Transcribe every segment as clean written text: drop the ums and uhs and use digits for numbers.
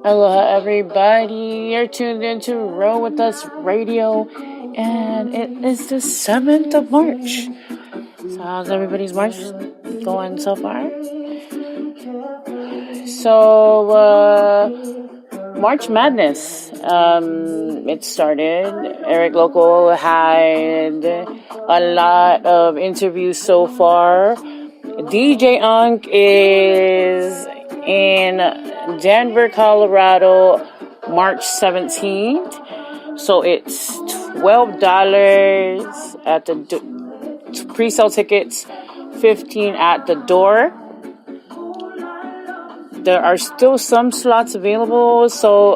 Aloha, everybody. You're tuned into Roll With Us Radio, and it is the 7th of March. So, how's everybody's March going so far? So, March Madness. It started. Eric Local had a lot of interviews so far. DJ Unk is in Denver, Colorado, March 17th. So it's $12 at the pre-sale tickets, $15 at the door. There are still some slots available, so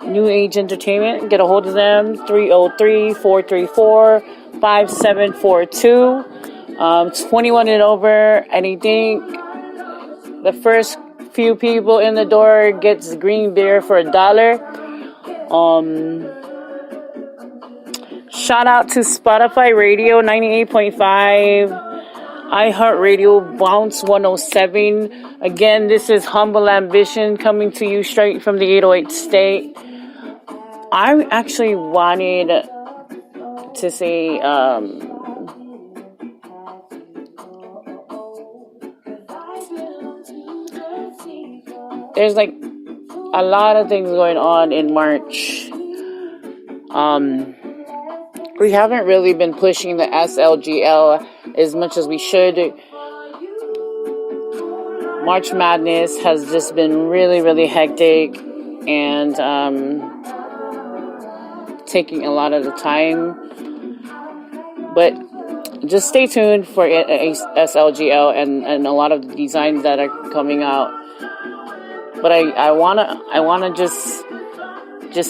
New Age Entertainment, get a hold of them, 303-434-5742. 21 and over, and I think the first few people in the door gets green beer for $1. Shout out to Spotify Radio 98.5, iHeartRadio Bounce 107. Again, this is Humble Ambition coming to you straight from the 808 state. I actually wanted to say there's like a lot of things going on in March. We haven't really been pushing the SLGL as much as we should. March Madness has just been really, really hectic and taking a lot of the time. But just stay tuned for SLGL and a lot of the designs that are coming out. But I wanna just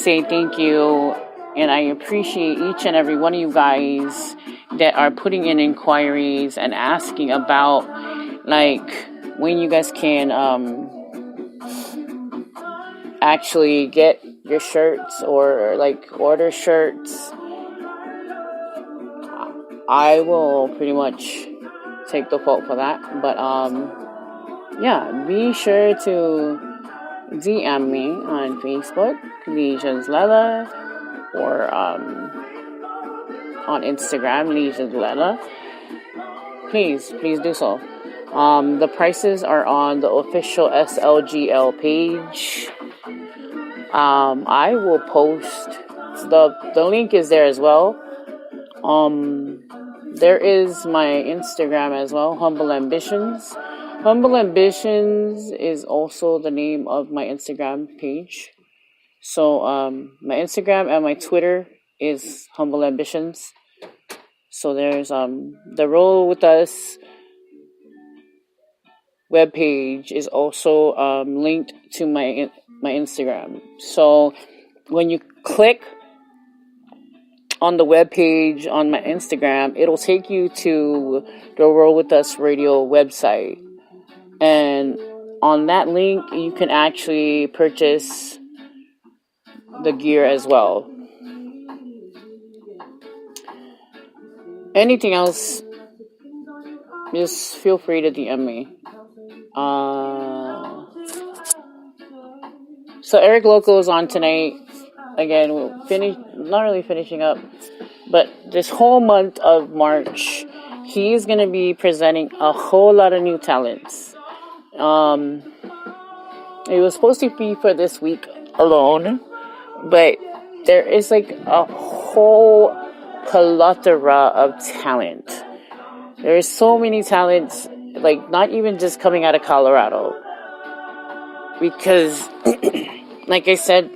say thank you, and I appreciate each and every one of you guys that are putting in inquiries and asking about like when you guys can actually get your shirts or like order shirts. I will pretty much take the fault for that, but yeah, be sure to DM me on Facebook, Legions Leather, or on Instagram, Legions Leather. Please do so. The prices are on the official SLGL page. I will post the link is there as well. There is my Instagram as well, Humble Ambitions. Humble Ambitions is also the name of my Instagram page. So, my Instagram and my Twitter is Humble Ambitions. So there's, the Roll With Us webpage is also, linked to my Instagram. So when you click on the webpage on my Instagram, it'll take you to the Roll With Us Radio website. And on that link, you can actually purchase the gear as well. Anything else, just feel free to DM me. So Eric Loco is on tonight. Again, we'll not really finishing up, but this whole month of March, he's going to be presenting a whole lot of new talents. It was supposed to be for this week alone, but there is like a whole plethora of talent. There is so many talents, like not even just coming out of Colorado. Because, like I said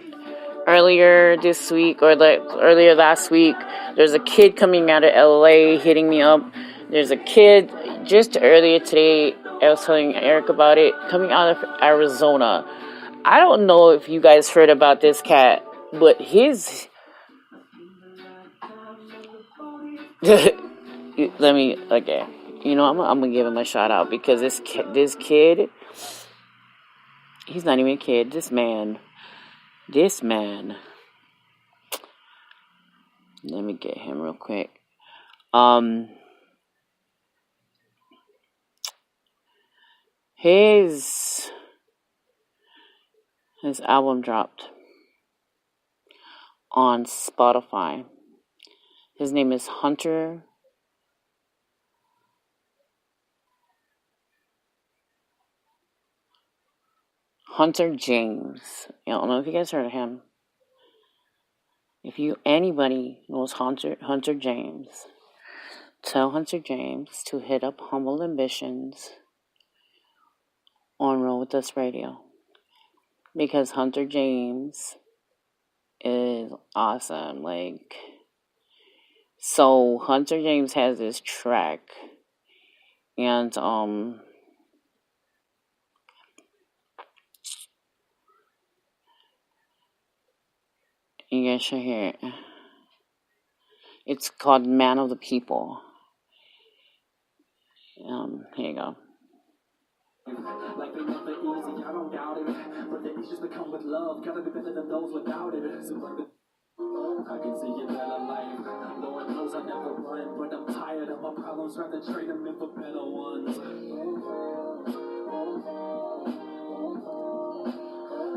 earlier this week, or like earlier last week, there's a kid coming out of LA hitting me up. There's a kid just earlier today, I was telling Eric about it, coming out of Arizona. I don't know if you guys heard about this cat, but his... Okay. You know, I'm gonna give him a shout out because this kid, he's not even a kid. This man. Let me get him real quick. His his album dropped on Spotify. His name is Hunter James. I don't know if you guys heard of him. If anybody knows Hunter James, tell Hunter James to hit up Humble Ambitions on Roll With Us Radio, because Hunter James is awesome. So Hunter James has this track, and you guys should hear it. It's called Man of the People. Here you go. Like they never easy, I don't doubt it. But the issues that come with love gotta be better than those without it. I can see you better life. Lord knows I never run, but I'm tired of my problems, rather trade them in for better ones.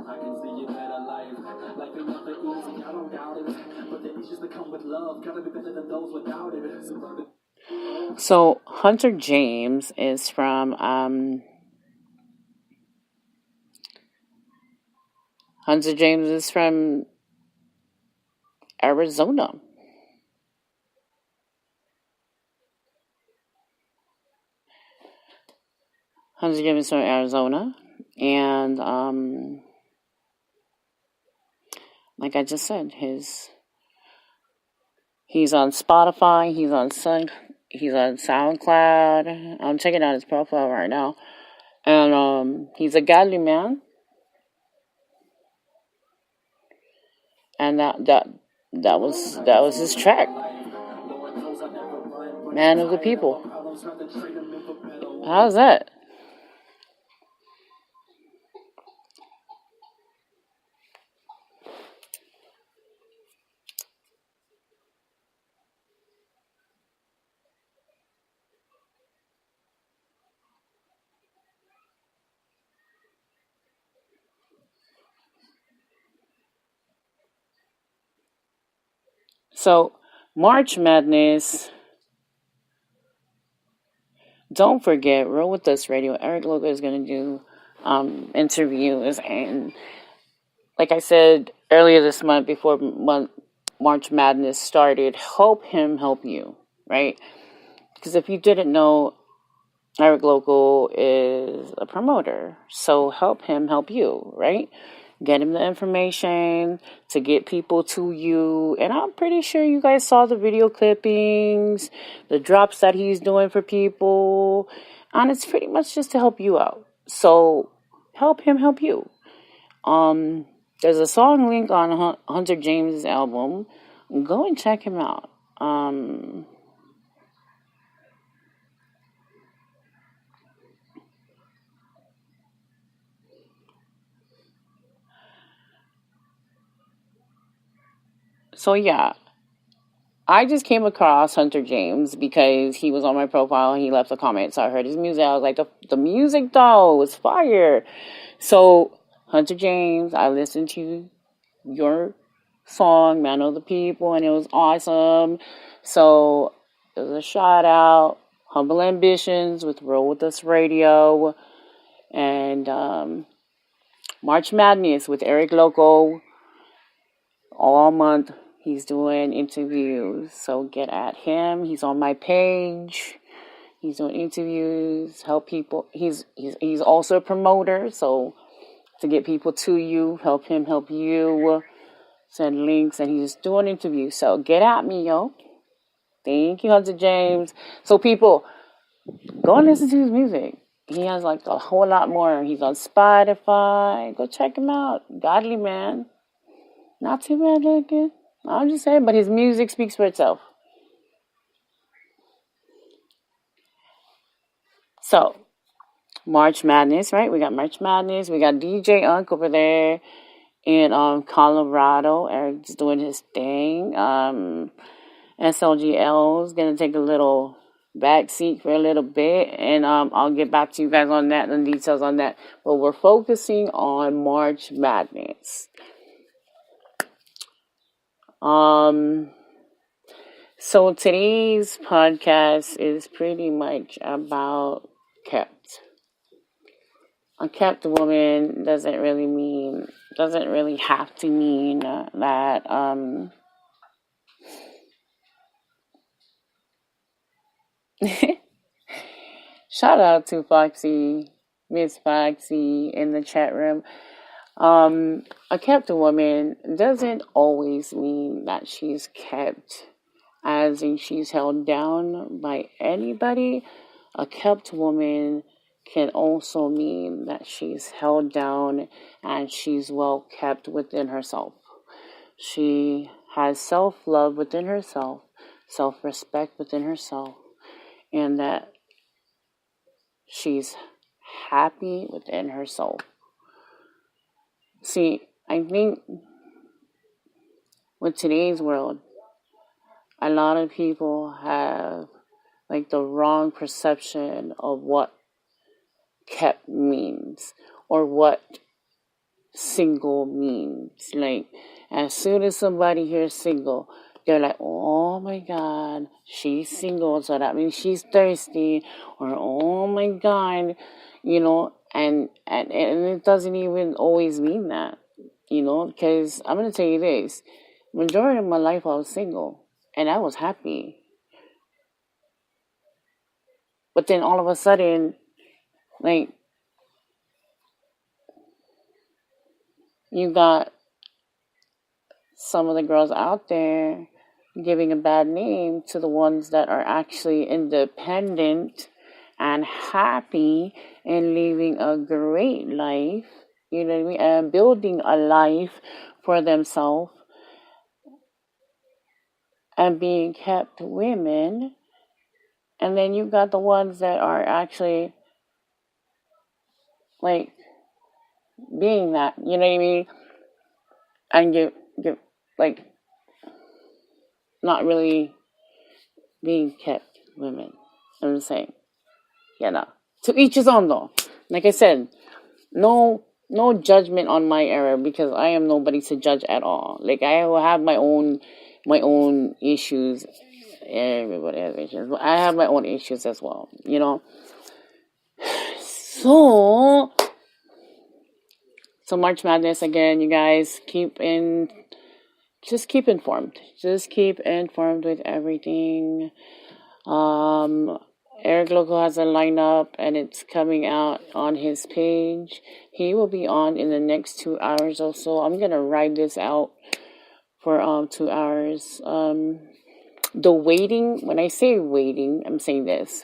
I can see you better life. Like they never easy, I don't doubt it. But the issues that come with love gotta be better than those without it. So Hunter James is from Arizona. Hunter James is from Arizona, and like I just said, he's on Spotify, he's on SoundCloud. I'm checking out his profile right now, and he's a godly man, and that was his track, Man of the People. How's that? So, March Madness. Don't forget, Roll With Us Radio. Eric Logo is going to do interviews. And like I said earlier this month, before March Madness started, help him help you, right? Because if you didn't know, Eric Logo is a promoter. So help him help you, right? Get him the information to get people to you. And I'm pretty sure you guys saw the video clippings, the drops that he's doing for people. And it's pretty much just to help you out. So help him help you. There's a song link on Hunter James' album. Go and check him out. So yeah, I just came across Hunter James because he was on my profile and he left a comment. So I heard his music. I was like, the music though was fire. So Hunter James, I listened to your song, Man of the People, and it was awesome. So it was a shout out. Humble Ambitions with Roll With Us Radio. And March Madness with Eric Loco. All month he's doing interviews, so get at him. He's on my page. He's doing interviews, help people. He's also a promoter, so to get people to you, help him help you. Send links, and he's doing interviews. So get at me, yo. Thank you, Hunter James. So people, go and listen to his music. He has like a whole lot more. He's on Spotify. Go check him out. Godly man. Not too bad looking. I'm just saying, but his music speaks for itself. So, March Madness, right? We got March Madness. We got DJ Unk over there in Colorado. Eric's doing his thing. SLGL is going to take a little back seat for a little bit, and I'll get back to you guys on that and details on that. But we're focusing on March Madness. So today's podcast is pretty much about kept. A kept woman doesn't really have to mean that shout out to Foxy, Miss Foxy in the chat room. A kept woman doesn't always mean that she's kept, as in she's held down by anybody. A kept woman can also mean that she's held down and she's well kept within herself. She has self-love within herself, self-respect within herself, and that she's happy within herself. See, I think with today's world, a lot of people have like the wrong perception of what kept means or what single means. Like, as soon as somebody hears single, they're like, oh my God, she's single, so that means she's thirsty, or oh my God, and it doesn't even always mean that, because I'm going to tell you this, majority of my life I was single, and I was happy. But then all of a sudden, like, you got some of the girls out there giving a bad name to the ones that are actually independent and happy and living a great life, you know what I mean, and building a life for themselves and being kept women. And then you got the ones that are actually like being that, you know what I mean, and get like not really being kept women. I'm just saying, to each his own though. Like I said, no judgment on my error, because I am nobody to judge at all. Like, I will have my own issues. Everybody has issues, but I have my own issues as well. So March Madness again, you guys just keep informed. Just keep informed with everything. Eric Loco has a lineup, and it's coming out on his page. He will be on in the next 2 hours or so. I'm gonna ride this out for 2 hours. The waiting. When I say waiting, I'm saying this.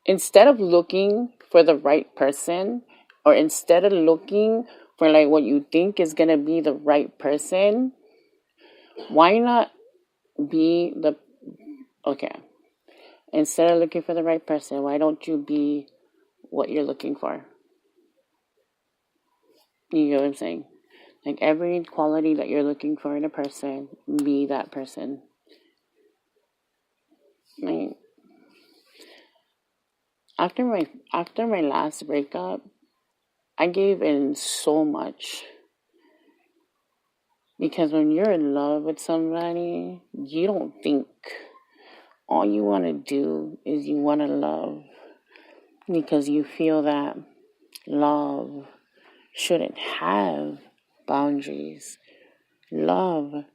Instead of looking for the right person, or instead of looking for like what you think is gonna be the right person, why not be okay? Instead of looking for the right person, why don't you be what you're looking for? You know what I'm saying? Like, every quality that you're looking for in a person, be that person. Like, after my last breakup, I gave in so much. Because when you're in love with somebody, you don't think. All you want to do is you want to love. Because you feel that love shouldn't have boundaries. Love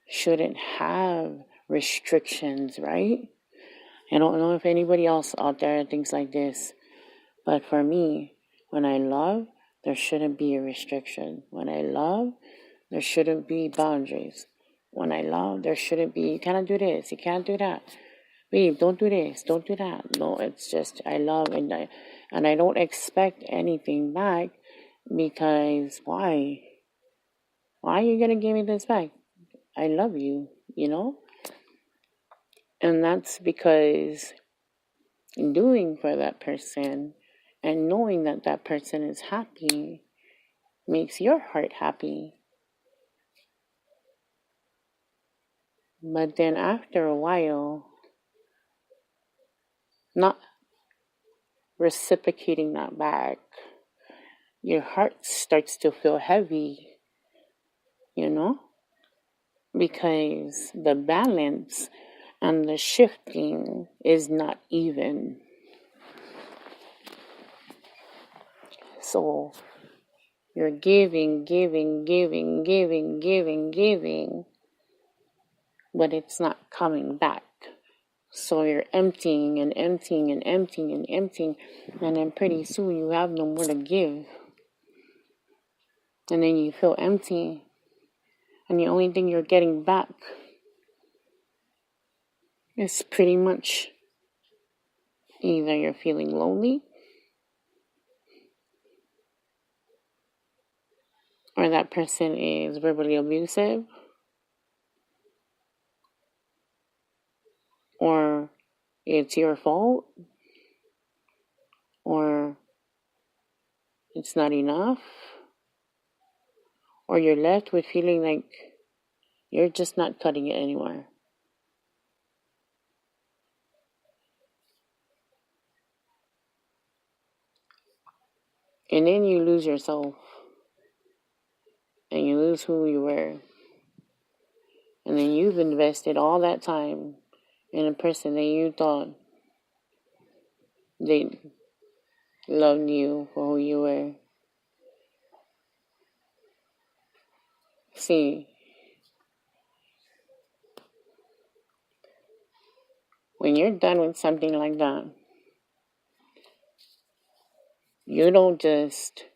shouldn't have restrictions, right? I don't know if anybody else out there thinks like this, but for me, when I love, there shouldn't be a restriction. When I love, there shouldn't be boundaries. When I love, there shouldn't be, you cannot do this, you can't do that. Babe, don't do this, don't do that. No, it's just, I love, and I don't expect anything back, because why? Why are you going to give me this back? I love you, And that's because doing for that person and knowing that that person is happy makes your heart happy. But then after a while, not reciprocating that back, your heart starts to feel heavy, you know? Because the balance and the shifting is not even. So you're giving, giving, giving, giving, giving, giving, but it's not coming back. So you're emptying and emptying and emptying and emptying, and then pretty soon you have no more to give. And then you feel empty, and the only thing you're getting back is pretty much either you're feeling lonely, or that person is verbally abusive, or it's your fault, or it's not enough, or you're left with feeling like you're just not cutting it anymore. And then you lose yourself, and you lose who you were. And then you've invested all that time in a person that you thought they loved you for who you were. See, when you're done with something like that, you don't just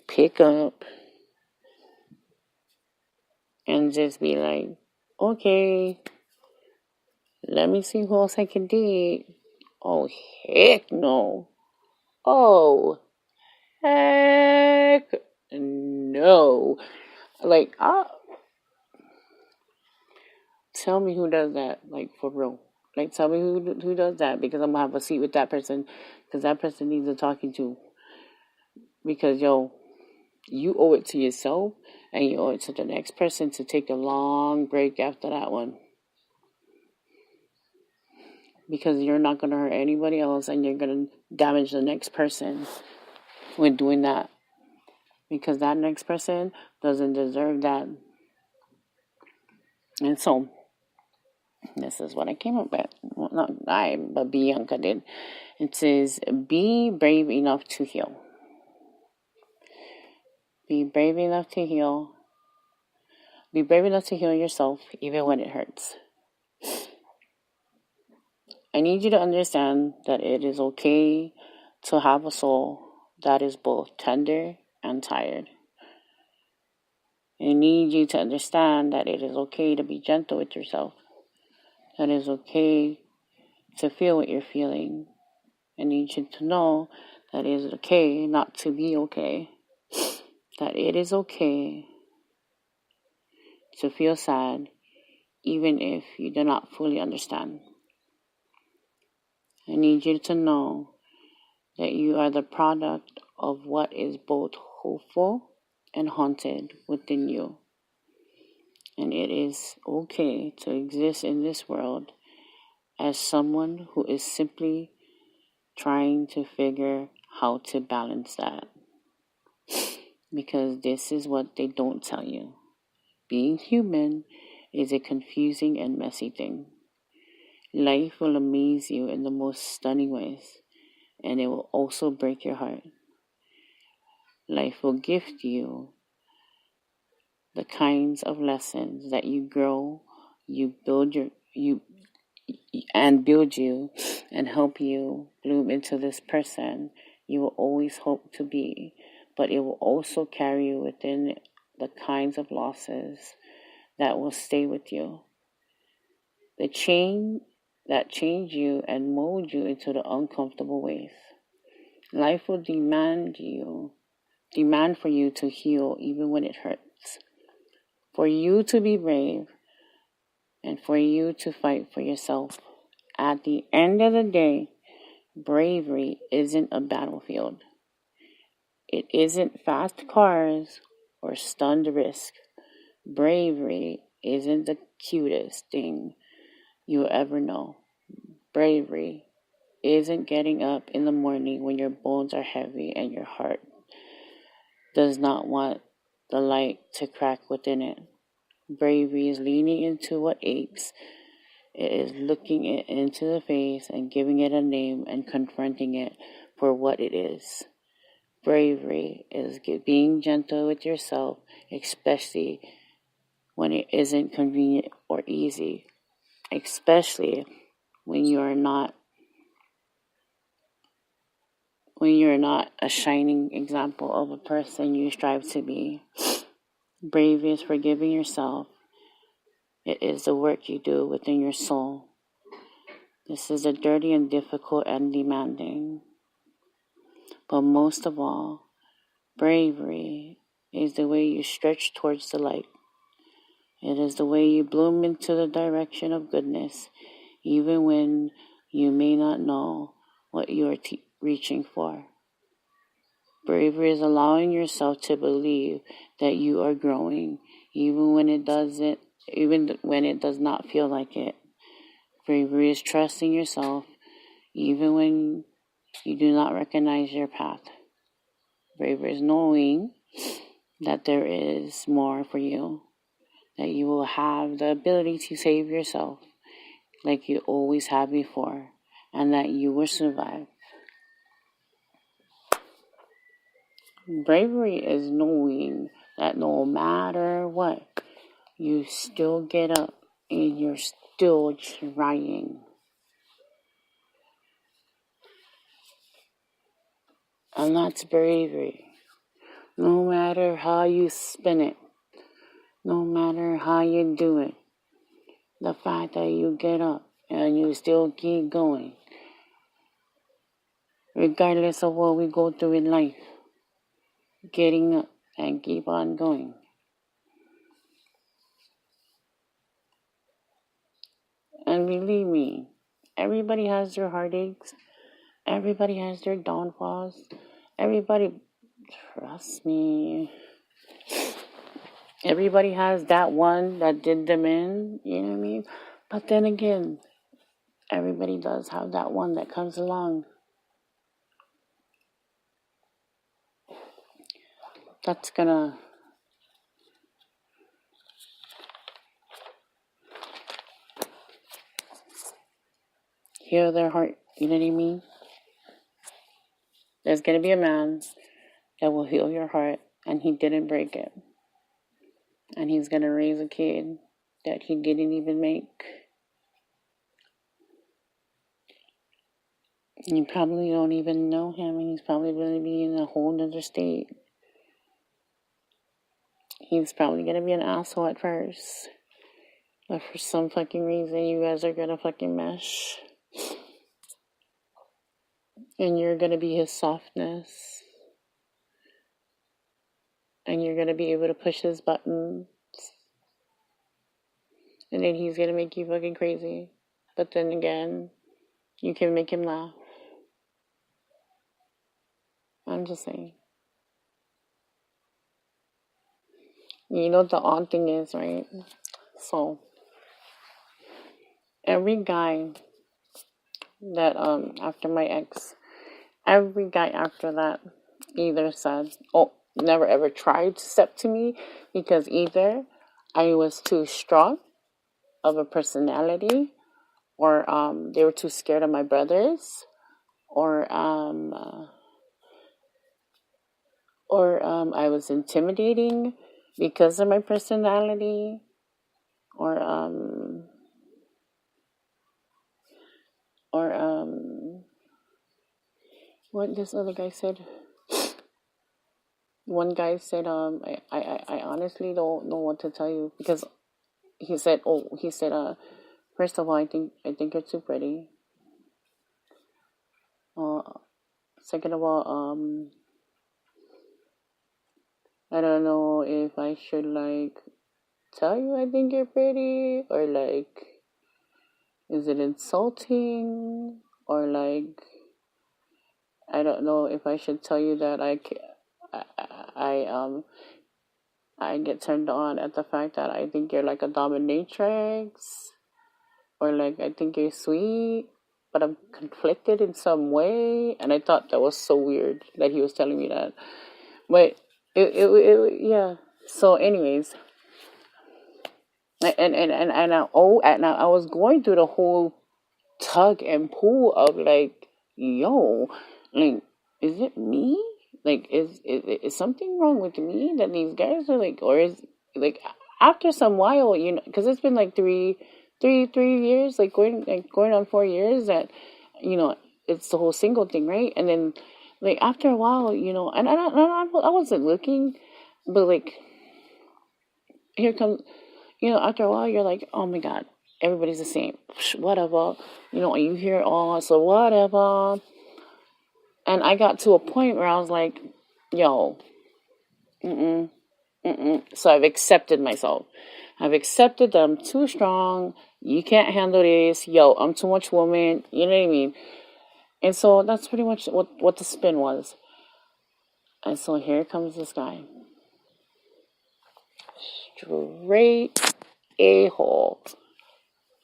pick up and just be like, okay, let me see who else I can date. Oh, heck no. Oh, heck no. Like, tell me who does that, like, for real. Like, tell me who does that, because I'm going to have a seat with that person, because that person needs a talking to. Because, yo, you owe it to yourself, and you owe it to the next person to take a long break after that one. Because you're not going to hurt anybody else, and you're going to damage the next person with doing that. Because that next person doesn't deserve that. And so, this is what I came up with. Well, not I, but Bianca did. It says, be brave enough to heal. Be brave enough to heal. Be brave enough to heal yourself, even when it hurts. I need you to understand that it is okay to have a soul that is both tender and tired. I need you to understand that it is okay to be gentle with yourself. That it is okay to feel what you're feeling. I need you to know that it is okay not to be okay. That it is okay to feel sad, even if you do not fully understand. I need you to know that you are the product of what is both hopeful and haunted within you. And it is okay to exist in this world as someone who is simply trying to figure how to balance that. Because this is what they don't tell you. Being human is a confusing and messy thing. Life will amaze you in the most stunning ways, and it will also break your heart. Life will gift you the kinds of lessons that you grow, you build you and help you bloom into this person you will always hope to be, but it will also carry you within the kinds of losses that will stay with you. The chain that change you and mold you into the uncomfortable ways. Life will demand for you to heal even when it hurts. For you to be brave and for you to fight for yourself. At the end of the day, bravery isn't a battlefield. It isn't fast cars or stunned risk. Bravery isn't the cutest thing you'll ever know. Bravery isn't getting up in the morning when your bones are heavy and your heart does not want the light to crack within it. Bravery is leaning into what aches. It is looking it into the face and giving it a name and confronting it for what it is. Bravery is being gentle with yourself, especially when it isn't convenient or easy, especially when you're not a shining example of a person you strive to be. Bravery is forgiving yourself. It is the work you do within your soul. This is a dirty and difficult and demanding. But most of all, bravery is the way you stretch towards the light. It is the way you bloom into the direction of goodness, even when you may not know what you are reaching for. Bravery is allowing yourself to believe that you are growing, even when it does not feel like it. Bravery is trusting yourself, even when you do not recognize your path. Bravery is knowing that there is more for you, that you will have the ability to save yourself like you always have before, and that you will survive. Bravery is knowing that no matter what, you still get up and you're still trying. And that's bravery. No matter how you spin it, no matter how you do it, the fact that you get up and you still keep going, regardless of what we go through in life, getting up and keep on going. And believe me, everybody has their heartaches. Everybody has their downfalls. Everybody, trust me, everybody has that one that did them in, you know what I mean? But then again, everybody does have that one that comes along that's gonna heal their heart, you know what I mean? There's gonna be a man that will heal your heart, and he didn't break it. And he's gonna raise a kid that he didn't even make. You probably don't even know him, and he's probably going to be in a whole other state. He's probably going to be an asshole at first. But for some fucking reason, you guys are going to fucking mesh. And you're going to be his softness. And you're going to be able to push his buttons. And then he's going to make you fucking crazy. But then again, you can make him laugh. I'm just saying. You know what the odd thing is, right? So, every guy that, after my ex, every guy after that either said, oh, never ever tried to step to me because either I was too strong of a personality, or they were too scared of my brothers, or I was intimidating because of my personality, or what this other guy said. One guy said, I honestly don't know what to tell you, because he said, first of all, I think you're too pretty. Second of all, I don't know if I should like tell you I think you're pretty, or like, is it insulting, or like, I don't know if I should tell you that I get turned on at the fact that I think you're like a dominatrix, or like I think you're sweet, but I'm conflicted in some way. And I thought that was so weird that he was telling me that. But yeah. So, anyways, I was going through the whole tug and pull of like, yo, like, is it me? Like, is something wrong with me that these guys are like, or is like after some while, because it's been like three years, like going on 4 years that, you know, it's the whole single thing, right? And then like after a while, and I wasn't looking, but like here comes, after a while, you're like, oh my God, everybody's the same. Whatever. You hear all, so whatever. And I got to a point where I was like, yo, mm-mm, mm-mm. So I've accepted myself. I've accepted that I'm too strong. You can't handle this. Yo, I'm too much woman. You know what I mean? And so that's pretty much what the spin was. And so here comes this guy. Straight a-hole.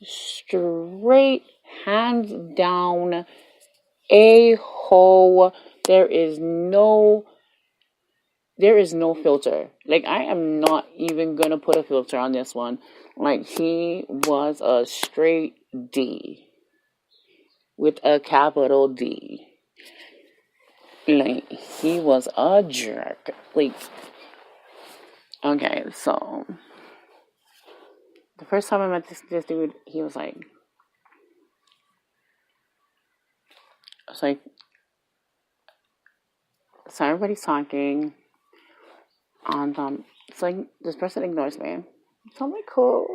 Straight, hands down, a-hole. There is no filter. Like, I am not even gonna put a filter on this one. Like, he was a straight D. With a capital D. Like, he was a jerk. Like, okay, so the first time I met this dude, he was like, so everybody's talking, and it's like this person ignores me. So I'm like, cool.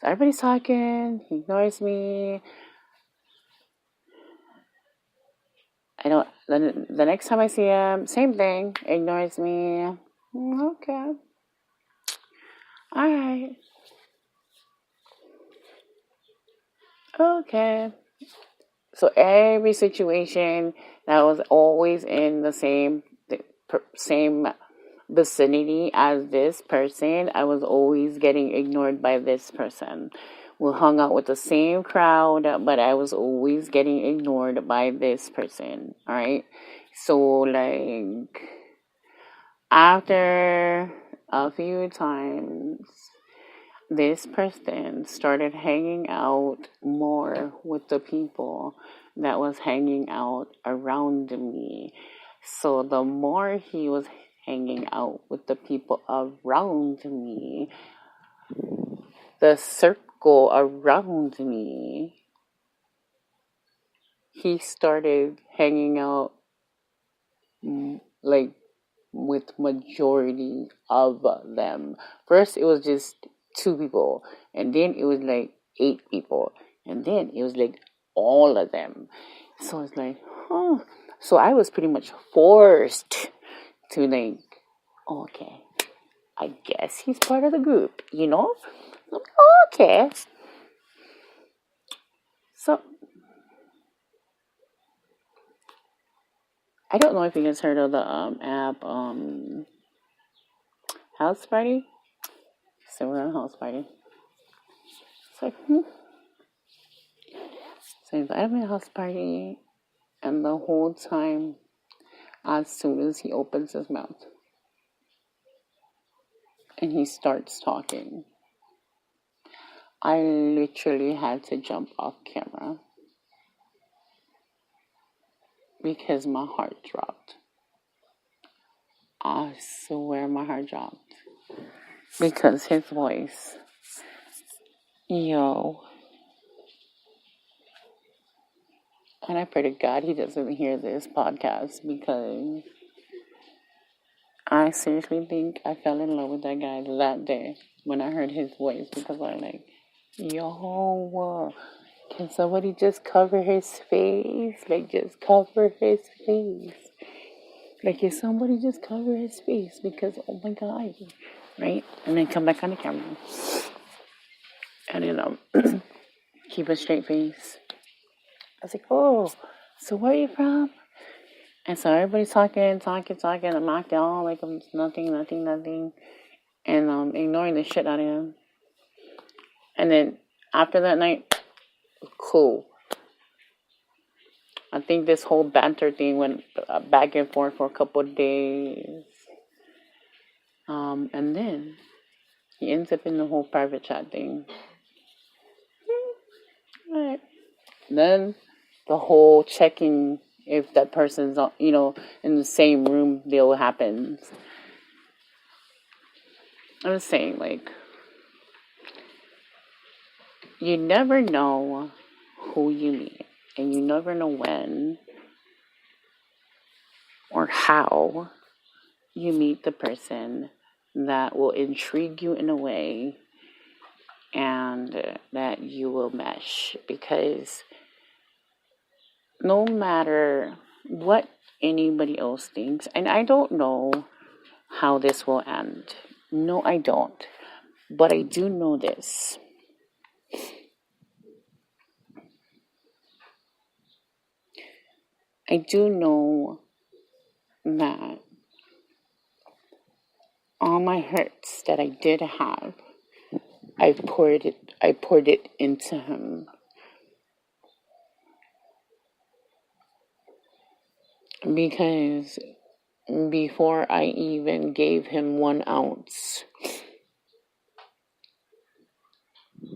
So everybody's talking, he ignores me. I don't. Then the next time I see him, same thing, ignores me. Okay, all right, okay. So every situation that was always in the same vicinity as this person, I was always getting ignored by this person. We hung out with the same crowd, but I was always getting ignored by this person. All right. So, like, after a few times, this person started hanging out more with the people that was hanging out around me. So the more he was hanging out with the people around me, the circle around me, he started hanging out like with majority of them. First, it was just 2 people, and then it was like 8 people, and then it was like all of them. So it's like, huh. So I was pretty much forced to like, okay, I guess he's part of the group, Okay. So I don't know if you guys heard of the app House Party. So we're on House Party. It's like, So I invited him to a house party, and the whole time, as soon as he opens his mouth and he starts talking, I literally had to jump off camera because my heart dropped. I swear my heart dropped. Because his voice, yo. And I pray to God he doesn't hear this podcast, because I seriously think I fell in love with that guy that day when I heard his voice, because I'm like, yo, can somebody just cover his face? Like, just cover his face. Like, can somebody just cover his face? Because, oh my God, right? And then come back on the camera. And then, keep a straight face. I was like, oh, so where are you from? And so everybody's talking. I'm knocked out like I'm nothing. and ignoring the shit out of him. And then after that night, cool. I think this whole banter thing went back and forth for a couple of days. And then he ends up in the whole private chat thing. Right. Then the whole checking if that person's, in the same room deal happens. I was saying, like, you never know who you meet, and you never know when or how you meet the person that will intrigue you in a way and that you will mesh, because no matter what anybody else thinks, and I don't know how this will end. No, I don't. But I do know this. I do know that all my hurts that I did have, I poured it into him. Because before I even gave him 1 ounce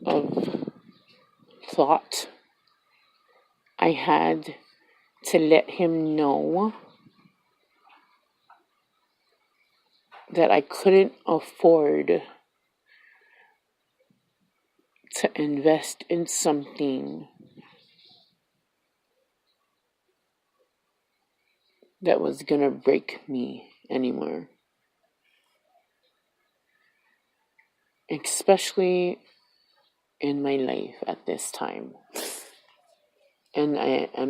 of thought, I had to let him know that I couldn't afford to invest in something that was gonna break me anymore. Especially in my life at this time. And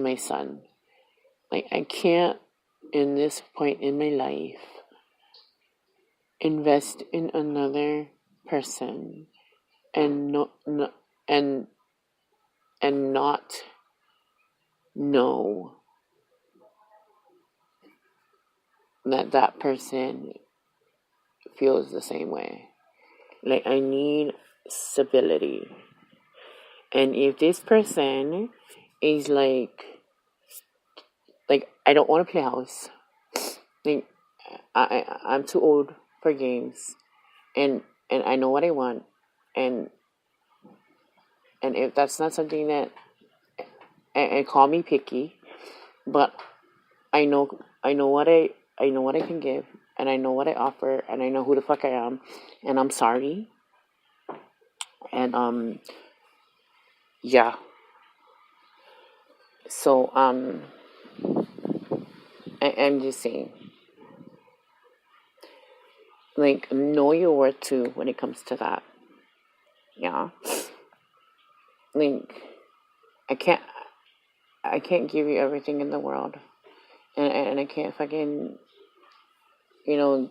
my son. I can't, in this point in my life, invest in another person and and not know that person feels the same way. Like, I need stability. And if this person is like I don't want to play house. Like, I'm too old for games, and I know what I want, and if that's not something that, and call me picky, but I know what I can give, and I know what I offer, and I know who the fuck I am, and I'm sorry, and yeah. So I'm just saying, like, know your worth too when it comes to that. Yeah. Like, I can't give you everything in the world, and I can't fucking, like,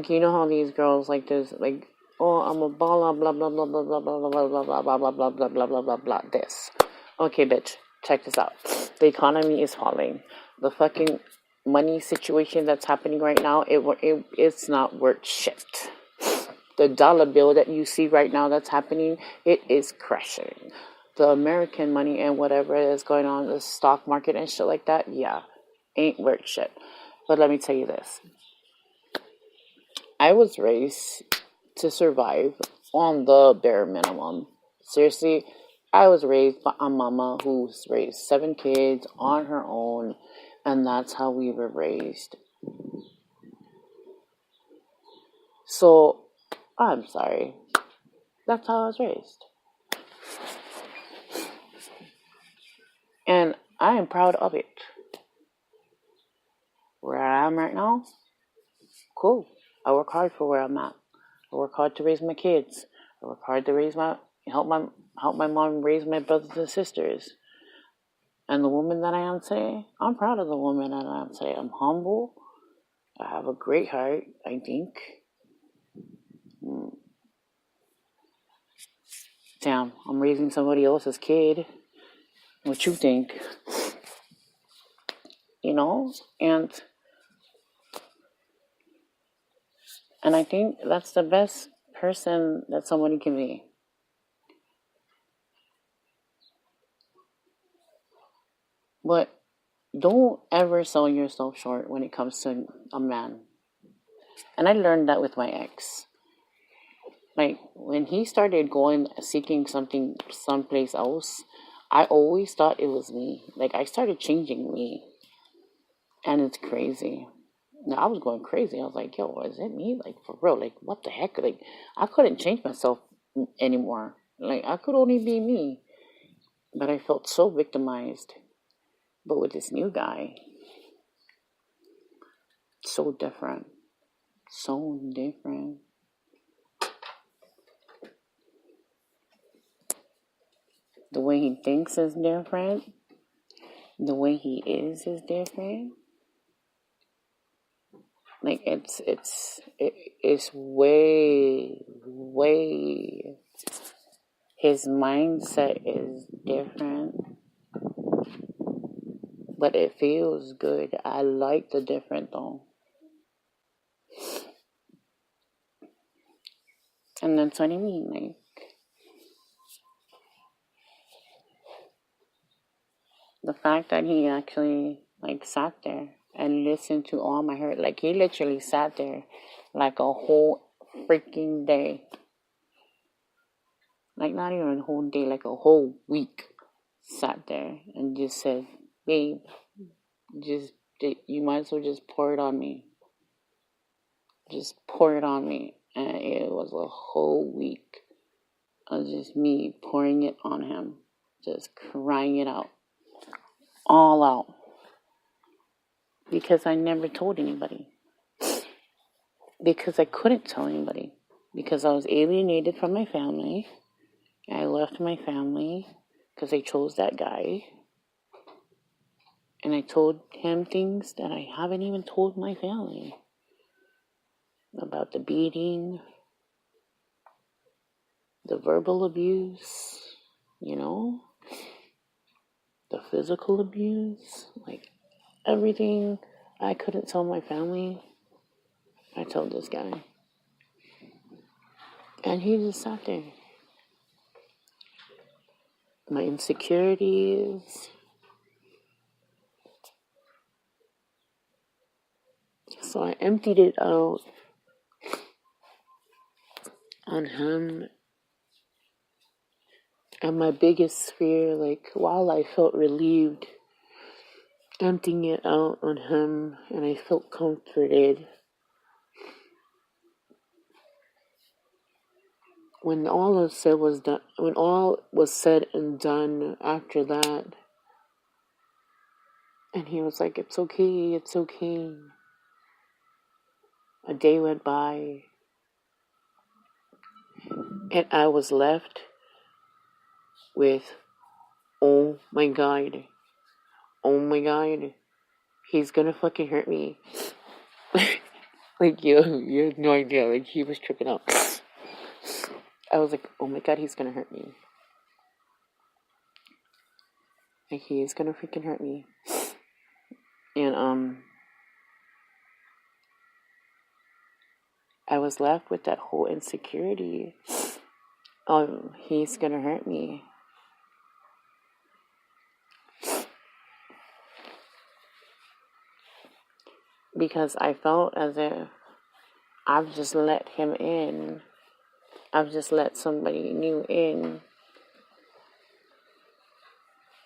how these girls like this, like, oh, I'm a baller, blah blah blah blah blah blah blah blah blah blah blah blah blah blah blah blah blah this. Okay, bitch, check this out. The economy is falling. The fucking money situation that's happening right now, it's not worth shit. The dollar bill that you see right now that's happening, it is crashing. The American money and whatever is going on, the stock market and shit like that, yeah, ain't worth shit. But let me tell you this. I was raised to survive on the bare minimum. Seriously, I was raised by a mama who's raised 7 kids on her own, and that's how we were raised. So, I'm sorry. That's how I was raised. And I am proud of it. Where I am right now, cool. I work hard for where I'm at. I work hard to raise my kids. I work hard to help my mom raise my brothers and sisters. And the woman that I am today, I'm proud of the woman that I am today. I'm humble. I have a great heart, I think. Damn, I'm raising somebody else's kid. What you think? and I think that's the best person that somebody can be. But don't ever sell yourself short when it comes to a man. And I learned that with my ex. Like when he started going seeking something someplace else, I always thought it was me. Like I started changing me, and it's crazy. Now I was going crazy. I was like, "Yo, is it me? Like for real? Like what the heck? Like I couldn't change myself anymore. Like I could only be me." But I felt so victimized. But with this new guy, so different, so different. The way he thinks is different. The way he is different. Like it's way. His mindset is different, but it feels good. I like the different though. And that's what I mean. Like the fact that he actually like sat there and listened to all my hurt. Like he literally sat there like a whole freaking day. Like not even a whole day, like a whole week. Sat there and just said, "Babe, just you might as well just pour it on me. Just pour it on me." And it was a whole week of just me pouring it on him, just crying it out, all out, because I never told anybody, because I couldn't tell anybody, because I was alienated from my family. I left my family because I chose that guy. And I told him things that I haven't even told my family. About the beating, the verbal abuse, the physical abuse, like everything I couldn't tell my family, I told this guy. And he just sat there. My insecurities. So I emptied it out on him. And my biggest fear, like, while I felt relieved, emptying it out on him, and I felt comforted. When all was said and done after that, and he was like, "It's okay, it's okay." A day went by, and I was left with, oh my god, he's gonna fucking hurt me. Like, you have no idea, like, he was tripping out. I was like, oh my god, he's gonna hurt me. Like, he's gonna freaking hurt me. And, I was left with that whole insecurity. He's gonna hurt me. Because I felt as if I've just let him in. I've just let somebody new in.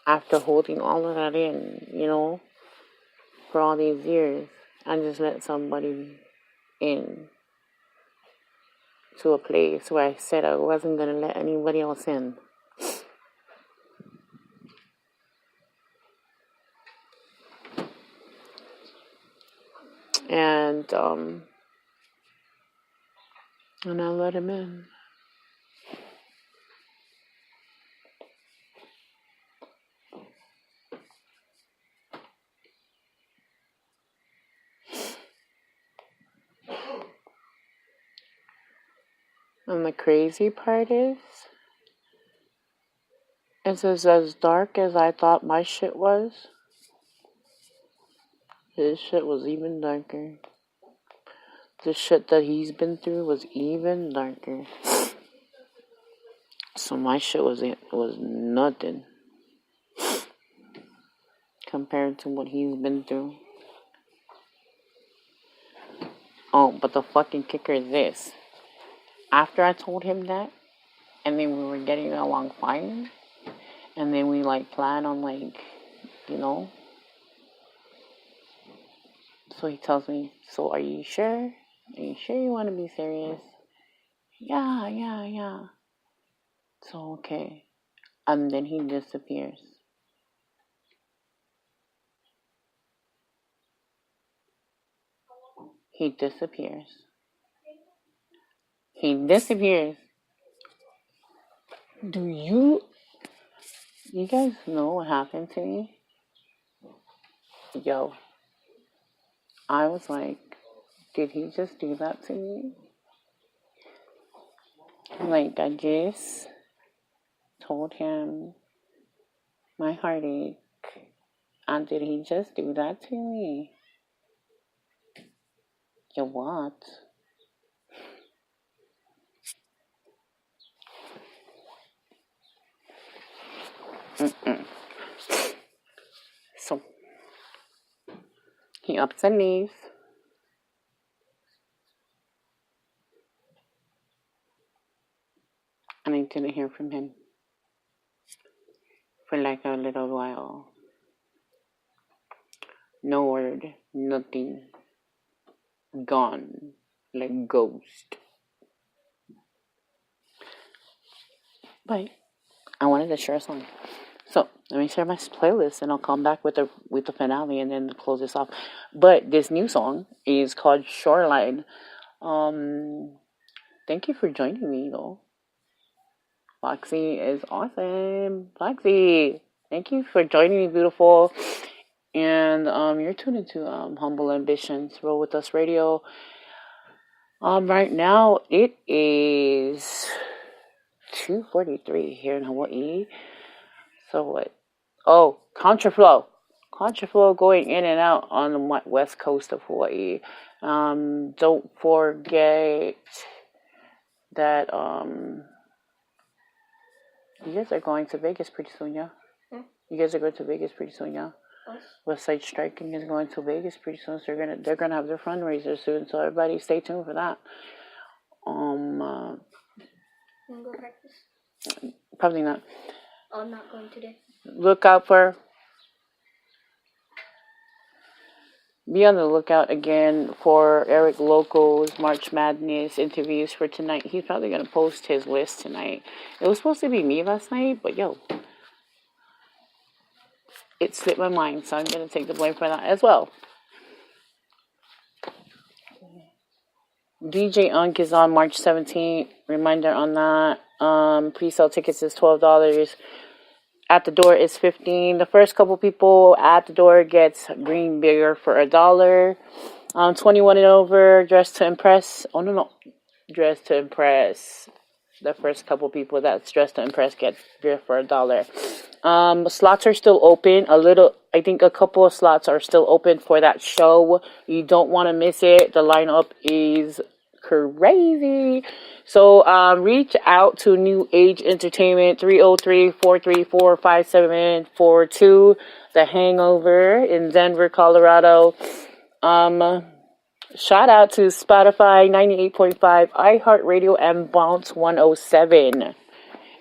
After holding all of that in, for all these years. I just let somebody in to a place where I said I wasn't going to let anybody else in. And I let him in. And the crazy part is, it's as dark as I thought my shit was. His shit was even darker. The shit that he's been through was even darker. So my shit was nothing compared to what he's been through. Oh, but the fucking kicker is this. After I told him that, and then we were getting along fine, and then we like planned on like, you know. So he tells me, so are you sure? Are you sure you want to be serious? Yeah. So, okay. And then he disappears. He disappears. Do you guys know what happened to me? Yo, I was like, did he just do that to me? Like, I just told him my heartache, and did he just do that to me? Yo, what? So, he ups and leaves. And I didn't hear from him for like a little while. No word, nothing. Gone. Like ghost. But I wanted to share a song. So let me share my playlist and I'll come back with the finale and then close this off. But this new song is called Shoreline. Thank you for joining me though. Foxy is awesome. Foxy, thank you for joining me, beautiful. And you're tuned into Humble Ambitions, Roll With Us Radio. Right now it is 2:43 here in Hawaii. So what? Oh, contraflow going in and out on the west coast of Hawaii. Don't forget that you guys are going to Vegas pretty soon, yeah? You guys are going to Vegas pretty soon, yeah? West Side Striking is going to Vegas pretty soon, so they're gonna have their fundraiser soon. So everybody, stay tuned for that. You wanna go practice? Probably not. I'm not going today. Be on the lookout again for Eric Loco's March Madness interviews for tonight. He's probably gonna post his list tonight. It was supposed to be me last night, but yo, it slipped my mind, so I'm gonna take the blame for that as well. DJ Unk is on March 17th. Reminder on that. Pre-sale tickets is $12. At the door is $15. The first couple people at the door gets green beer for $1. 21 and over, dress to impress. Oh no, dress to impress. The first couple people that's dressed to impress get beer for $1. Slots are still open. I think a couple of slots are still open for that show. You don't want to miss it. The lineup is crazy. So reach out to New Age Entertainment, 303-434-5742. The Hangover in Denver, Colorado. Shout out to Spotify 98.5, iHeartRadio, and Bounce 107.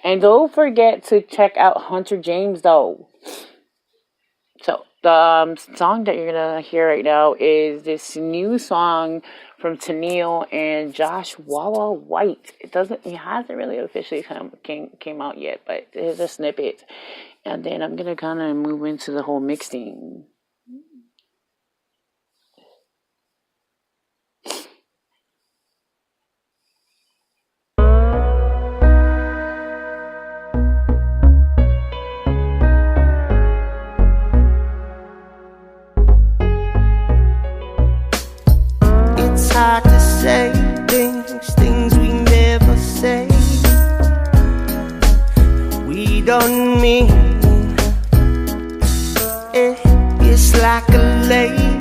And don't forget to check out Hunter James, though. So, the song that you're going to hear right now is this new song from Tennille and Josh Wawa White. It hasn't really officially came out yet, but here's a snippet. And then I'm going to kind of move into the whole mixing. Hard to say things we never say. We don't mean it. It's like a lady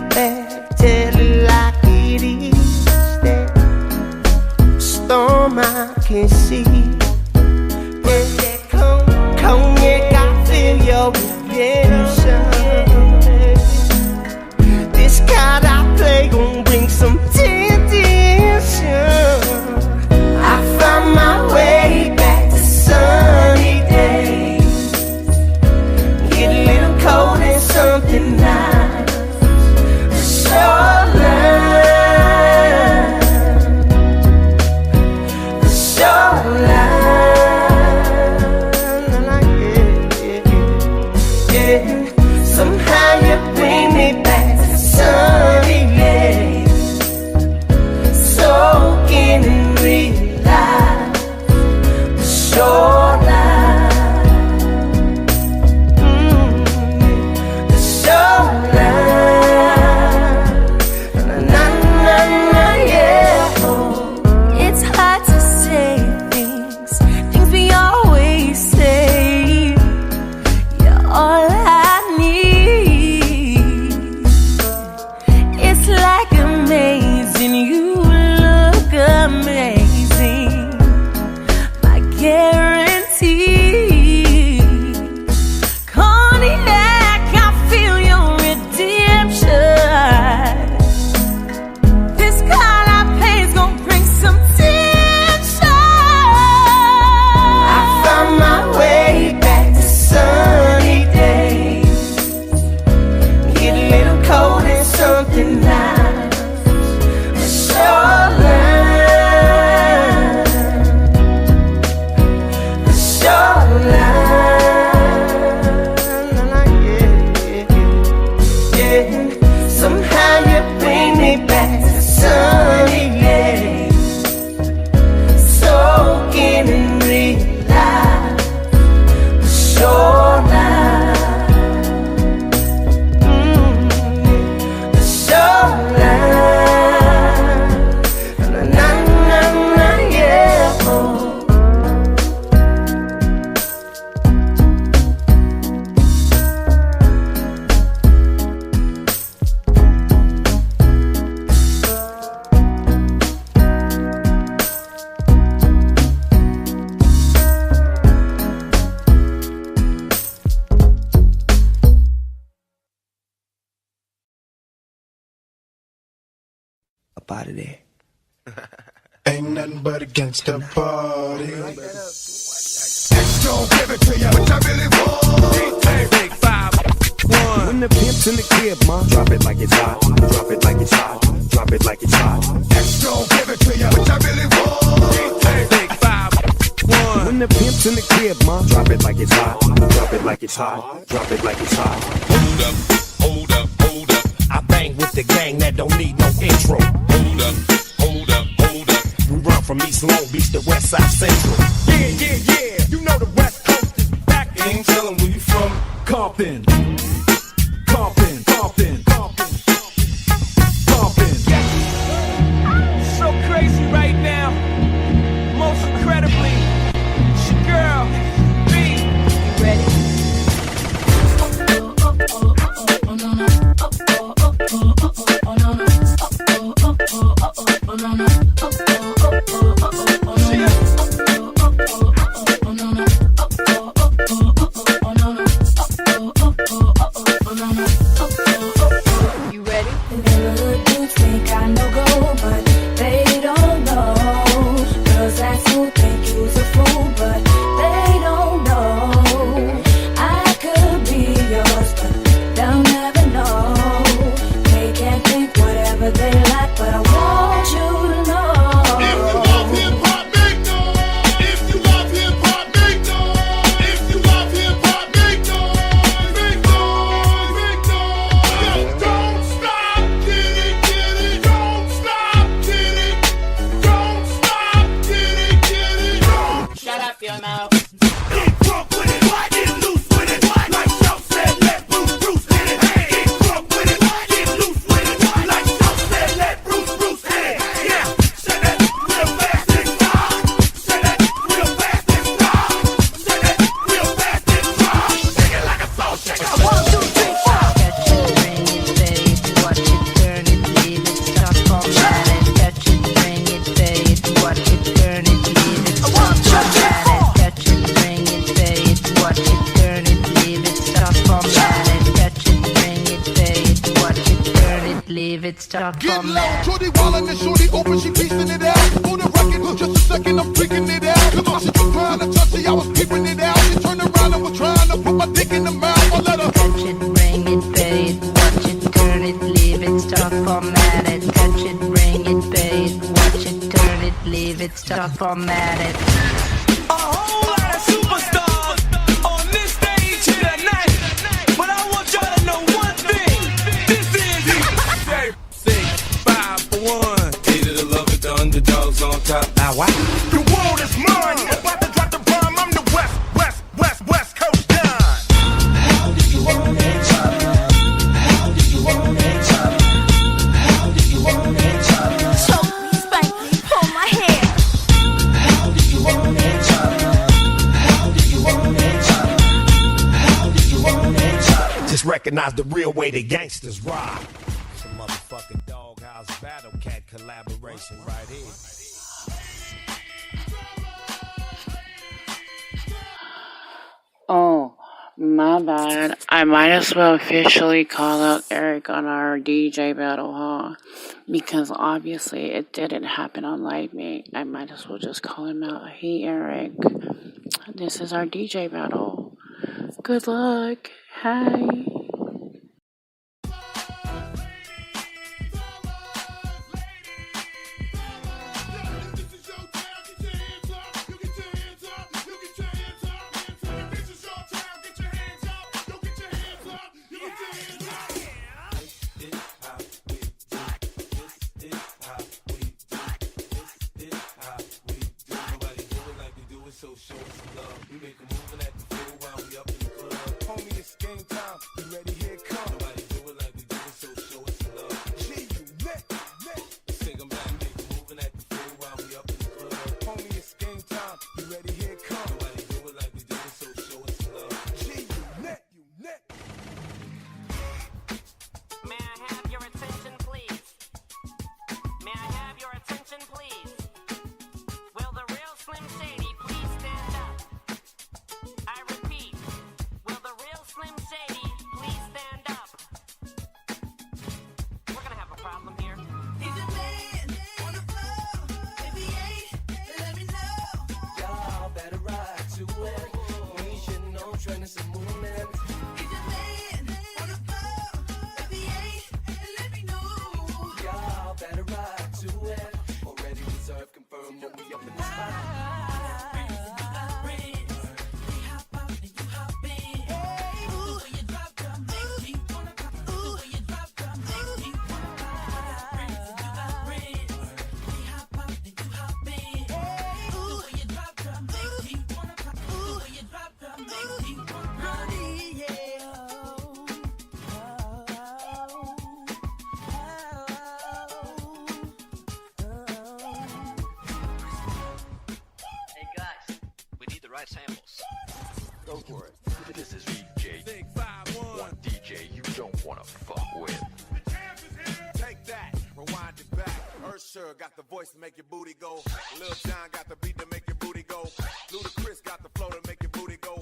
guarantee. Cognac, I feel your redemption. This call I pay's gonna bring some tension. I found my way back to sunny days. Get a little cold and something nice. A shoreline, a shoreline. Yeah. Somehow you bring me back to sunny days. Soaking in real life, a shoreline, a shoreline. Na na na na, yeah. Oh. Up out of there. Ain't nothing but a gangsta party. Big 5-1. When the pimp's in the crib, ma, drop it like it's hot. Drop it like it's hot. Drop it like it's hot. Extra, give it to you, what I really want. Big 5-1. When the pimp's in the crib, ma, drop it like it's hot. Drop it like it's hot. Drop it like it's hot. Hold up, hold up, hold up. I bang with the gang that don't need no intro. Hold up, hold up, hold up. We run from East Long Beach to West Side Central. Yeah, yeah, yeah, you know the West Coast is back. Ain't tellin' where you from. Compton, Compton, Compton, Compton, Compton. So crazy right now. Most incredibly, it's your girl, B. Ready? You ready? The neighborhood dudes think I know go, but they don't know. Girls act who think you's a fool, but they don't know. I could be yours, but they'll never know. They can think whatever they like, but I want you to know. If you love hip hop, make noise. If you love hip hop, make noise. If you love hip hop, make noise. Make noise, make noise. Don't stop, get it, get it. Don't stop, get it. Don't stop, get it, get it. Shut up your mouth. Get drunk with it, get loose with it. Like Shout said, let Bruce Bruce hit it. Get drunk with it, get loose with it. Like Shout said, let Bruce Bruce hit it. Yeah, say that real fast and stop. Say that real fast and stop. Say that real fast and stop. Shake it like a salt shaker. 1, 2, 3, 4. Catch it, bring it, pay it, watch it, turn it, leave it, stop, format it. Catch it, bring it, pay it, watch it, turn it, leave it, stop, format it. Catch it, bring it, pay it, watch it, turn it, leave it, stop, format it. Catch it, bring it, pay it, watch it, turn it, leave it, stop, Get low, format it. shorty wildin' and shorty open, she piecing it out. On the record, just a second, I'm freaking it out. Come on, she was trying to touch it, I was peeping it out. She turned around and was trying to put my dick in the mouth. I let her. Catch it, bring it, pay it, watch it, turn it, leave it, stop, format it. Catch it, bring it, pay it, watch it, turn it, leave it, stop, format it. A whole lot of superstars on this stage here tonight. But I want y'all to know one thing. This is Big 5-1. Hated to love it, the underdogs on top. Now what? The world is mine. You about to drop the bomb. I'm the West Coast Don. How do you want it, Charlie? How do you want it, Charlie? How do you want it, Charlie? Choke me, spank me, pull my hair. How do you want it, Charlie? How do you want it, Charlie? How do you want it, Charlie? Just recognize the real way the gangsters rock. Some motherfucking Doghouse Battle Cat collaboration right here. My bad. I might as well officially call out Eric on our DJ battle, huh? Because obviously it didn't happen on Livemate. I might as well just call him out. Hey, Eric. This is our DJ battle. Good luck. Hi. Samples. Go for it. This is VJ. One DJ you don't wanna fuck with. Take that, rewind it back. Usher got the voice to make your booty go. Lil Jon got the beat to make your booty go. Ludacris got the flow to make your booty go.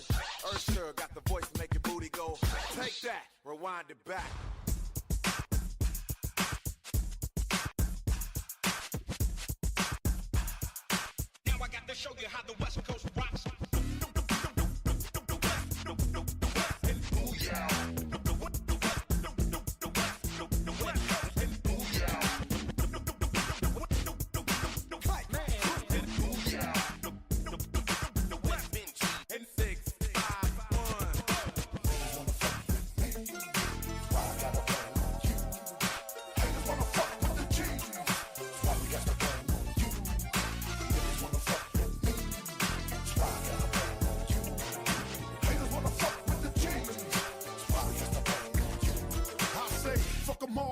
Usher got the voice to make your booty go. Take that, rewind it back. Now I got to show you how the West Coast rocks.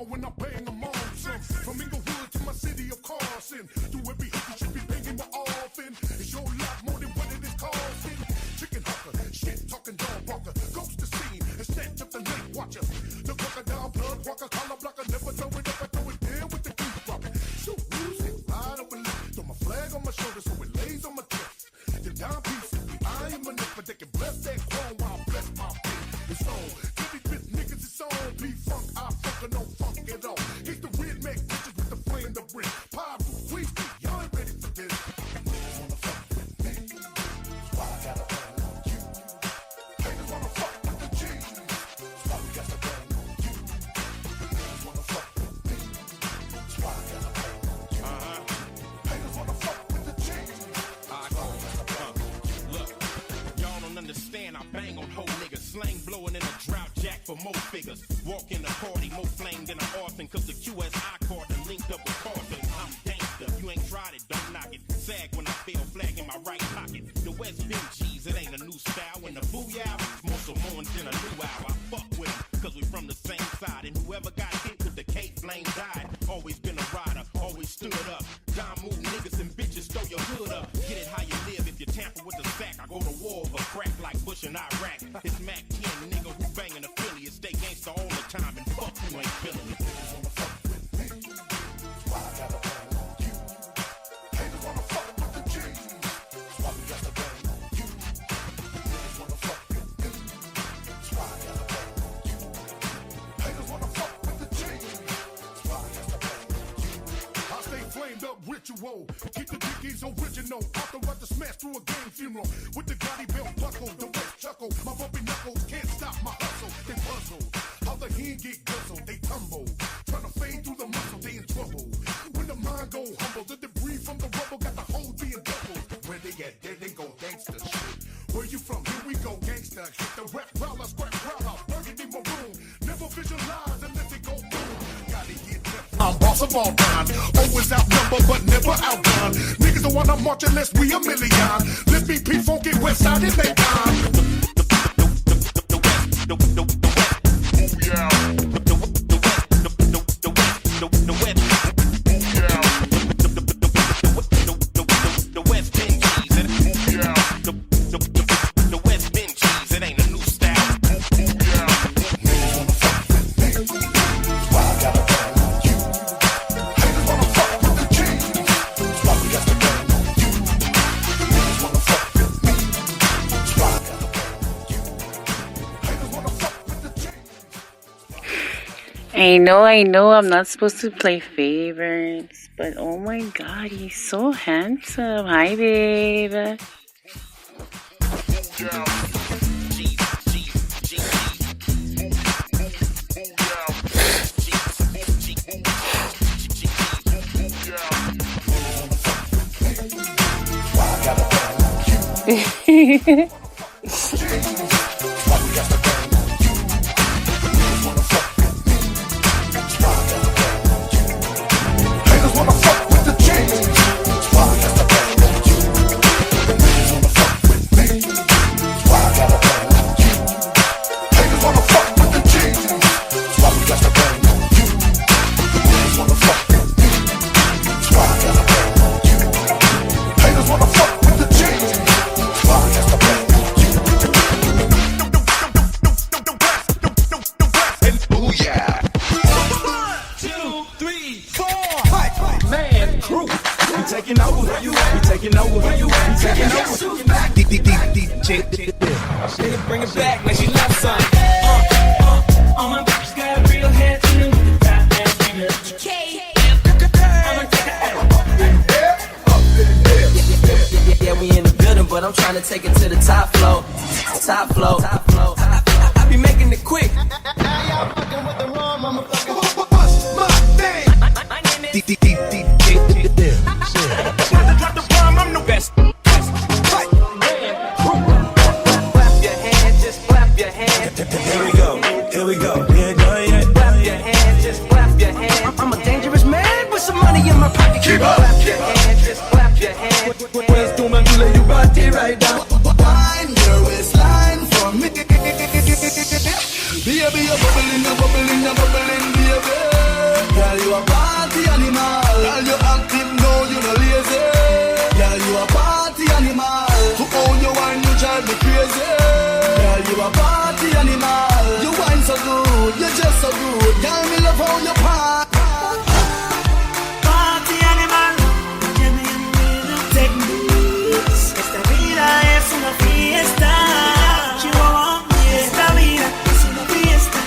When I bang them all, from Inglewood to my city of Carson, do every hit you should be banging more often. It's your life more than what it is costing. Chicken hawker, shit talking dog walker, ghost the scene and snatch up the night watcher. The crocodile blood walker, collar blocker, never throw it up, I throw it there with the keys rocking. Shoot music, ride over left, throw my flag on my shoulder so it lays on my chest. You're down pieces, I am a nigga, but they can bless that chrome while I bless my feet. It's on, give these bitch niggas it's on, P-Funk, I funk or no funk at all. Hit the red Mac bitches with the flame to bring. Pyro, we y'all ain't ready for this. Niggas wanna fuck with me, why I gotta bang on you? Niggas wanna fuck with the G, why we gotta bang on you? Niggas wanna fuck with me, why I gotta bang on you? Niggas wanna fuck with the G, Look, y'all don't understand, I bang on whole niggas. Slang blowing in a drought jack for more figures. Walk in the party, more flame than an orphan. Cause the QSI card done linked up with Carson. I'm gangster, you ain't tried it, don't knock it. Sag when I feel flag in my right pocket. The West Benji's, it ain't a new style. And the Booyah, it's more Samoans than a new hour. I fuck with them, cause we from the same side. And whoever got hit with the K-flame died. Always been a rider, always stood up. Dime move niggas and bitches, throw your hood up. Get it how you live, if you tamper with the sack. I go to war over crack like Bush and Iraq. It's Mac 10, nigga who banging affiliates. Stay gangsta all the time and fuck who ain't feeling it. niggas wanna fuck with me, why I gotta bang on you? Niggas wanna fuck with the G, why we gotta bang on you? Niggas wanna fuck with me, ritual. Keep the dickies original. Authorize the smash through a gang funeral. With the Gotti belt buckle, the West chuckle. My bumpy knuckles can't stop my hustle. They puzzle. How the hand get guzzled, they tumble. Trying to fade through the muscle, they in trouble. When the mind go humble, the debris from the rubble got the whole being doubled. Where they at? There they go, gangster shit. Where you from? Here we go, gangster. Hit the rap growler, scrap growler, burgundy maroon. Never visualize unless it go boom. Gotta get left. I'm boss of all time. Always outnumbered, but never outdone. Niggas don't wanna march unless we a million. Let's be P-Funky Westside in their time. I know I'm not supposed to play favorites, but oh my god, he's so handsome. Hi, babe. Bring it back like she loves some. All my bitches got real hair too. Yeah, we in the building, but I'm trying to take it to the top floor. Top floor. I be making it quick. Now y'all fucking with the wrong motherfucker. What's my name? My name is Drop the bomb, I'm the best. Here we go. Clap your hands, just clap your hands. I'm a dangerous man with some money in my pocket. Keep up. Clap your hands, just clap your hands. Pues tú me duele, you got it right down. Wind your waistline for me. Baby, you're bubbling, baby. Girl, you a party animal. Girl, you active, no, you no lazy. Girl, you a party animal. To own your wine, you drive me crazy. Girl, you a party animal. You wine so good, you're just so good. Girl, me love how you part. Party animal, give me a little techniques. Esta vida es una fiesta. Chihuahua, esta vida es una fiesta.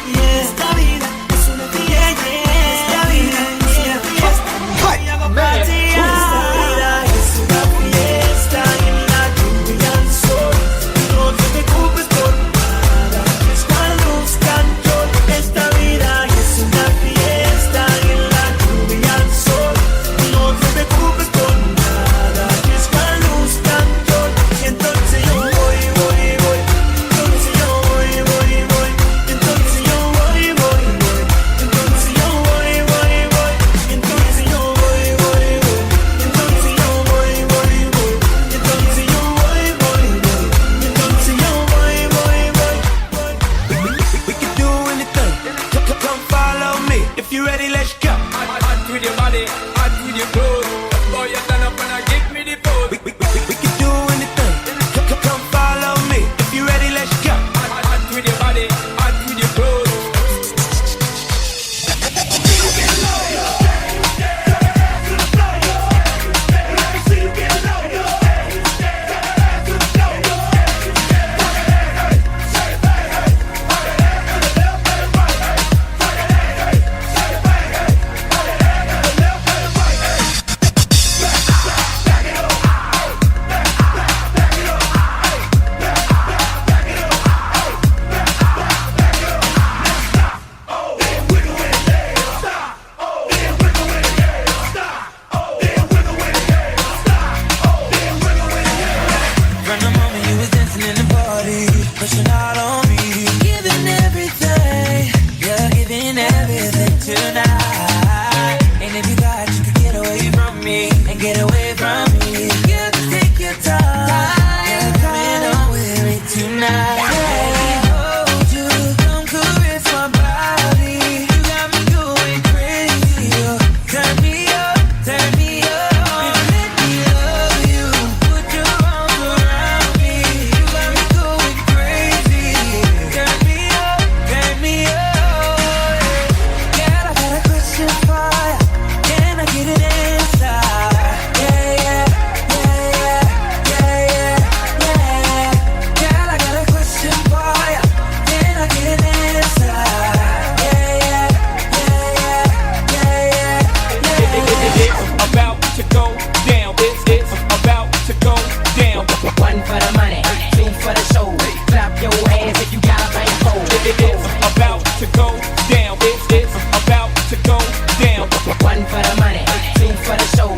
party, pushing out on me, giving everything, you're giving everything tonight. And if you got, you can get away from me and get away from me. You can take your time, you're coming on with me tonight. Hold you, come caress my body. You got me going crazy. Turn me up, turn me up. Let me love you. Put your arms around me. You got me going crazy. Turn me up, turn me up. Girl, I got a question for ya. Can I get an answer? Yeah, yeah, yeah, yeah, yeah, yeah. Girl, I got a question for ya. Can I get an answer? Yeah, yeah, yeah, yeah, yeah, yeah. It's about to go down. It's about to go down. One for the money, two for the show. Clap your hands if you got a nice pole. It's about to go down. It's about to go down. One for the money, two for the show.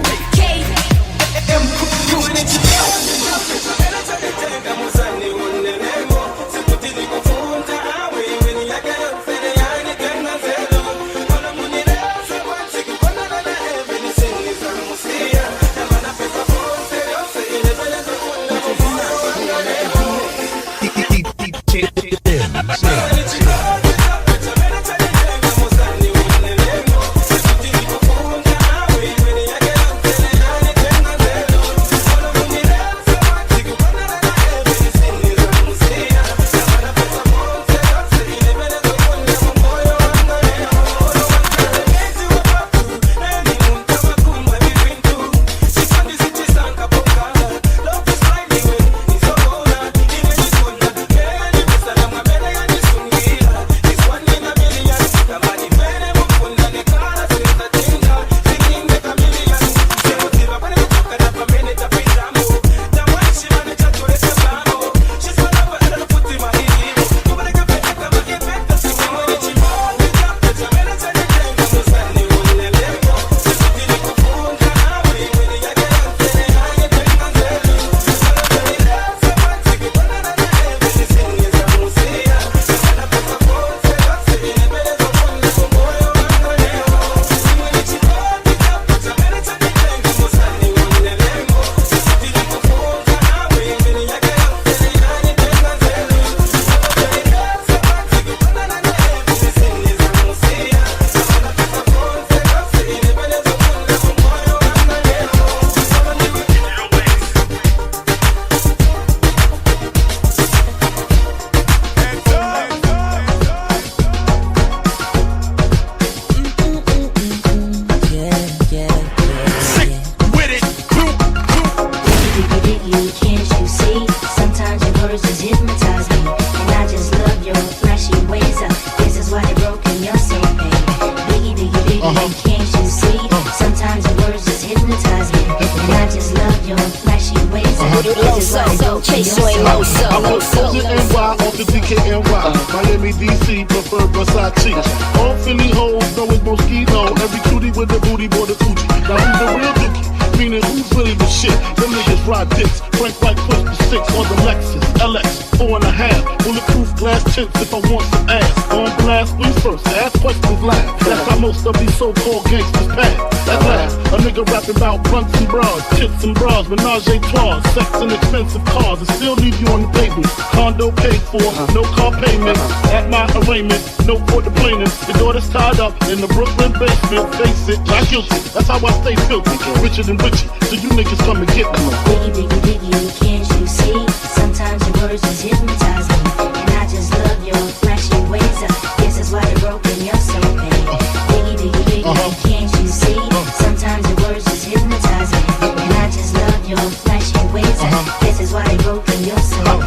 I put Oakland NY off the DKNY. Miami, DC, prefer Versace. All Philly hoes know it's Moschino. Every cutie with a booty, boy, the coochie. Now who's the real dookie? Meaning who's really the shit? Them niggas ride dicks. Frank White push the 6 on the Lexus LX 4.5. Bulletproof glass tints if I want some ass. On blast, we first. Ask questions last. That's how most of these so-called gangsters pass. At last, a nigga rapping about blunts and bras, tits and bras, menage a trois, sex and expensive cars, and still leave you on the pavement. Condo paid for, no car payment. At my arraignment, no court to plaintiff. The daughter's tied up in the Brooklyn basement. Face it, not guilty. That's how I stay filthy. Richer than Richie, so you niggas come and get me. Biggie, biggie, biggie, can't you see? Sometimes your words just hypnotize me, and I just love your flashy ways. Guess that's why they broke in your soul, baby. Biggie, biggie, biggie, can't you see? Sometimes your words just hypnotize me, and I just love your flashy ways. Guess that's why they broke in your soul.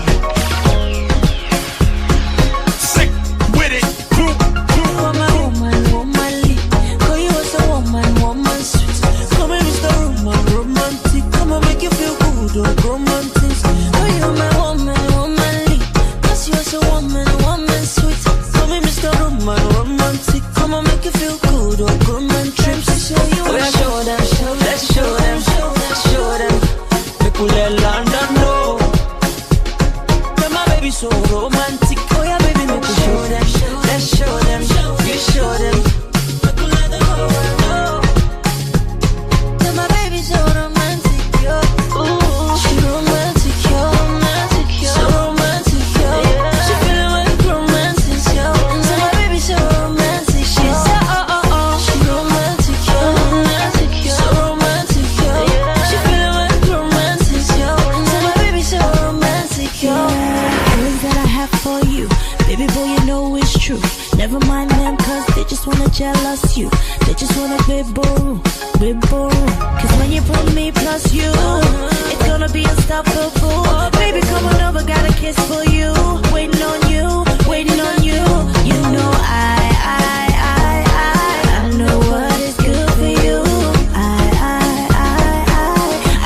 Sick with it, romantic. Oh, you're my woman, womanly. baby so romantic. Oh yeah, baby, make me show them. Let's show them. You show them. Make me let the whole world know. Yeah, my baby so romantic, yo. Ooh, she romantic, yo. Romantic, yo. So romantic, yo. Yeah. She feeling like romantic, yo. So my baby so romantic, she's so she romantic, yo. Romantic, yo. So romantic, yo. Yeah. She feeling like romantic, yo. So my baby so romantic, yo. Feelings that I have for you, baby boy, you know it's true. Never mind them, cause they just wanna jealous you. They just wanna be boo, be boo. Cause when you put me plus you, it's gonna be unstoppable. Baby, come on over, got a kiss for you. Waiting on you, waiting on you. You know I know what is good for you.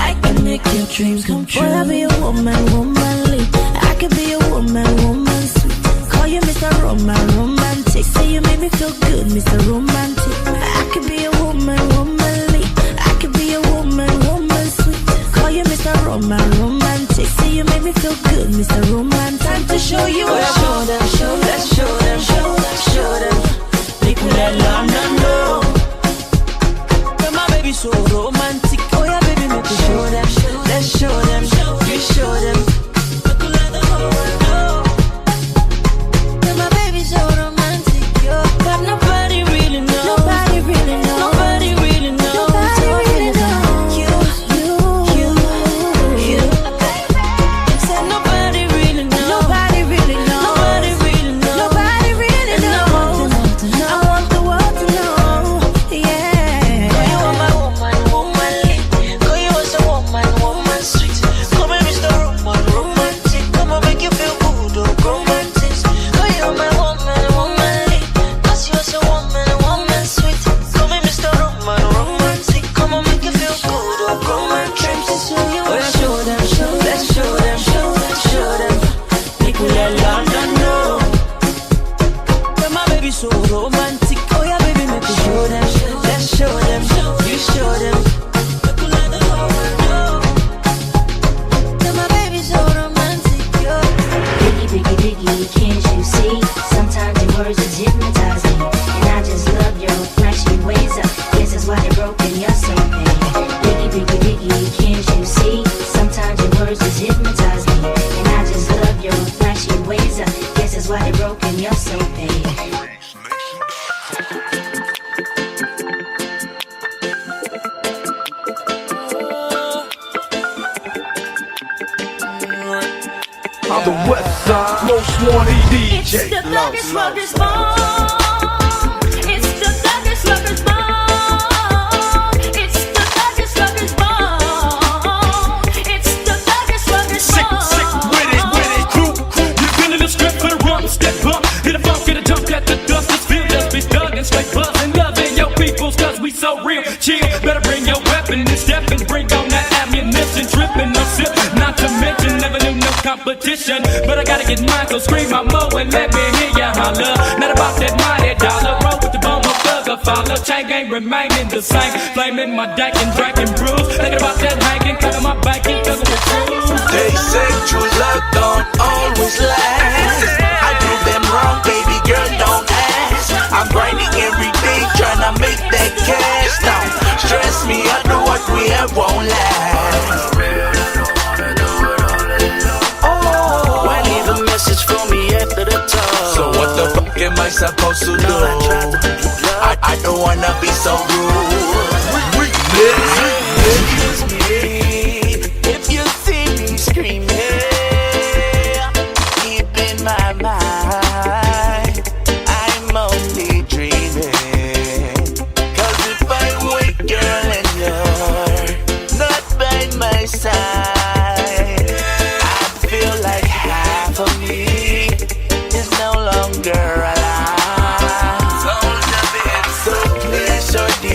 I can make your dreams come true. Boy, I'll be a woman, womanly. I can be a woman, woman sweet. Call you Mr. Romantic. Say you make me feel good, Mr. Romantic. I can be a woman, womanly. I can be a woman, woman sweet. Call you Mr. Romantic. Say you make me feel good, Mr. Romantic. Time to show you. Let's show them, let's show them, show them. Make me let London know. But my baby so romantic. Oh yeah, baby, make me show them. Let's show them, you show them. Make me let the whole world know. Yeah, my baby so romantic, yo. But nobody really knows. Nobody really knows. Nobody really knows. Nobody really knows. You. Said nobody really knows. Nobody really knows. Nobody really knows. Nobody really knows. I want the world to know. Yeah. Girl, you are my woman, womanly. Girl, you are so woman, woman sweet. Come here, Mr. Romantic. Come on, make you feel good, oh, romantic. Girl, you are my woman, womanly. Cause you are so woman, woman sweet. Come here, Mr. Romantic. Come on, make you feel good, oh, romantic. Let's show them, let's show them, show them. Make me let London know. But my baby so romantic. Oh yeah, baby, make me show them. Let's show them, you show them. Make me let the whole world know. But my baby so romantic, yo. Biggie, biggie, biggie, can't you see? Sometimes your words just hypnotize me. And I just love your flashy ways up. Guess that's why they're broken, you're so bad. Biggie, biggie, biggie, can't you see? Sometimes your words just hypnotize me. And I just love your flashy ways up. Guess that's why they're broken, you're so bad. On the west side, most wanted DJ. It's the thuggish ruggers bone. It's the thuggish ruggers bone. It's the thuggish ruggers bone. It's the thuggish ruggers bone. Sick with it, crew. You're feeling the script for the run, step up. Hit a funk, get a jump at the dust. This feel just be thugging, straight buzzing, loving your peoples, cause we so real. Chill, better bring your weapon and step and bring on that ammunition. Tripping, no sip, not to mention, never knew no competition. But I gotta get mine, so scream my mo and let me hear ya holler. Not about that mighty dollar, roll with the bone of thugger follow. Chain gang remaining the same, flaming my dank and drinking brews. Thinking about that hanging, cutting my back and thugging with crews. They say true love don't always last. I prove them wrong, baby girl, don't ask. I'm grinding every day, trying to make that cash. Don't stress me, I know what we have won't last. Why leave a message for me after the talk? So what the fuck am I supposed to do? I don't wanna be so rude. Excuse me, if you see me screaming, keep in my mind, I'm only dreaming. Cause if I wake, girl, and you're not by my side, I feel like half of me is no longer alive. So please, shorty,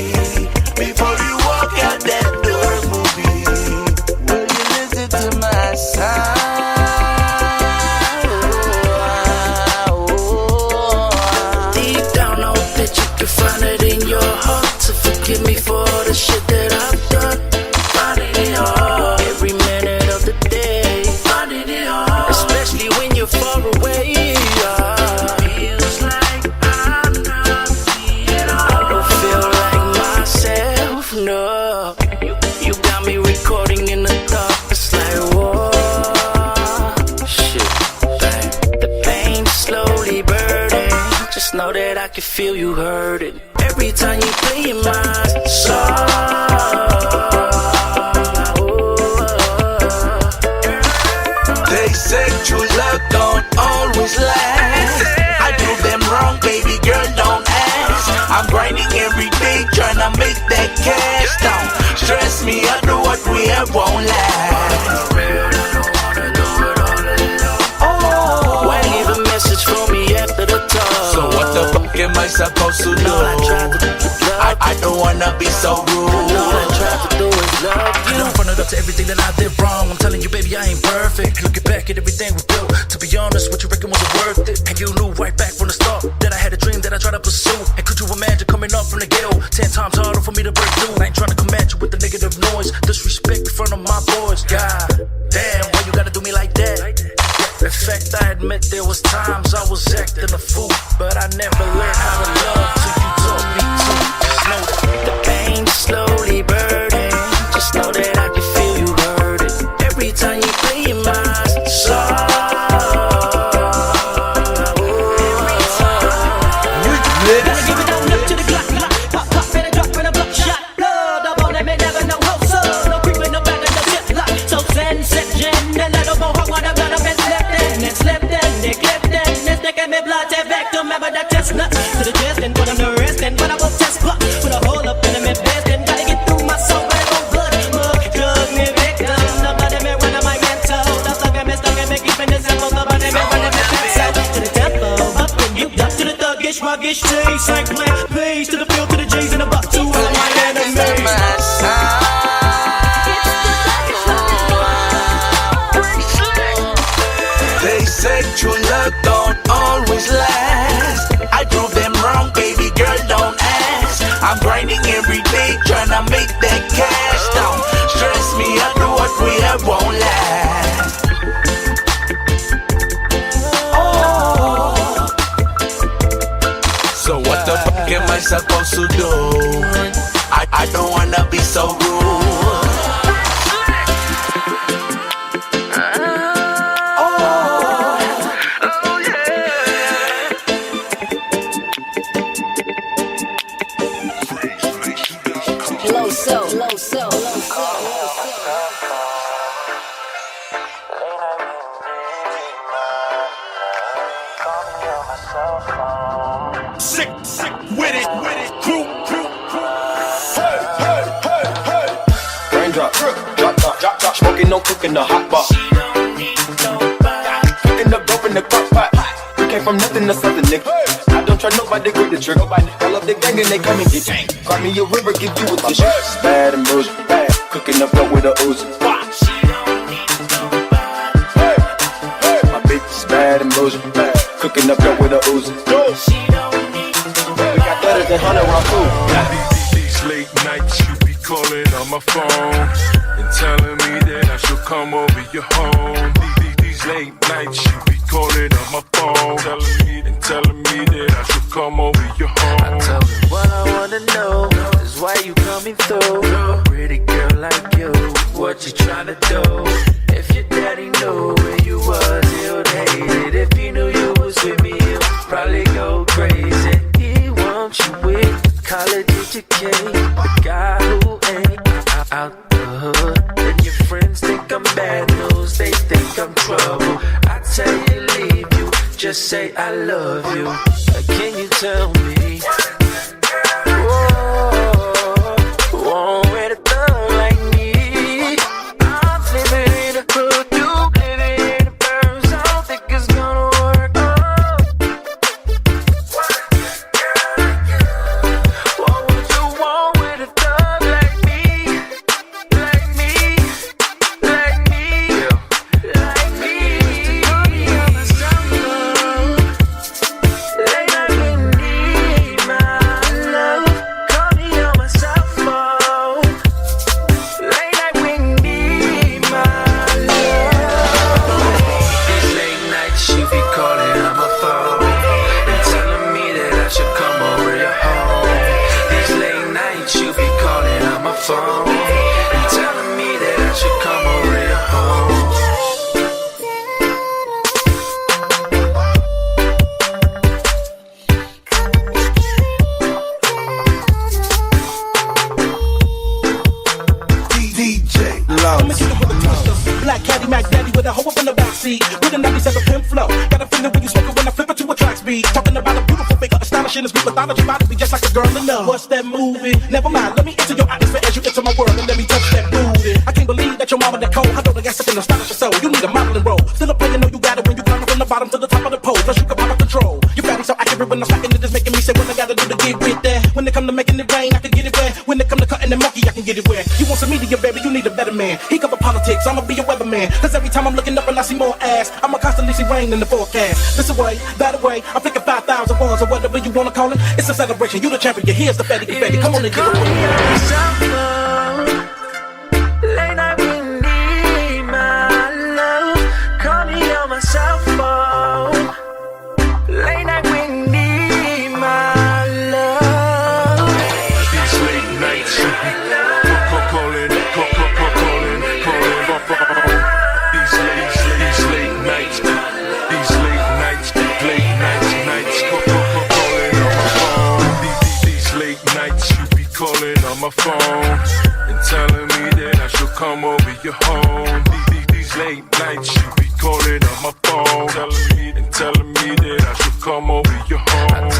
know that I can feel you hurting every time you play my song. They said true love don't always last. I do them wrong, baby girl, don't ask. I'm grinding every day, trying to make that cash. Don't stress me, I know what we have won't last. Oh, why leave a message for me after the talk? So what the fuck am I supposed to do? I don't wanna be so rude. All I tried to do is love you. I know I'm running up to everything that I did wrong. I'm telling you, baby, I ain't perfect. Looking back at everything we built, to be honest, what you reckon wasn't worth it? And you knew right back from the start that I had a dream that I tried to pursue. And could you imagine coming up from the ghetto 10 times harder for me to break through? I ain't trying to come at you with the negative noise, disrespect in front of my boys. God damn, why you gotta do me like that? In fact, I admit there was times I was acting a fool, but I never learned how to love till you taught me to. Just know the pain slowly burning. Just know that I can feel you hurting every time you play my song. Remember that chestnut to the chest and put on the rest and when I won't test block put a hole up in the mid-best and gotta get through my soul but it won't blood mug drug me victim nobody me run on my mental that's like I'm stuck and me keeping this simple nobody me running me pencil to the tempo up and you up to the thuggish ruggish taste like plan place to the field to the J's and the buck to all of my enemies. They said true love don't always last. I prove them wrong, baby girl, don't ask. I'm grinding every day, trying to make that cash. Don't stress me, I know what we have won't last. Oh. So what the fuck am I supposed to do? I don't wanna be so rude. Sick with it, crew. Hey. Raindrop, drop, smoking, no cooking, the hot box. Cooking up dope in the crock pot. We came from nothing to something, nigga. I don't try nobody, grip the trigger. Call up the gang and they come and get you. Cry me a river, give you a tissue. Bad and bullshit, bad. Cooking up dope with a Uzi. My bitch is bad and bullshit, bad. Cooking up dope with a Uzi. We got better than 100 round food. These late nights you be calling on my phone and telling me that I should come over your home. These late nights you be calling on my phone, telling me that I should come over your home. I tell you what I wanna know is why you coming through. A pretty girl like you, what you tryna do? If your daddy knew where you was, he would hate it. If he knew you was with me, he'd probably go crazy. He wants you with college educated, the guy who ain't out the hood. And your friends think I'm bad news, they think I'm trouble. I tell you leave you, just say I love you. Can you tell me? Whoa, where the thug like me? I'm living in the hood, you living in the burbs. I don't think it's gonna work. What would you want with a thug like me? Like me, like me, like me. Late night in the passion is mythology, about to be just like a girl in love. What's that movie? Never mind, let me enter your atmosphere as you enter my world and let me touch that booty. I can't believe that your mama that cold. I know they got something to astonish your soul. You need a modeling role. Still a player, know you got it when you climb from the bottom to the top of the pole. Plus you can pop out control. Your body so accurate when I'm smacking it, it's making me say what I gotta do to get with that. When it come to making it rain, I can get it wet. When it come to cutting the monkey, I can get it wet. You want some media, baby, you need a better man. He cover politics, I'ma be a weatherman. Cause every time I'm looking up and I see more ass, I'ma constantly see rain in the forecast. This away, that away, I'm flicking 5,000 ones or whatever you wanna call it. It's a celebration, you the champion, here's the Betty, come on and get it. Late night we need my love. Call me on my cell phone. Late night we need my love. These late nights, calling. These late nights, calling on my phone and telling me that I should come over your home. These late nights you be calling on my phone, telling me that I should come over your home.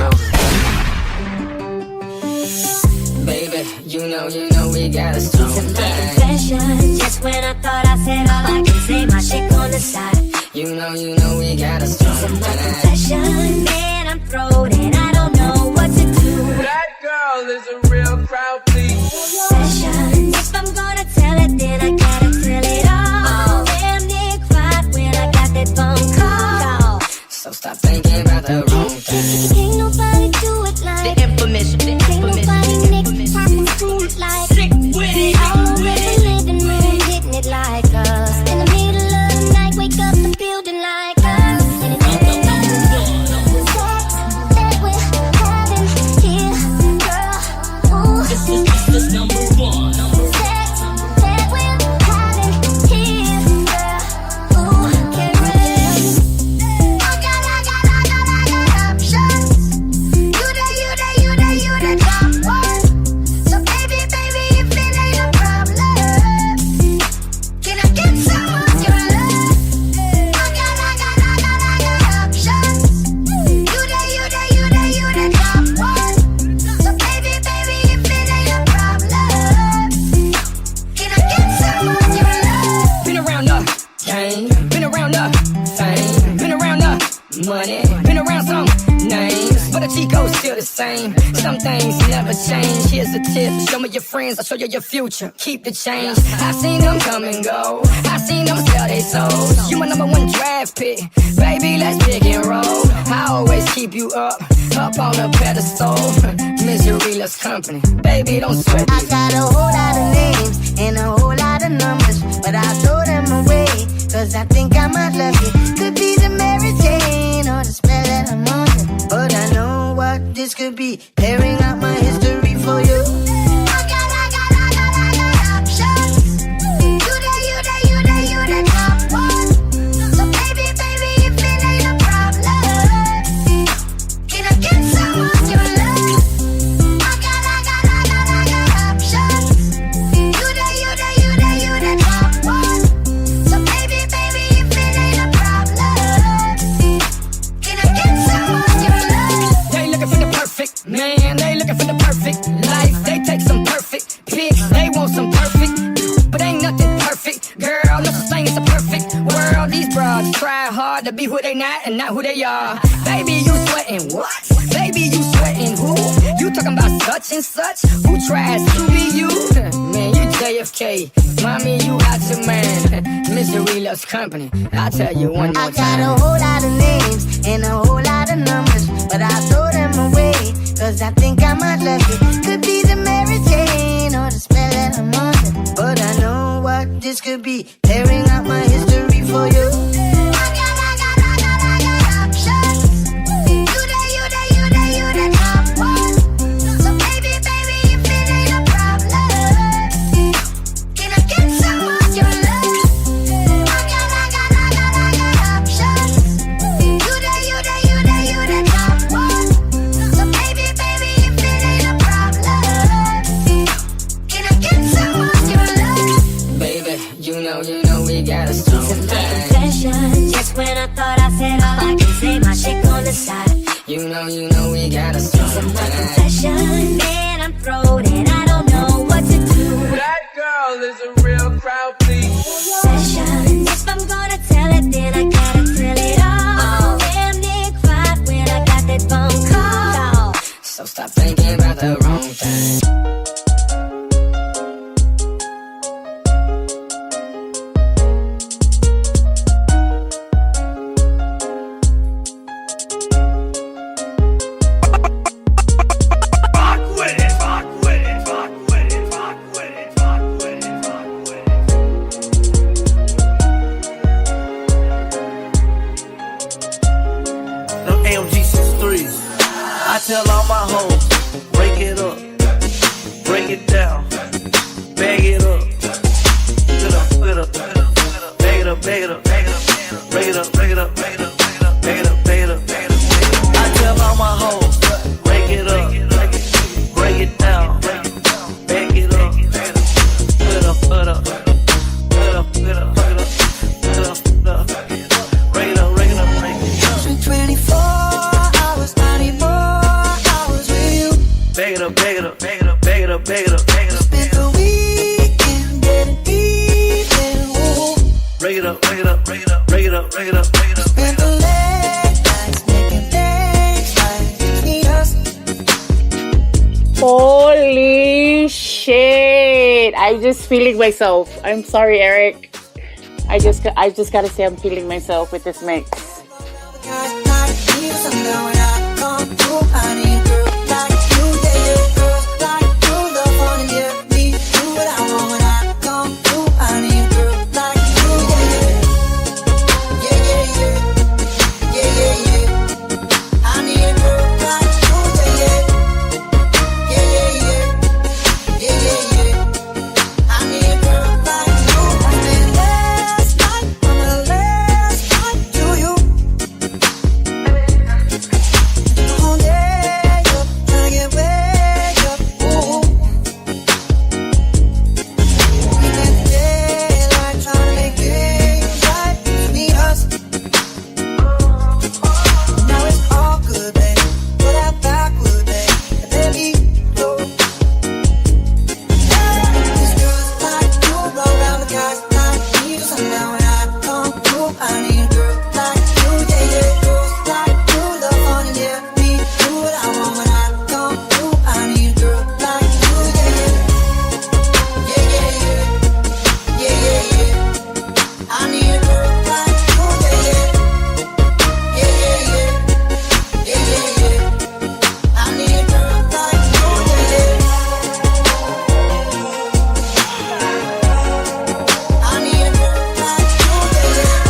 Baby, you know we gotta stop some confession. Just when I thought I said all I can say, my shit on the side. You know we gotta stop some confession. Man, I'm thrown and I don't know what to do. That girl is a real crowd, please. Session. If I'm gonna tell it, then I gotta tell it all. Damn near cried when I got that phone call. So stop thinking about the wrong thing. Can't nobody do it like the infamous. Can't nobody make it happen to it like sick with it. All over the living room, hitting it like us. In the middle of the night, wake up the building like us. And it ain't sex that we're having here, girl. Ooh. This is number one. Sex that we're having here, girl. Ooh, can't resist. I got options. You the top one. So baby, if it ain't a problem, can I get some of your love? I got options. You the top one. So baby, if it ain't a problem, can I get some of your love? Been around the game, been around the fame, been around the money, been around some names, but the Chico's still the same. Some things never change. Here's a tip: show me your friends, I'll show you your future. Keep the change. I seen them come and go. I seen them sell their souls. You my number one draft pick, baby. Let's pick and roll. I always keep you up on a pedestal. Misery loves company, baby. Don't sweat. I got a whole lot of names and a whole lot of numbers, but I throw them away, cause I think I might love you. Could be the Mary Jane or the spell that I'm under, but I know what this could be. Tearing out my history for you. I got options. You the top one. So baby, if it ain't a problem, can I get some of your love? I got options. You the top one. So baby, if it ain't a problem, can I get some of your love? They looking for the perfect man, they looking for the perfect life. They take some perfect pics, they want some perfect, but ain't nothing perfect. Girl, no such thing as a perfect world. These broads try hard to be who they not and not who they are. Baby, you sweating what? Baby, you sweating who? You talking about such and such? Who tries to be you? Man, you JFK, mommy, you out your man. Misery loves company, I'll tell you one more I got time. a whole lot of names and a whole lot of numbers, but I throw them away, cause I think I might love you. Could be the Mary Jane or the spell that I'm under, but I know what this could be. Tearing out my history for you. I got options. You the top one. So baby, if it ain't a problem, can I get some of your love? I got options. You the top one. So baby, if it ain't a problem, can I get some of your love? Baby, you know we gotta stop some confession. Just when I thought I said all I can say, my shit on the side. You know we really gotta stop Some that. confession, and I'm thrown, and I don't know what to do. That girl is a real crowd, please. Sessions, if I'm gonna tell it, then I gotta tell it all. Damn near cried when I got that phone call. So stop thinking about the wrong thing. I tell all my hoes, break it up, break it down, bag it up, bag it up, bag it up, bag it up, bag it up, bag it up, bag it up, bag it up, bag it up, bag it up, bag it up, bag it up. I tell all my hoes, break it up, break it down, bag it up, put it up, put it up, put it up, put it up, put it up, put it up, break it up, break it up, break it up. 24 hours, 94 hours with you. Bag it up, bag it up, bag it up, bag it up, bag it up, bag it up. Spent the weekend getting even. Ooh. Break it up, break it up, break it up, break it up, break it up, break it up. Spent the late nights making things like between us. Holy shit! I'm just feeling myself. I'm sorry, Eric. I just gotta say I'm feeling myself with this mix. Guys like you, so now when I come through, I need a girl like you. Yeah, yeah, girls like you, love fun and yeah, me do what I want when I come through. I need a girl like you. Yeah, yeah, yeah, yeah, yeah, yeah, yeah, yeah. I need a girl like you. Yeah, yeah, yeah, yeah, yeah, yeah, yeah, yeah. I need a girl like you. I spent last night on the last night to you. All day up, trying to get wake up. Ooh. We spent the daylight trying to make things right between us. Now it's all good, babe. Put that backward, babe, and let me go. These girls like you roll around the guys like me. So now when I come through, I need a girl like you. Yeah, yeah, girls like you, love fun and yeah, me do what I want when I come through. I need a girl like you. Yeah, yeah, yeah, yeah, yeah, yeah, yeah, yeah. I need a girl like you. Yeah, yeah, yeah, yeah, yeah, yeah, yeah, yeah. I need a girl like you. Yeah, yeah. I need a girl like you. Yeah, yeah.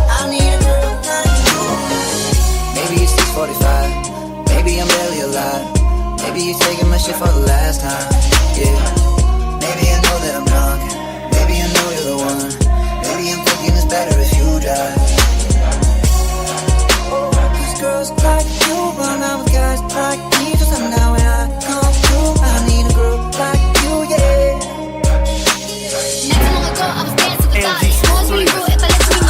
I need a girl like you. Maybe it's 6:45. Maybe I'm barely alive. Maybe you're taking my shit for the last time. Yeah. Maybe I know that I'm drunk. Maybe I know you're the one. Maybe I'm thinking it's better if you drive. These girls like you run out with guys like me. Just now when I come through, I need a girl like you, yeah.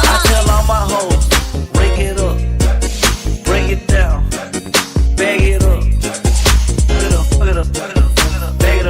I tell all my hoes, break it up, break it down, bag it up, put it up, put it up, put it up, put it up, bag it up,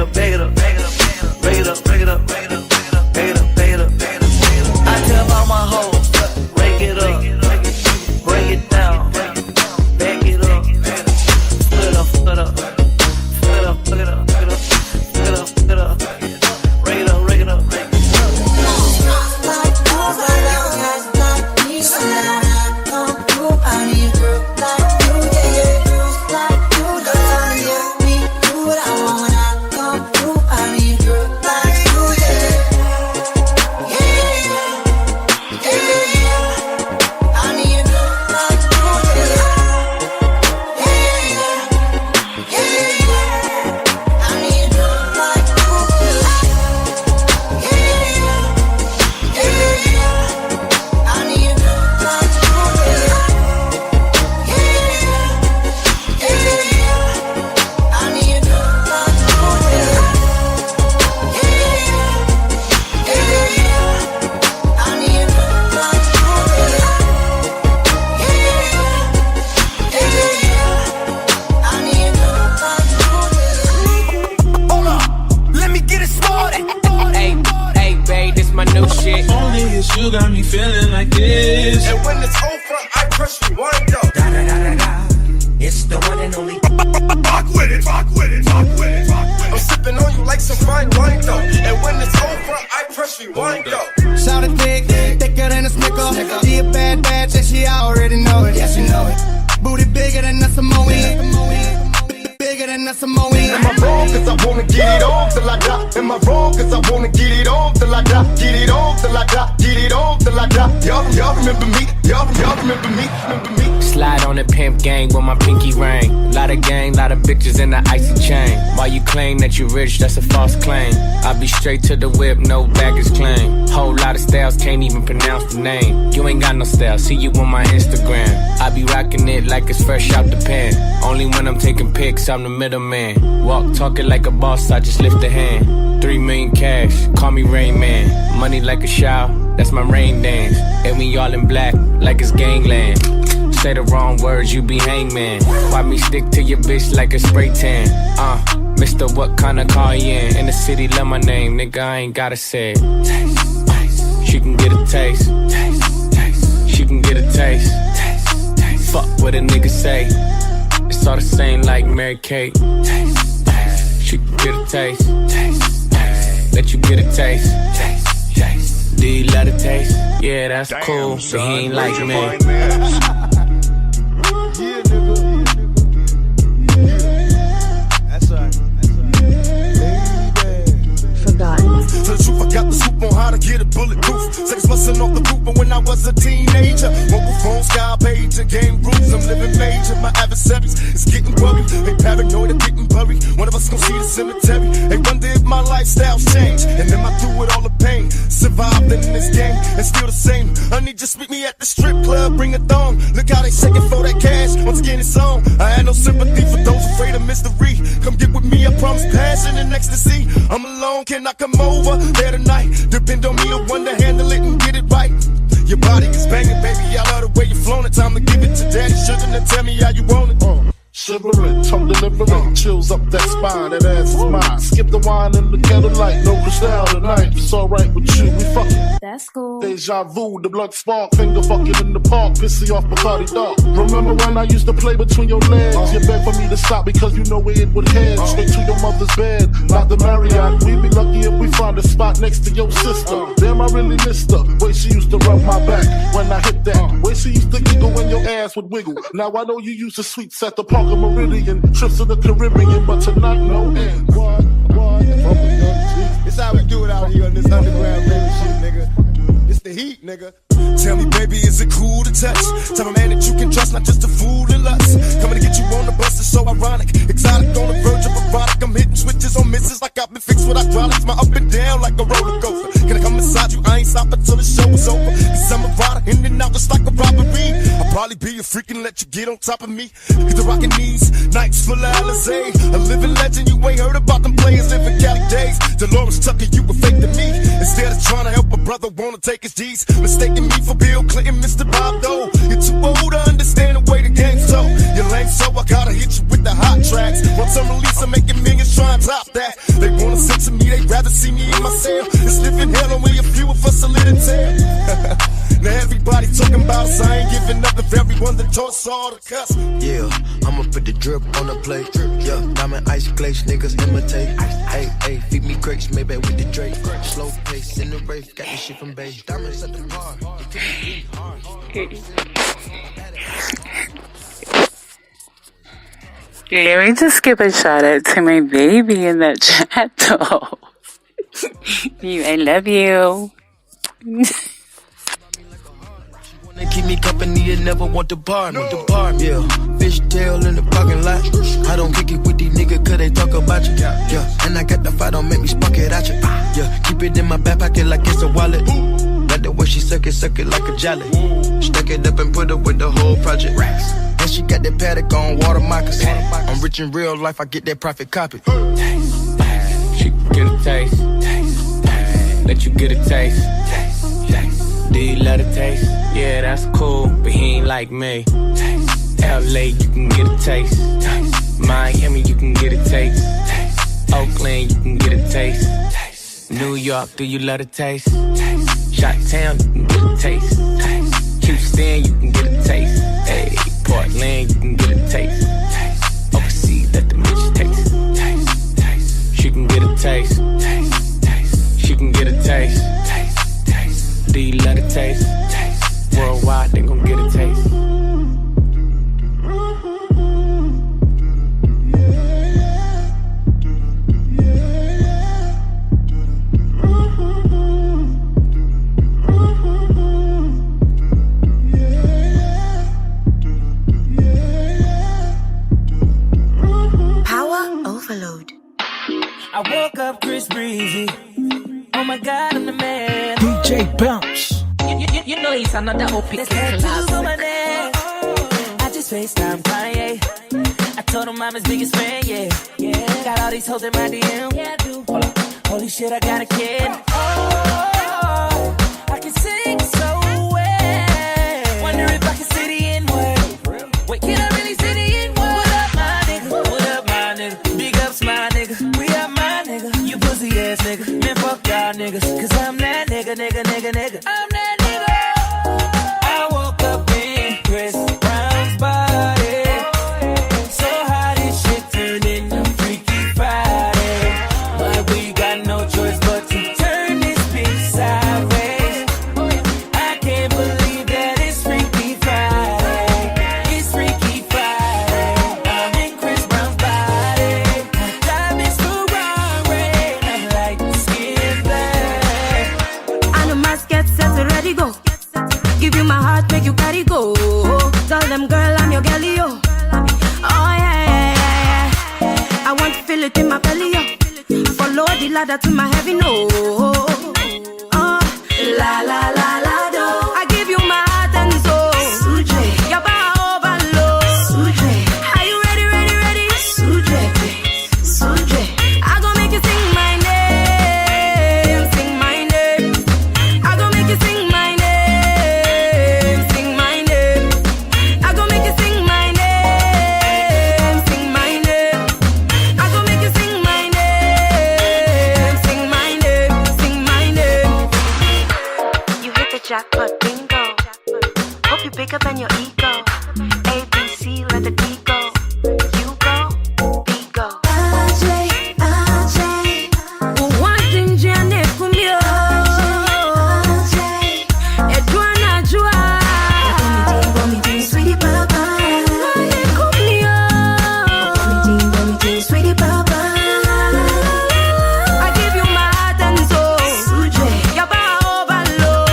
Cause you got me feeling like this. And when it's over, I press rewind though. Da da da da da. It's the one and only. Rock with it, rock with it, rock with it, rock with it. I'm sipping on you like some fine wine though. And when it's over, I press rewind though. Shout it thick, thicker than a snicker. She a bad bitch and she already know it. Yeah, she know it. Booty bigger than a Samoan. Bigger than a Samoan. Am I wrong cause I wanna get it on till I die? Am I wrong cause I wanna get it on till I die? Get it on till I die, get it on till I die. Y'all remember me, y'all remember me, remember me. Slide on the pimp gang with my pinky ring. Lot of gang, lot of bitches in the icy chain. While you claim that you rich, that's a false claim. I be straight to the whip, no baggage claim. Whole lot of styles, can't even pronounce the name. You ain't got no style, see you on my Instagram. I be rocking it like it's fresh out the pen. Only when I'm taking pics, I'm the middleman. Walk talking like a boss, I just lift a hand. 3 million cash, call me Rain Man. Money like a shower, that's my rain dance. And we all in black, like it's gangland. Say the wrong words, you be hangman. Why me stick to your bitch like a spray tan? Mister, what kind of car you in the city, love my name, nigga, I ain't gotta say it. Taste, taste. She can get a taste. Taste, taste. She can get a taste. Taste, taste. Fuck what a nigga say. It's all the same like Mary Kate. Taste, taste. She can get a taste. Taste, taste. Let you get a taste. Taste, taste. Do you love the taste? Yeah, that's cool, but he ain't like me. Yeah, nigga. That's right. Forgotten. To the truth, I got the scoop on how to get it bulletproof. Seconds busting off the roof, but when I was a teenager, mobile phone, sky page, and game rules. I'm living major. My adversaries is getting worried. They paranoid, they're getting buried. One of us gon' see the cemetery. They wonder if my lifestyle's changed, and am I through with all the pain? Survived in this game, and still the same. I need just meet me at the strip club, bring a thong. Look how they shaking for that cash. Once again, it's on. I had no sympathy for those afraid of mystery. Come get with me, I promise passion and ecstasy. I'm alone, can I come over there tonight? Depend on me, I want to handle it and get it right. Your body is banging, baby, I love the way you flown it. Time to give it to daddy, sugar, and tell me how you want it. Shivering, tongue delivering, chills up that spine, that ass is mine. Skip the wine in the kettle light, no crystal tonight. It's alright with you, we fucking. That's cool. Deja vu, the blood spark, finger fucking in the park, pissy off Bacardi Dark. Remember when I used to play between your legs? You begged for me to stop because you know where it would head. Straight to your mother's bed, not the Marriott. We'd be lucky if we find a spot next to your sister. Damn, I really missed her. Way she used to rub my back when I hit that. Way she used to giggle when your ass would wiggle. Now I know you used to sweets at the park. Meridian, trips to the Caribbean, but tonight no end. What? It's how we do it out here on this underground baby shit, nigga. It's the heat, nigga. Tell me, baby, is it cool to touch? Tell a man that you can trust, not just a fool in lust. Coming to get you on the bus is so ironic. Exotic on the verge of erotic. I'm hitting switches on misses like I've been fixed with hydraulics. My up and down like a roller coaster. Can I come inside you? I ain't stopping till the show is over. Cause I'm a rider, in and out just like a robbery. I'll probably be a freak and let you get on top of me. Get the rockin' knees, nights full of Alizé. A living legend, you ain't heard about them players living Cali days. Dolores Tucker, you were fake to me. Instead of trying to help a brother, wanna take his G's. Mistaking me for Bill Clinton, Mr. Bob Dole. You're too old to understand the way the game's so. You're lame, so I gotta hit you with the hot tracks. Once I'm released, I'm making millions, try and top that. They wanna censor me, they'd rather see me in my cell. It's living hell, only a few of us are lit and tell. Now everybody talking about us, I ain't giving up if everyone that taught us all the cuss. Yeah, I'ma put the drip on the plate. Yeah, diamond ice glaze, niggas imitate. Hey, hey, feed me crepes, maybe with the Drake. Slow pace in the race, got this shit from base. Diamonds at the bar. Let me just give a shout out to my baby in that chat though. I love you. They keep me company and never want to bar me. Yeah, fishtail in the parking lot. I don't kick it with these niggas cause they talk about you. Yeah, and I got the fight, don't make me spark it at you. Yeah, keep it in my back pocket like it's a wallet. Like the way she suck it like a jelly. Stuck it up and put it with the whole project. And she got that paddock on water moccasins. I'm rich in real life, I get that profit copy. Taste, taste. She can get a taste. Taste, taste. Let you get a taste. Taste, taste. Do you love the taste? Yeah, that's cool, but he ain't like me. Taste, LA, you can get a taste. Taste. Miami, you can get a taste. Taste. Oakland, you can get a taste. Taste. New York, do you love the taste? Taste. Chi-town, you can get a taste. Houston, you can get a taste. Hey, Portland, you can get a taste. Overseas, let the bitch taste. She can get a taste. She can get a taste. Do you love the taste? Worldwide, they gon' get a taste. I woke up Chris Breezy. Oh my God, I'm the man. DJ Bounce. You know he's another OP. There's tattoos on my neck. I just FaceTime Kanye. I told him I'm his biggest fan, yeah. Got all these hoes in my DM. Yeah, I do. Hold up. Holy shit, I got a kid. Oh, I can sing so well. Wonder if I can say the N-word. Wait, can I really say the N-word? What up, my nigga? What up, my nigga? Big ups, my nigga. We up, my nigga. You pussy ass nigga. Man, fuck y'all niggas. Cause I'm that nigga. I'm that nigga. I woke up in Chris Brown's body. So how this shit turned into Freaky Friday. But we got no choice but to turn this bitch sideways. I can't believe that it's Freaky Friday. It's Freaky Friday. I'm in Chris Brown's body. My diamonds Ferrari. I'm like skin black. I know my sketch set ready go. Give you my heart, make you carry go. Tell them, girl, I'm your girlie, yo. Oh, yeah. I want to feel it in my belly, yo. Follow the ladder to my heaven, no. Oh, la, la, la, la, do. I give you my heart and soul. Suje. Your bar overload. Suje. Are you ready? Suje. I gon' make you sing my name. Sing my name. I gon' make you sing my name. Sing my name. I gon' make you sing my name. Sing my name. I gon' make you sing my name. Sing my name. Sing my name. You hit the jackpot, bingo. Hope you're bigger than your ego. A, B, C, let the D go. You go, B go. Wanting Janet from you. Edwana Jua. Sweetie Papa. Sweetie Papa. I give you my heart and soul. Your bar overload.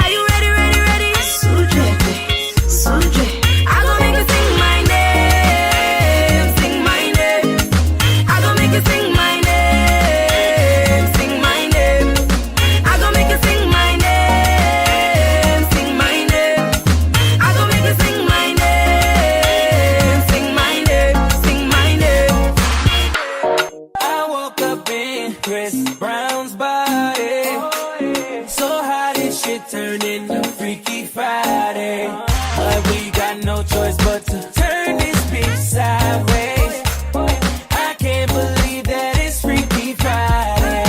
Are you ready? Suje. I gon' make you sing my name. Sing my name. I gon' make you sing my name. Sing my name. I gon' make you sing my name. Sing my name. I gon' make you sing my name. Sing my name. Sing my name. I woke up in Chris Brown's body. So how this shit turned into Freaky Friday. But we got no choice but to turn this bitch sideways. I can't believe that it's Freaky Friday.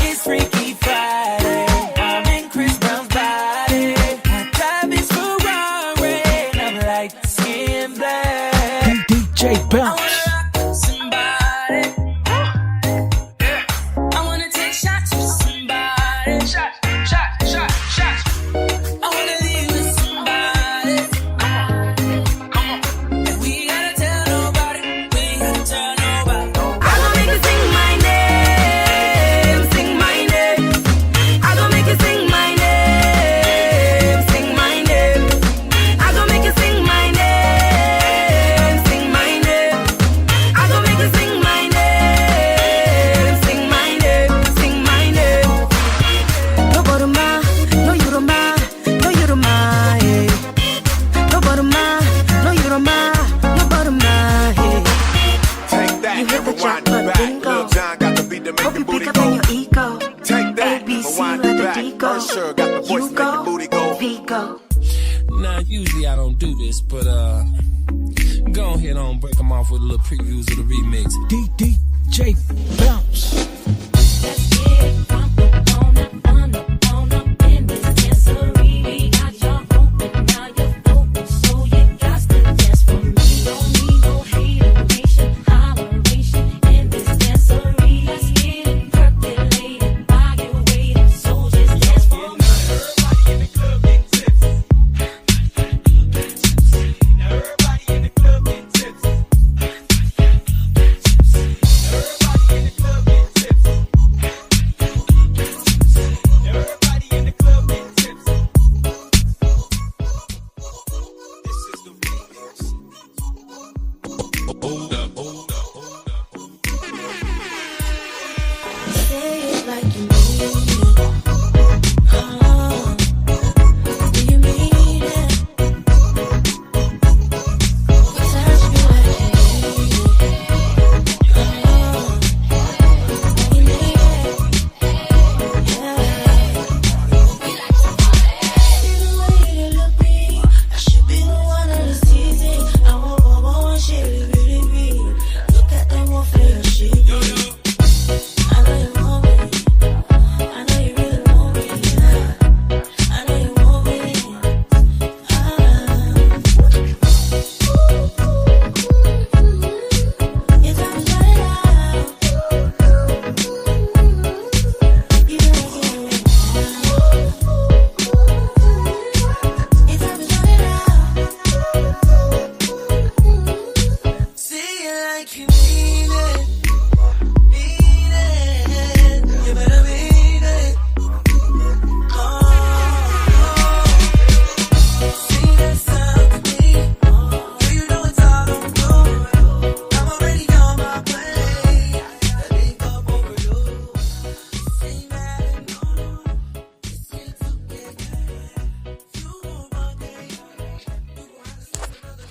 It's Freaky Friday. I'm in Chris Brown's body. I drive his Ferrari. And I'm like skin black. DJ Bounce. Somebody. I wanna take shots with somebody. Shot. I wanna leave with somebody. Come on. And we gotta tell nobody. I gon' make you sing my name. Sing my name. I gon' make you sing my name. Sing my name. I gon' make you sing my name. Sing my name. I gon' make you sing my name. Sing my name. Sing my name. No Boroma, no Yoroma, no Yoroma, hey. No Boroma, no Yoroma, no Boroma, hey. Take that, You hit and the rewind jackpot, it back. bingo. Lil Jon got the beat to make Hope the you booty bigger than go. your ego. Take that, A, B, C, rewind let it the back. D go. Usher got the voice You to make the go, booty go. V go. Now, usually I don't do this, but go ahead on break them off with a little previews of the remix. DJ Bounce. Let's get it from the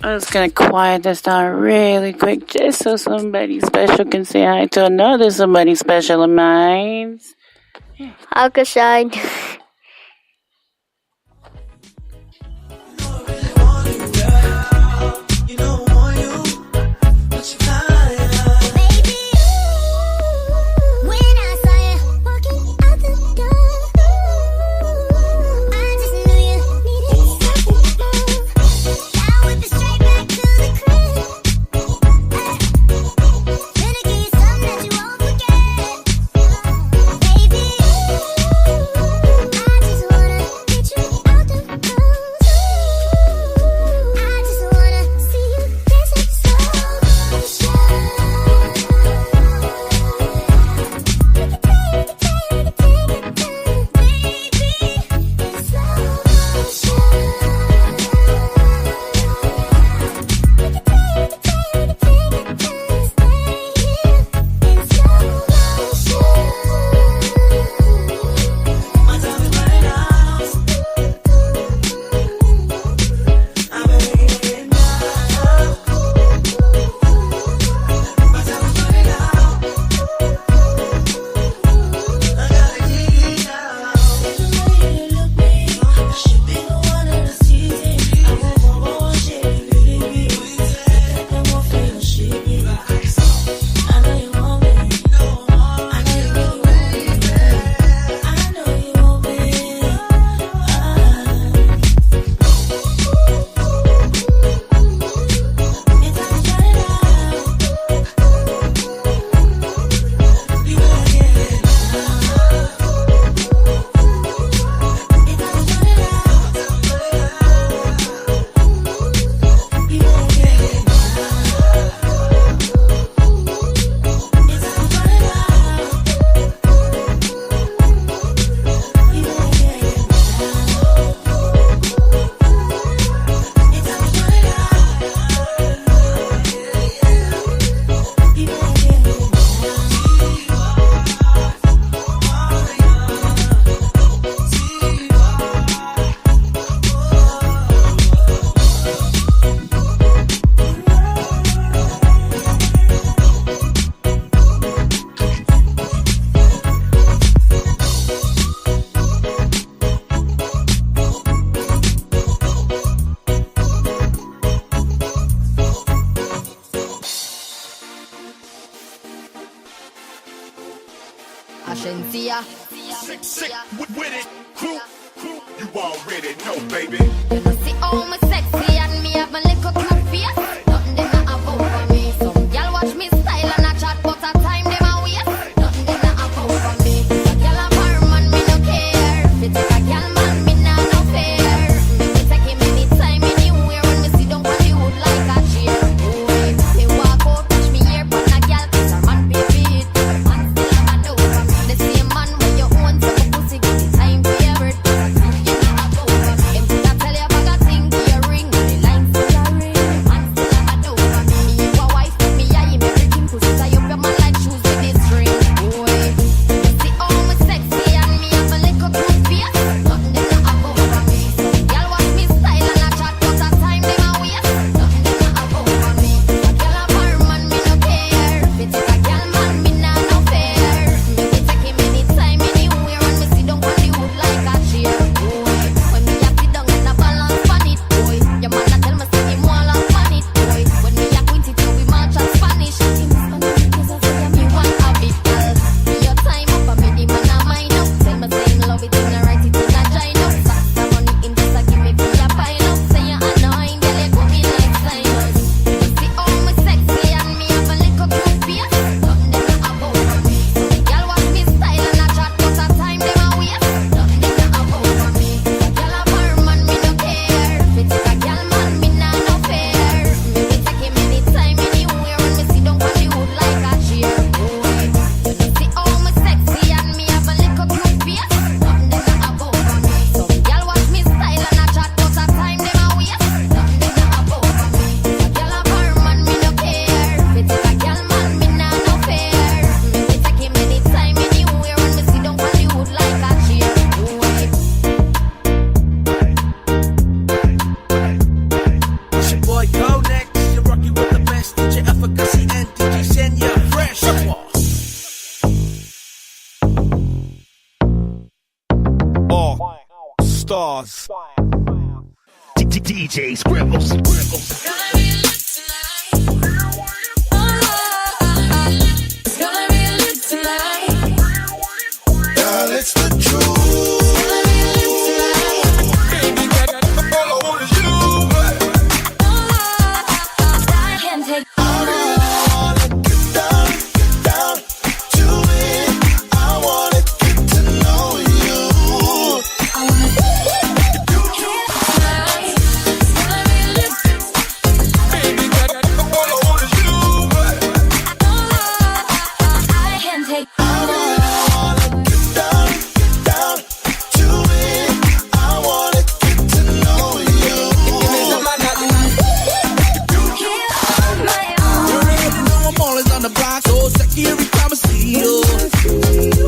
I'm just gonna quiet this down really quick just so somebody special can say hi to another somebody special of mine. Alkashine. Ashensia. Sick with it. Crew, you already know, baby. You see all my sexy and me have my little cute face. Nothing they not about for me. Some y'all watch me style and I chat, but a time them a waste. Nothing they not about for me. A girl a bar man, me no care. If you take a girl man, me nah no fair. Me take him anytime, anywhere. When me sit down on the hood like a chair. Oh, me walk out, touch me ear, but a girl kiss her man baby it. Man still a bad over me. The same man when you own, so the pussy give you time for your birth. You not about for me. If I tell you about a thing, you ring. Styles. DJ Scribbles. Girl, it's the truth. Baby, all I want is you. I can't take I really wanna get down to it. I wanna get to know you. I wanna Baby, all I want is you. I can't take I really wanna get down to it. I wanna get to know you. You already know I'm always on the block, so sexy every time I see you.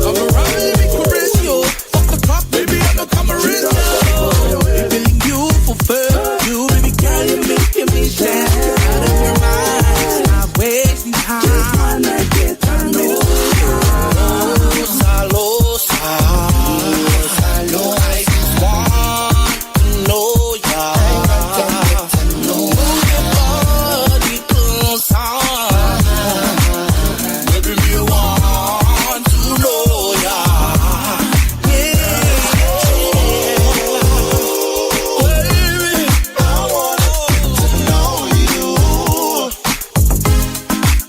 Come around, let me caress you. Fuck the clock, baby, I'm a come arrest you. Baby, you fulfill you, baby girl, you're making me shine. Out of your mind, I'm wasting time. Just wanna get to know you. Losa, I just want to know ya. Move your body closer. Baby, me want to know ya. Baby, I wanna get to know you.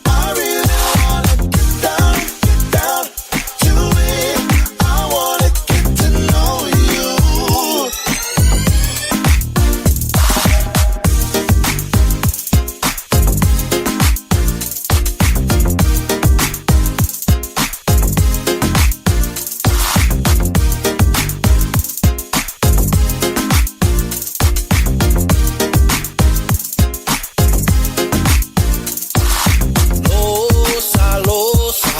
I really wanna get down to it. I wanna get to know you. Losa,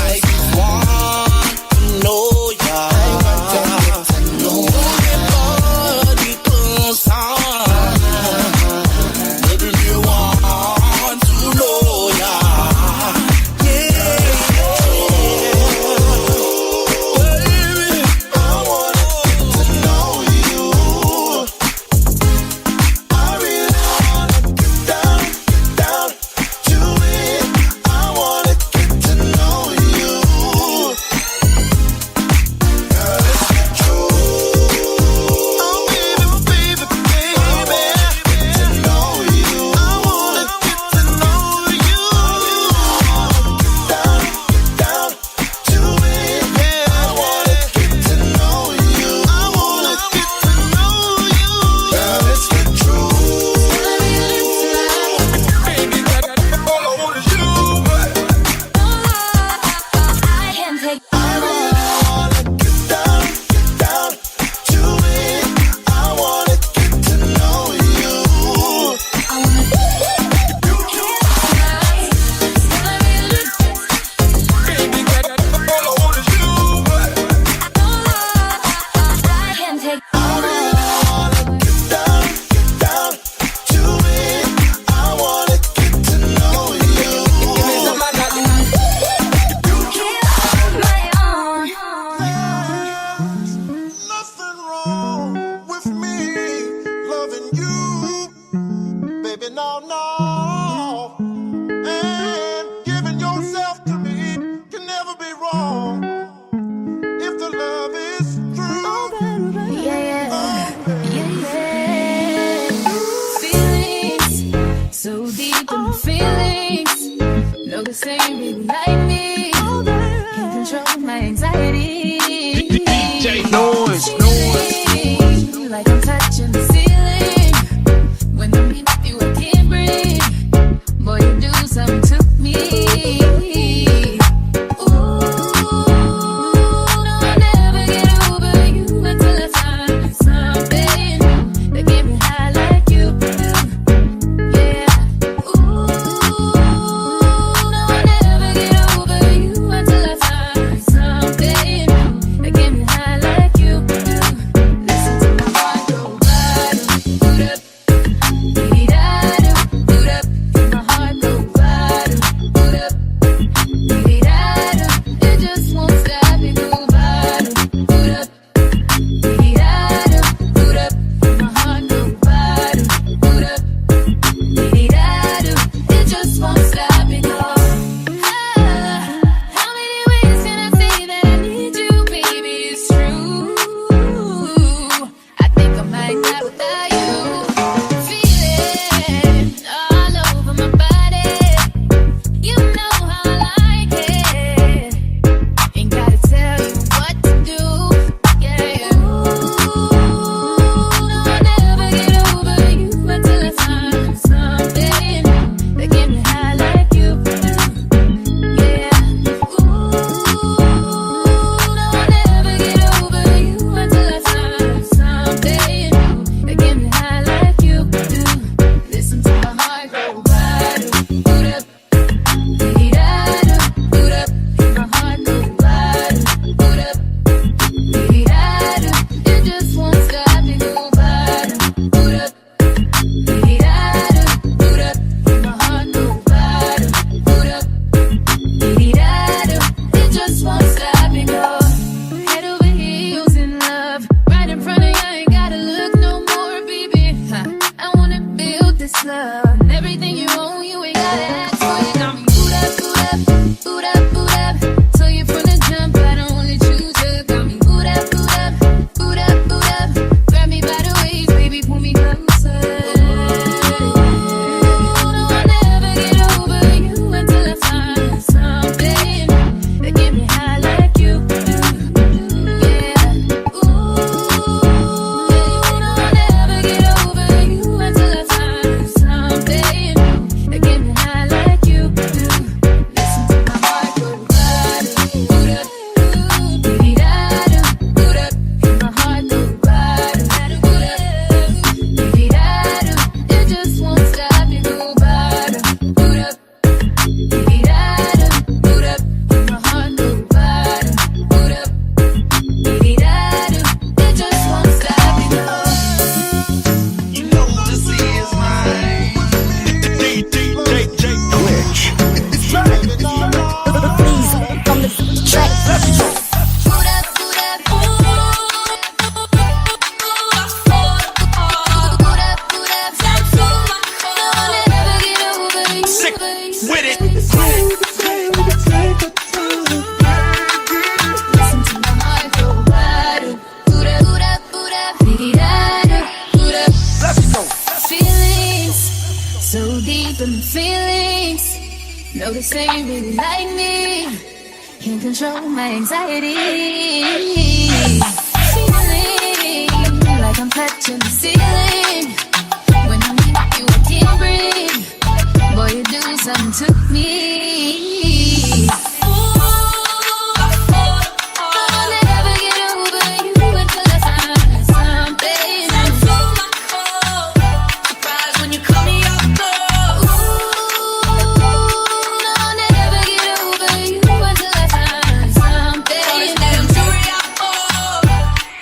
I just want to know ya. Move your body closer. Baby, me want to know ya. Baby, I wanna get to know you. I really wanna get down to it. I wanna get to know you. Girl, it's the truth. Oh, baby, get to know you. I wanna get to know you. Down to it. Yeah, I wanna get to know you. I wanna get to know you. Girl, it's the truth. Baby, all I want is you. I can't take I really wanna get down to it. I wanna get to know you. I wanna Baby, all I want is you. I can't take I really wanna get down to it. I wanna get to know you. my own. Nothing wrong with me loving you, baby. No. And giving yourself to me can never be wrong if the love is true. Feelings so deep in my feelings. Know the same baby like me. Can't control my anxiety. DJ Noise. Like I'm touching the ceiling. When I'm with you, I can't breathe. Boy, you do something to me. Ooh, no, I never get over you until I find something that get me high like you do. Yeah. Ooh, no, I never get over you club. And everything you own, you ain't gotta ask for. You got me boot up, boot up, boot up, boot up. Told you from the jump, I don't wanna choose you. Got me boot up, boot up, boot up, boot up. Grab me by the waist, baby, pull me closer. No, I'll never get over you until I find something that get me high like you do. Yeah. Ooh, no, I'll never get over you until I find something that get me high like you do. Listen to my heart go bada, boot up, baby, da-da, boot up. And my heart go bada, boot up, baby, da-da. It just won't stop, you go bada, boot up, baby, da-da, boot up. And my heart go bada, boot up, baby, da-da. It just won't stop, you go. You know this is mine. DJ Twitch. Please, from the track. Boot up, boot up, boot up, boot up. No, I'll never get over you. Sick with it. Listen to my heart go bada, boot up, boot up, boot up, baby, da-da, boot up. Let's go. Feelings so deep in the feelings. No, this ain't really like me. Can't control my anxiety. Feeling like I'm touching the ceiling. When I'm with you, I can't breathe. Boy, you do something to me. I'll never get over you until I find something. Surprised when you call me up, I'll never get over you until I find something.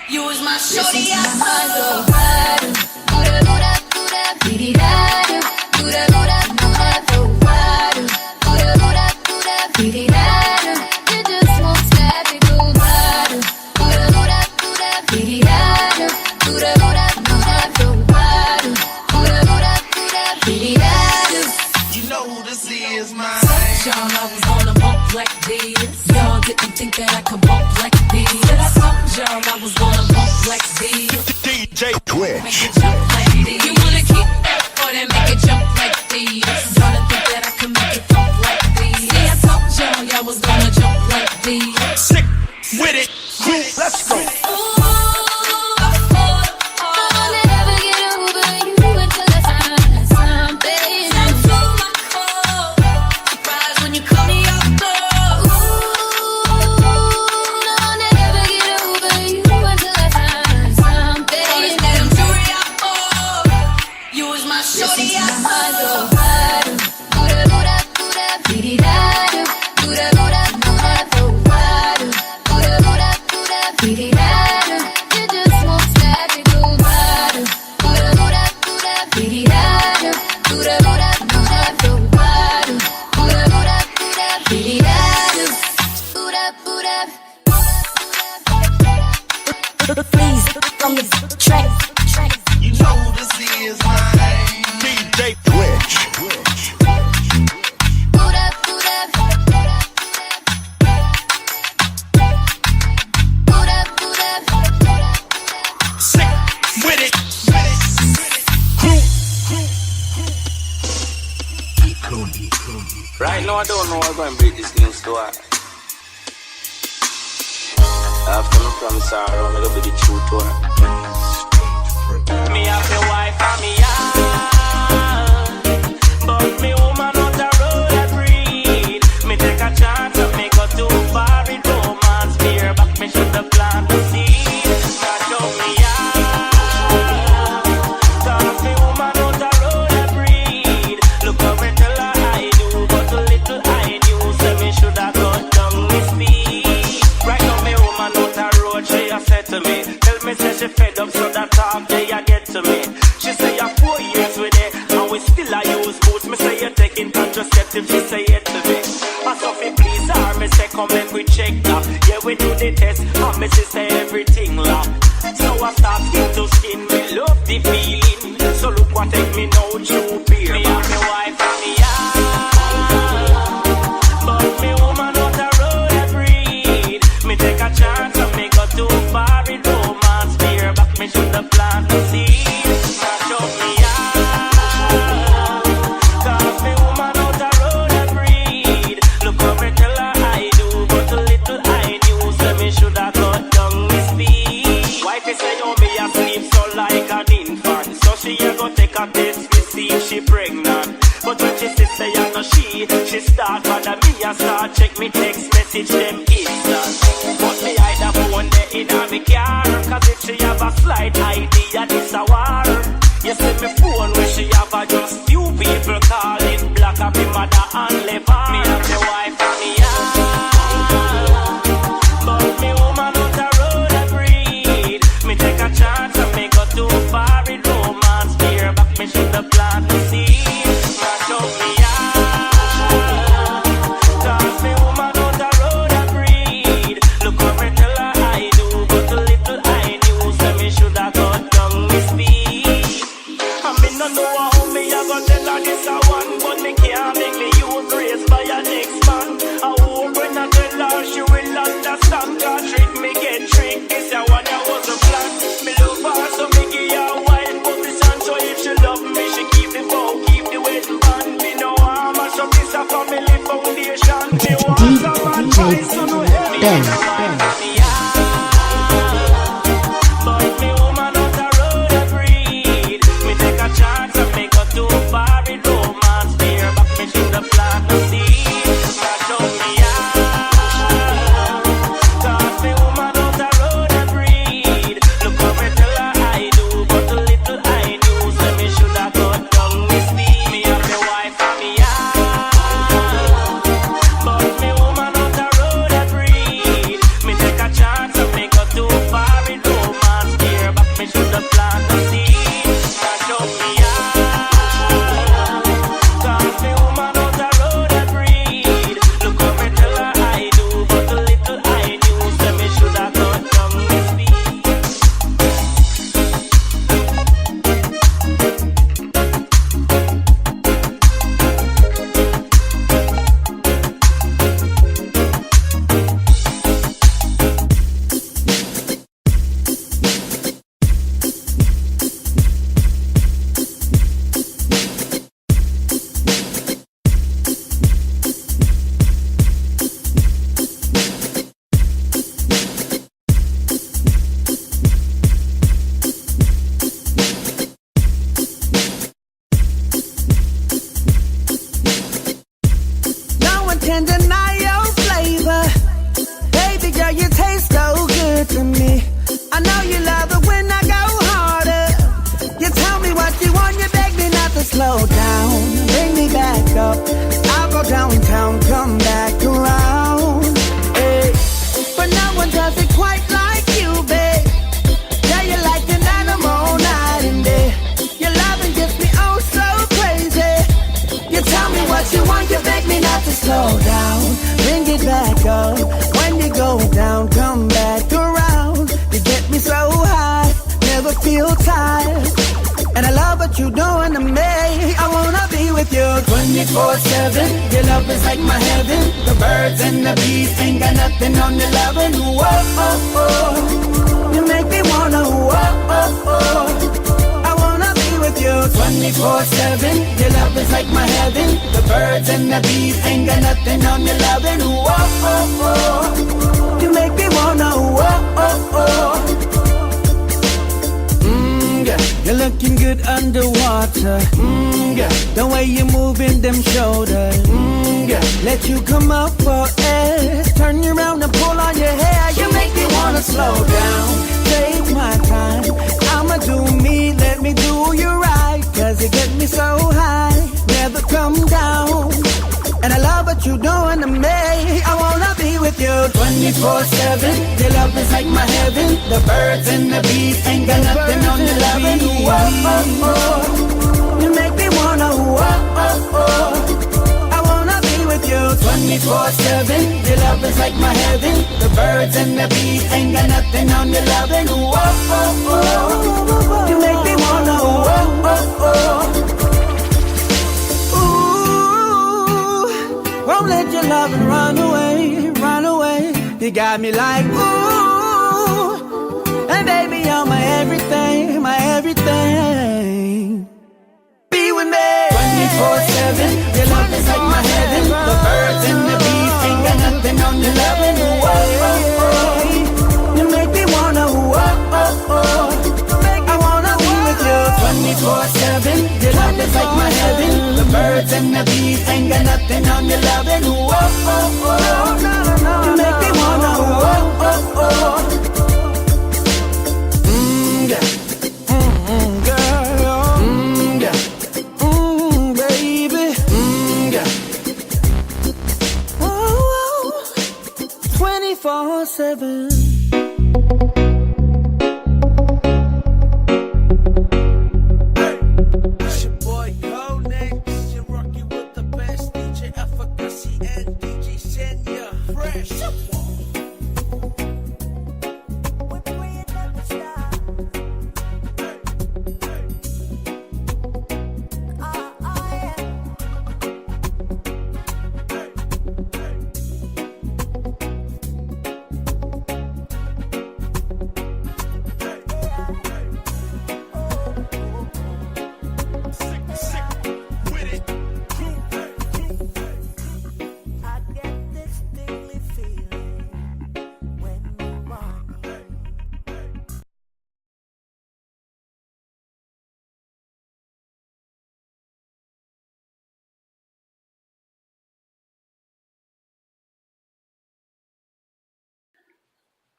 You was my shorty, Listen to my heart go bada, boot up, boot up, boot up, baby, da-da, boot up, boot up, boot up, go bada, boot up, boot up, boot up, baby, da-da. It just won't stop, it go bada, boot up, boot up, boot up, baby, da-da, boot up, boot up, boot up, go bada, boot up, boot up, boot up, baby, da-da. You know this is mine. y'all I was gonna bump like this. Y'all didn't think that I could bump like this. Said I told y'all I was gonna bump like this. DJ Twitch. Make it jump like this. You wanna keep that or then make it jump like this. Y'all didn't think that I could make it bump like this. See, I told y'all was gonna jump like this. Sick with it. Crew, let's go. I'll never get over you until I find something. Surprised when you call me up, I'll never get over you until I find something. you was my shorty. Listen to my heart go bada, boot up, boot up, boot up, dee-dee-da-da, boot up, boot up, boot up, go bada, boot up, boot up, boot up, dee-dee-da-da. It just won't stop, it go bada, boot up, boot up, boot up, dee-dee-da-da, boot up, boot up, boot up, go bada, boot up, boot up, boot up, dee-dee-da-da, boot up, boot up. Please, from the track. You know this is mine. DJ Twitch. Boot up, boot up. Boot up, boot up. Sick with it. Crew. Right now I don't know what's going to break this news to her. After my promise her, I'm going to be the truth to her. Me have a wife and me young, but me woman not a road I breed. Me take a chance and me go too far in romance. Fear back me should have planted the seed. Not show me young, cause me woman not a road I breed. Look how me tell her I do, but a little I knew. Say me should have cut down me speed. Right now me woman not a road, she a said to me. Tell me say she fed up so that talk they a get to me. She say you're 4 years with it and we still a use boots. Me say you're taking contraceptive, she say it to me. And Sophie please her, me say come make we check that. Yeah we do the test and me say everything lock. So I start skin to skin, me love the feeling. So look what take me now, true me shoulda plant the seed. Now show me out, 'cause me woman out the road a breed. Look how me tell her I do, but little I knew, so me shoulda cut down me speed. Wifey say, oh, me a sleep so like an infant, so she a go take a test me see if she pregnant. But when she say I know she start bother me and start check me text message them instant. But me hide the phone there in me car, 'cause if she have a slight idea this a war. You see me phone where she have a just few people calling, black up me mother and lever. Me have the wife and me out, but me woman out the road a breed. Me take a chance and me go too far in romance. Fear back me shoulda plant the seed. Now show me out, 'cause me woman out the road a breed. Look how me tell her I do, but little I knew, so me shoulda cut down me speed. I me no know how me a go tell her this a one, but me can't make me use grace by a next man. I hope when I tell her she will understand, 'cause trick me get trick, this a one that was a plan. Me love her so me give her wild position, so if she love me she keep the bow, keep the wedding band. Me no want mash up this a family foundation. Me want some advice to no help me and the wife and me out, but me woman out the road a breed. Me take a chance and me go too far in romance. Fear back me shoulda plant the seed. Now show me out, 'cause me woman out the road a breed. Look how me tell her I do, but little I knew, so me shoulda cut down me speed. Me have the wife and me out, but me woman out the road a breed. Me take a chance and me go too far in romance. Fear back me shoulda plant the seed. Now show me out, 'cause me woman out the road a breed. Look how me tell her I do, but little I knew, so me shoulda cut down me speed. No one can deny your flavor. Baby girl, you taste so good to me. I know you love it when I go harder. You tell me what you want, you beg me not to slow down. Bring me back up. I'll go downtown, come back around. Hey. But no one does it quite like you, babe. Yeah, you're like an animal night and day. Your loving gets me oh so crazy. You tell me what you want, you beg me not to slow down. Bring it back up. When you go down, come back around. You get me so high, never feel tired. And I love what you're doing to me. I wanna be with you 24/7. Your love is like my heaven. The birds and the bees ain't got nothing on the loving. Whoa, oh, oh. You make me wanna, whoa, oh, oh. I wanna be with you 24/7. Your love is like my heaven. The birds and the bees ain't got nothing on the loving. Whoa, oh, oh. You make me wanna, whoa, oh, oh. Yeah, you're looking good underwater. Yeah, the way you're moving them shoulders. Yeah, let you come up for air. Turn you around and pull on your hair. You make me wanna slow down. Take my time. I'ma do me, let me do you right. 'Cause you get me so high, never come down. And I love what you're doing to me. I wanna be with you 24/7. Your love is like my heaven. The birds and the bees ain't got nothing on the loving. Whoa, oh, oh. You make me wanna, whoa, oh, oh. I wanna be with you 24/7. Your love is like my heaven. The birds and the bees ain't got nothing on the loving. Whoa, oh, oh. You make me wanna, whoa, oh, oh. Won't let your loving run away, run away. You got me like, ooh, and baby, you're my everything. everything. Be with me 24/7. Your love is like my heaven. The birds and the bees ain't got nothing on your loving. You make me wanna I wanna be with you 24/7. Your love is like my heaven. The birds and the bees ain't got nothing on your loving. You make me wanna yeah. Girl, yeah. Baby, yeah. 24/7. It's your boy Conex. You're rocking with the best DJ Efficacy and DJ Senya. Fresh.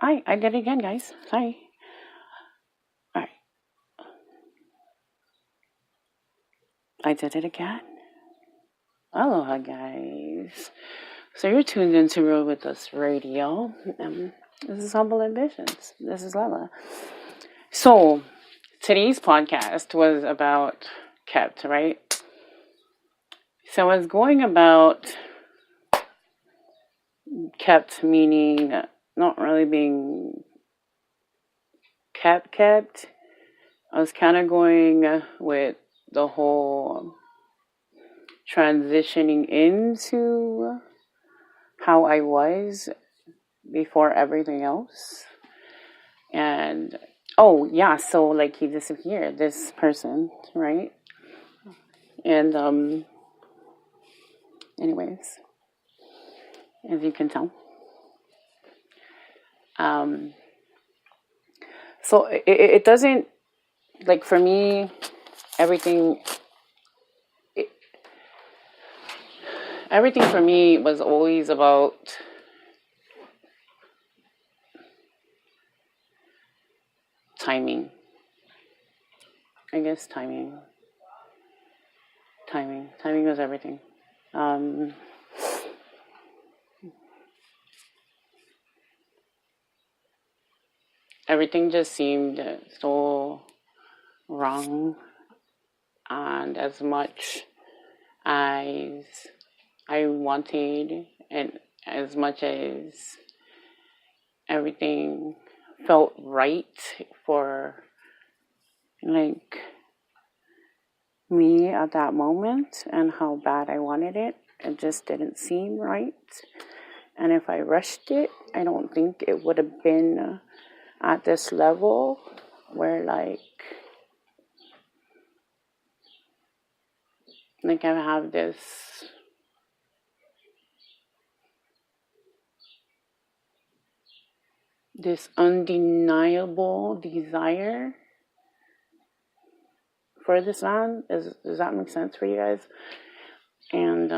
I did it again, guys. Sorry. Alright. I did it again. Aloha, guys. So you're tuned into Real With Us Radio. This is Humble Ambitions. This is Lala. So, today's podcast was about kept, right? So I was going about kept, meaning not really being kept. I was kind of going with the whole transitioning into how I was before everything else. And, oh, yeah, so, like, he disappeared, this person, right? And, anyways, as you can tell. So it doesn't, like, for me, everything for me was always about timing. I guess timing was everything. Everything just seemed so wrong, and as much as I wanted, and as much as everything felt right for, like, me at that moment and how bad I wanted it, it just didn't seem right. And if I rushed it, I don't think it would have been at this level where, like I have this undeniable desire for this man. Does that make sense for you guys? And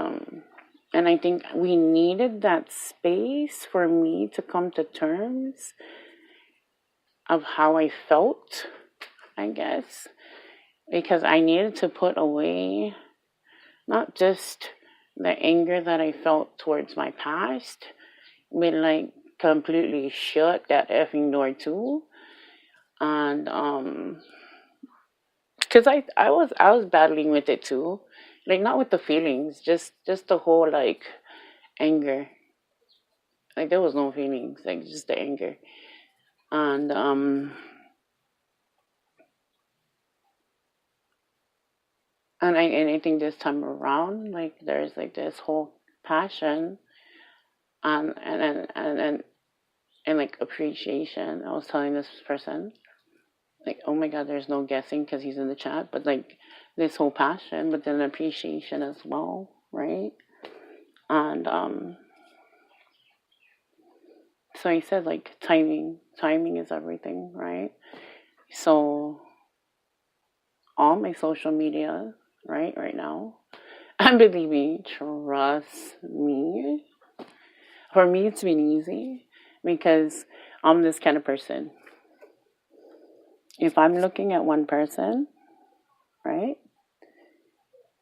I think we needed that space for me to come to terms of how I felt, I guess, because I needed to put away not just the anger that I felt towards my past, but, like, completely shut that effing door too. And because I was battling with it too, like, not with the feelings, just the whole, like, anger. Like, there was no feelings, like, just the anger. And I think this time around, like, there's, like, this whole passion and like appreciation. I was telling this person, like, oh my God, there's no guessing because he's in the chat, but like this whole passion, but then appreciation as well, right? And so he said like timing is everything, right? So all my social media, right now, and believe me, trust me, for me it's been easy because I'm this kind of person. If I'm looking at one person, right,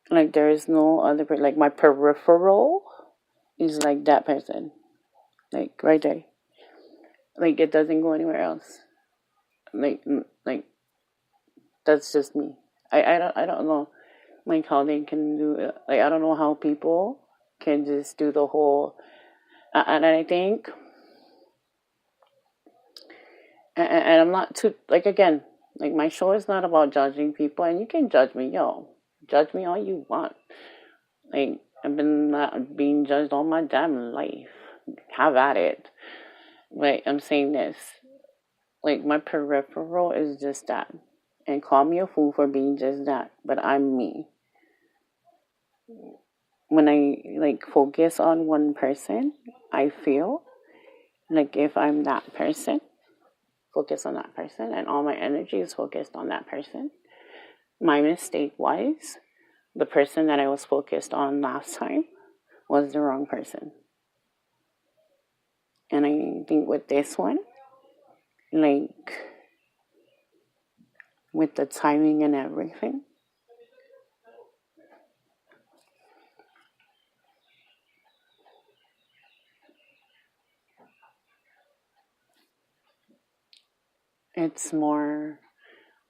like there is no other like my peripheral is like that person, like right there, like it doesn't go anywhere else, like that's just me. I don't know like how they can do it. Like I don't know how people can just do the whole and I think and I'm not too like again like my show is not about judging people, and you can judge me, judge me all you want. Like I've been being judged all my damn life. Have at it. But I'm saying this, like my peripheral is just that, and call me a fool for being just that, but I'm me. When I like focus on one person, I feel like if I'm that person, focus on that person, and all my energy is focused on that person. My mistake was the person that I was focused on last time was the wrong person. And I think with this one, like with the timing and everything, it's more,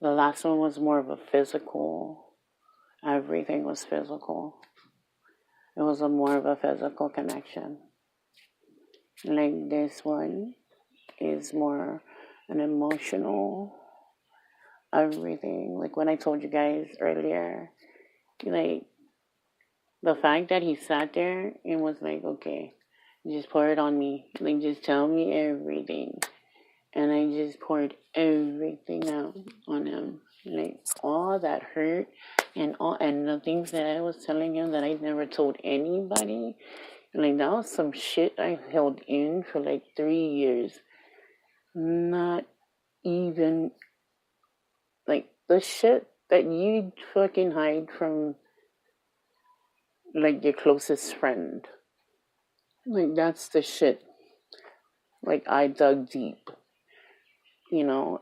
the last one was more of a physical, everything was physical. It was a more of a physical connection. Like this one is more an emotional, everything. Like when I told you guys earlier, like the fact that he sat there and was like, okay, just pour it on me. Like just tell me everything. And I just poured everything out on him. Like all that hurt and the things that I was telling him that I never told anybody. Like that was some shit I held in for like 3 years. Not even like the shit that you fucking hide from like your closest friend. Like that's the shit. Like I dug deep.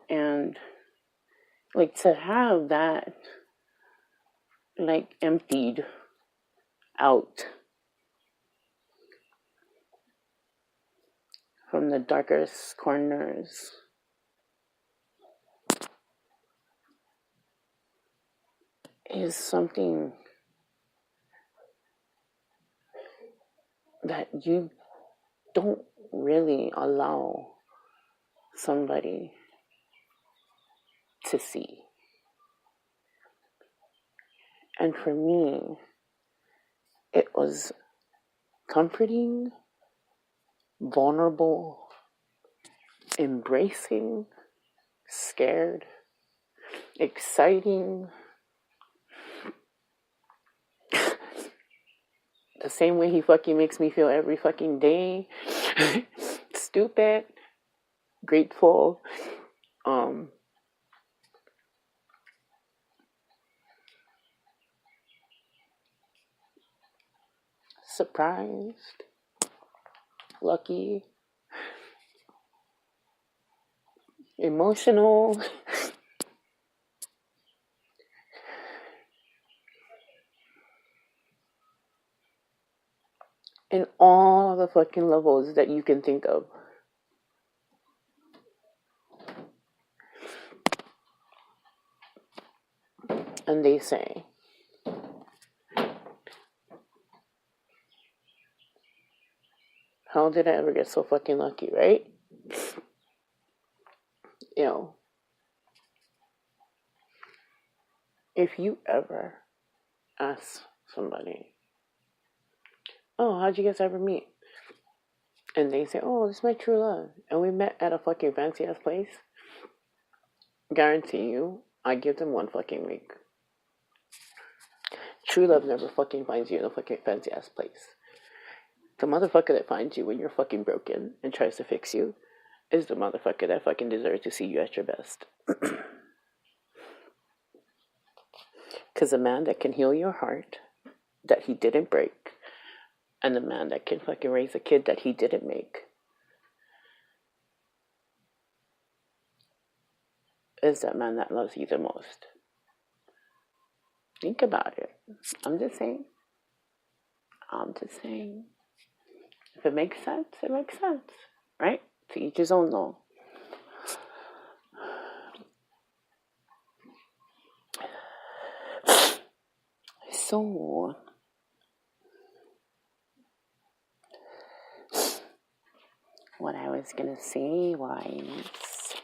And like to have that like emptied out from the darkest corners is something that you don't really allow somebody to see. And for me, it was comforting, vulnerable, embracing, scared, exciting. The same way he fucking makes me feel every fucking day. Stupid, grateful, surprised, lucky, emotional. In all the fucking levels that you can think of. And they say, how did I ever get so fucking lucky, right? If you ever ask somebody, oh, how'd you guys ever meet? And they say, oh, this is my true love. And we met at a fucking fancy ass place. guarantee you, I give them 1 fucking week. True love never fucking finds you in a fucking fancy ass place. The motherfucker that finds you when you're fucking broken and tries to fix you is the motherfucker that fucking deserves to see you at your best. Because the man that can heal your heart that he didn't break, and the man that can fucking raise a kid that he didn't make, is that man that loves you the most. Think about it. I'm just saying. If it makes sense, it makes sense. Right? To each his own though. So, what I was gonna say was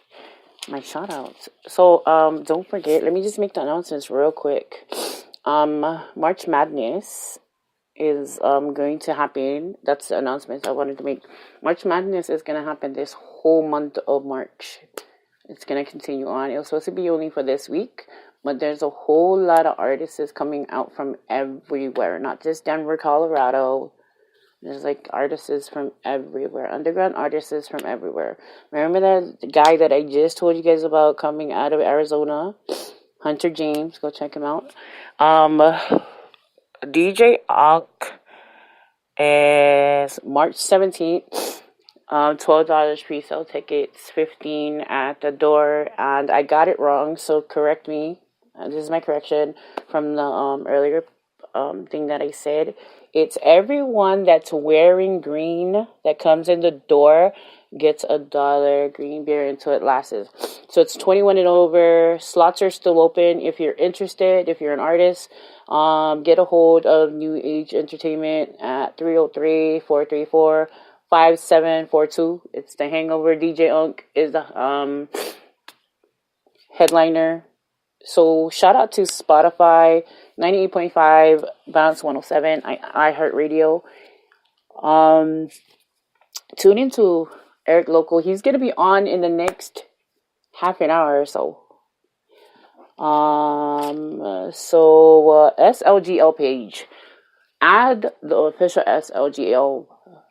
my shout outs. So, don't forget, let me just make the announcements real quick. March Madness is going to happen. That's the announcement I wanted to make. March Madness is gonna happen this whole month of March. It's gonna continue on. It was supposed to be only for this week, but there's a whole lot of artists coming out from everywhere, not just Denver, Colorado. There's like artists from everywhere, underground artists from everywhere. Remember that guy that I just told you guys about coming out of Arizona, Hunter James? Go check him out. DJ Ankh is March 17th. $12 pre-sale tickets, $15 at the door, and I got it wrong, so correct me. This is my correction from the earlier thing that I said. It's everyone that's wearing green that comes in the door gets $1 green beer until it lasts. So it's 21 and over. Slots are still open. If you're interested, if you're an artist, get a hold of New Age Entertainment at 303-434-5742. It's the Hangover. DJ Unk is the headliner. So shout out to Spotify, 98.5, Bounce 107, iHeartRadio. Tune into Eric Local. He's going to be on in the next half an hour or so. SLGL page. Add the official SLGL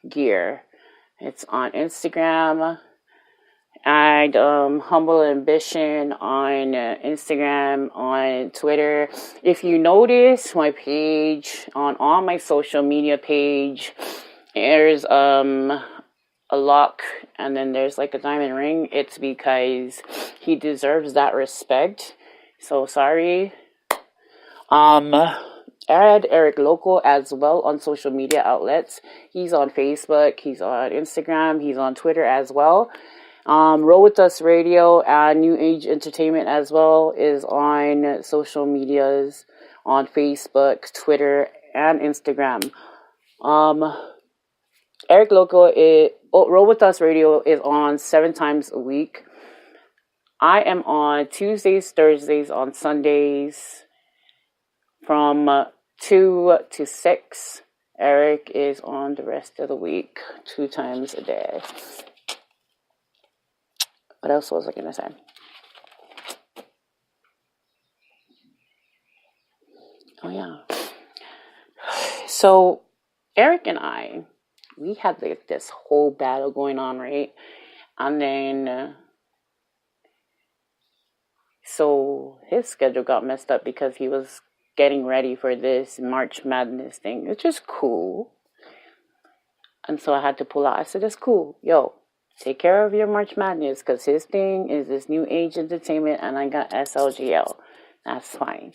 gear. It's on Instagram. Add Humble Ambition on Instagram, on Twitter. If you notice my page, on all my social media page, there's a lock and then there's like a diamond ring. It's because he deserves that respect. So sorry. Add Eric Local as well on social media outlets. He's on Facebook, he's on Instagram, he's on Twitter as well. Roll With Us Radio and New Age Entertainment as well is on social medias, on Facebook, Twitter, and Instagram. Eric Local Roll With Us Radio is on 7 times a week. I am on Tuesdays, Thursdays, on Sundays from 2 to 6. Eric is on the rest of the week, 2 times a day. What else was I going to say? Oh, yeah. So, Eric and I, we had like this whole battle going on, right? And then, so his schedule got messed up because he was getting ready for this March Madness thing, which is cool. And so I had to pull out. I said, it's cool. Yo, take care of your March Madness, because his thing is this New Age Entertainment, and I got SLGL. That's fine.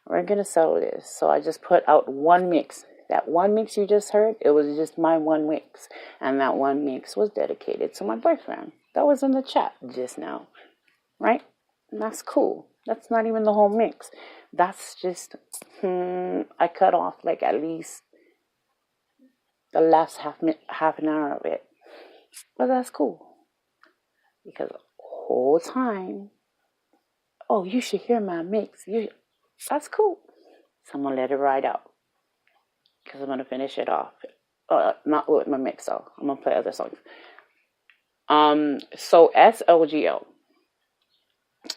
We're going to settle this. So I just put out one mix. That one mix you just heard, it was just my one mix. And that one mix was dedicated to my boyfriend. That was in the chat just now. Right? And that's cool. That's not even the whole mix. That's just, I cut off like at least the last half an hour of it. But that's cool. Because the whole time, oh, you should hear my mix. That's cool. So I'm going to let it ride out. Because I'm going to finish it off. Not with my mix, though. I'm going to play other songs. So SLGL.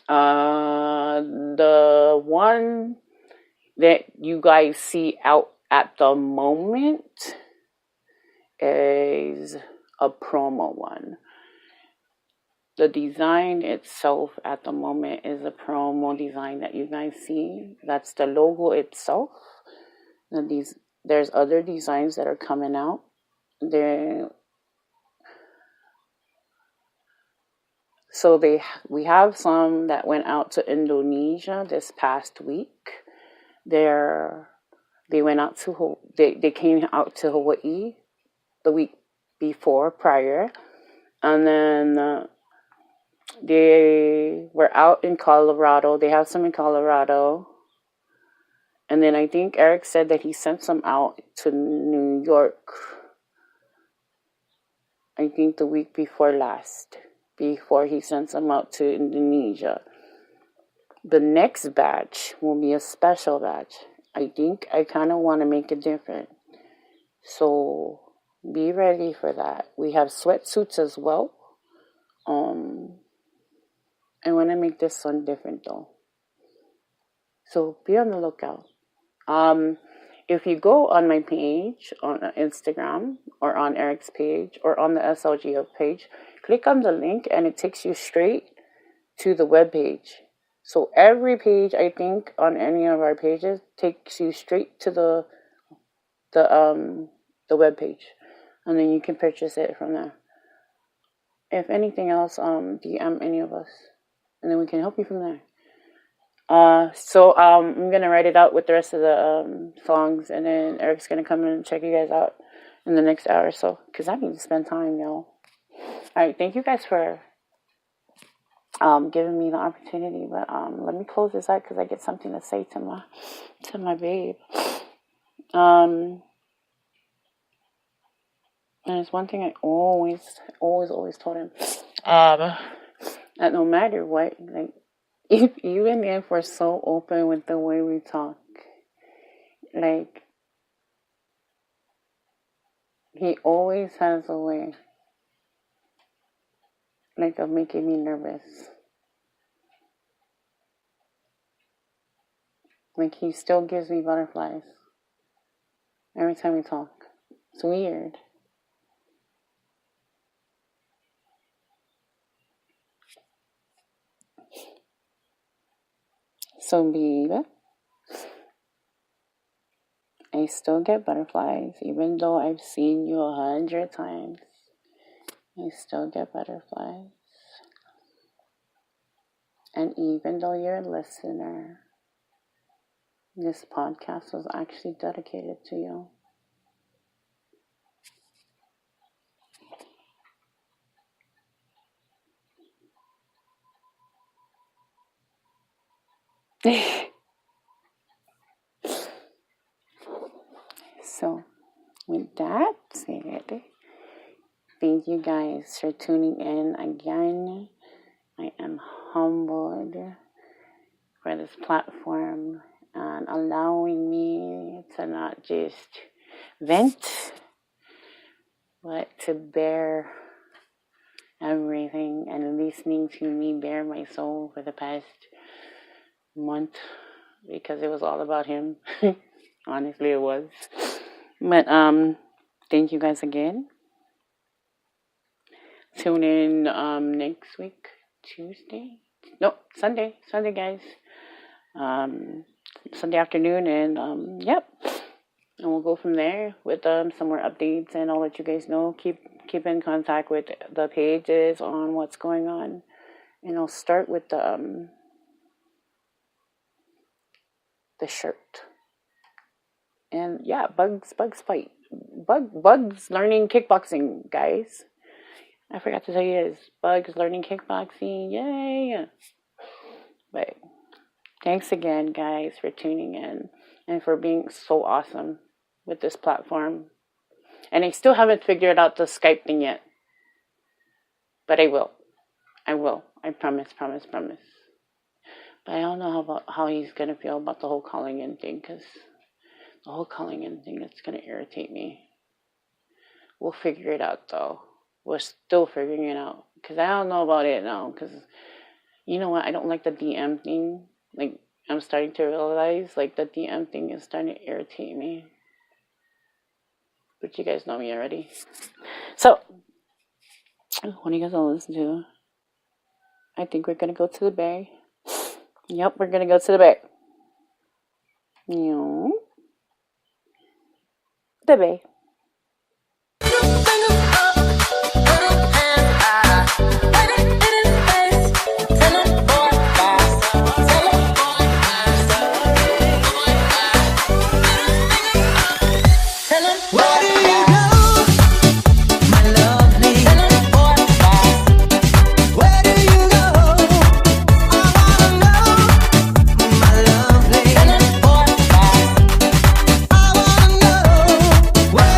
The one that you guys see out at the moment is a promo one. The design itself at the moment is a promo design that you guys see. That's the logo itself. There's other designs that are coming out. We have some that went out to Indonesia this past week. They went out to they came out to Hawaii the week prior, and then they were out in Colorado. They have some in Colorado, and then I think Eric said that he sent some out to New York. I think the week before he sent some out to Indonesia. The next batch will be a special batch. I think I kind of want to make it different. So be ready for that. We have sweatsuits as well. I want to make this one different though. So be on the lookout. If you go on my page on Instagram or on Eric's page or on the SLGO page, click on the link and it takes you straight to the web page. So every page, I think, on any of our pages takes you straight to the web page, and then you can purchase it from there. If anything else, DM any of us, and then we can help you from there. So I'm gonna write it out with the rest of the songs, and then Eric's gonna come in and check you guys out in the next hour or so, because I need to spend time, y'all. All right, thank you guys for giving me the opportunity, but let me close this out because I get something to say to my babe. And it's one thing I always told him, that no matter what, like, even if we're so open with the way we talk, like, he always has a way, like, of making me nervous. Like, he still gives me butterflies every time we talk. It's weird. So, babe, I still get butterflies, even though I've seen you 100 times. I still get butterflies. And even though you're a listener, this podcast was actually dedicated to you. So, with that said, thank you guys for tuning in again. I am humbled for this platform and allowing me to not just vent, but to bear everything and listening to me bare my soul for the past month, because it was all about him. Honestly, it was. But thank you guys again. Tune in next week, Sunday, guys. Sunday afternoon, and yep. And we'll go from there with some more updates, and I'll let you guys know. Keep in contact with the pages on what's going on, and I'll start with the shirt. And yeah, Bugs fight. Bugs learning kickboxing, guys. I forgot to tell you this. Bugs learning kickboxing. Yay! But thanks again, guys, for tuning in and for being so awesome with this platform. And I still haven't figured out the Skype thing yet. But I will. I promise. But I don't know how he's going to feel about the whole calling in thing, because the whole calling in thing is going to irritate me. We'll figure it out, though. We're still figuring it out, because I don't know about it now, because You know what? I don't like the DM thing. Like, I'm starting to realize, like, the DM thing is starting to irritate me. But you guys know me already. So, what do you guys want to listen to? I think we're going to go to the Bay. Yep, we're going to go to the Bay. Yeah. The Bay. Where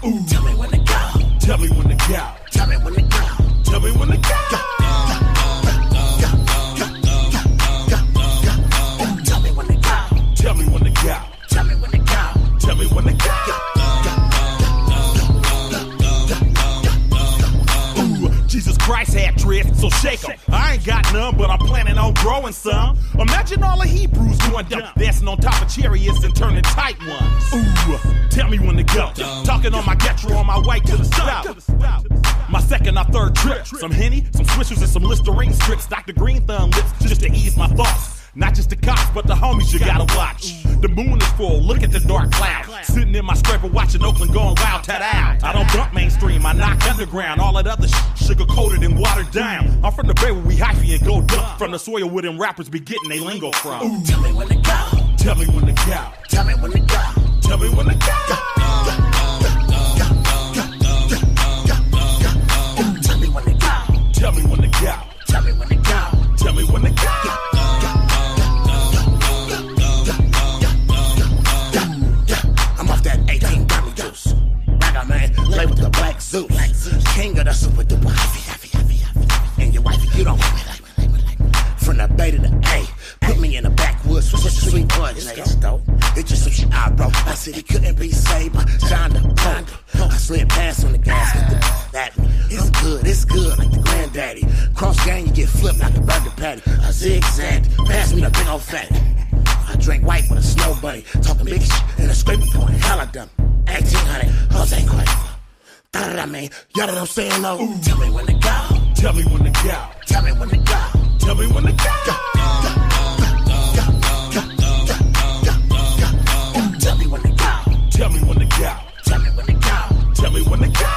Ooh. Tell me when to go. Tell me when to go. Tell me when to go. Tell me when to go. Tell me when to go. Tell me when to go. Tell me when to go. Tell me when to go. Jesus Christ had dreads, so shake 'em. I ain't got none, but I'm planning on growing some. Imagine all the Hebrews going down, dancing on top of chariots and turning tight ones. Ooh, tell me when to go. Talking on my Getro on my way to the south. My second or third trip. Some Henny, some Swishers, and some Listerine strips. Dr. Green Thumb lips, just to ease my thoughts. Not just the cops, but the homies you gotta watch. The moon is full, look at the dark cloud. Sitting in my scraper watching Oakland going wild, ta-da. I don't dump mainstream, I knock underground. All that other sugar-coated and watered down. I'm from the Bay where we hyphy and go dump. From the soil where them rappers be getting they lingo from. Ooh. Tell me when to go. Tell me when to go. Tell me when to go. Tell me when to go. Tell me when to go. Tell me when to go. Tell me when to go. Tell me when to go. I'm off that 18 Grammy juice. Ragga man, play with the black Zeus. King of the super duper and your wife, you don't want me like me. From the Bay to the A, put me in the backwoods for such a sweet bud. It's dope. It's just some shit I wrote. I said he couldn't be saved by Shonda. I slid past on the gas, hit the at me. It's good, like the granddaddy. Cross gang, you get flipped like a burger patty. A zigzag, pass me the big old fatty. I drink white with a snow bunny, talking big shit in a scraping point. Hell I done 1800, Jose Cuervo. Da-da-da, man, y'all know what I'm saying, though? Ooh. Tell me when to go. Tell me when to go. Tell me when to go. Tell me when to go. Tell me when to go. Tell me when to go. Tell me when to go. Tell me when to go.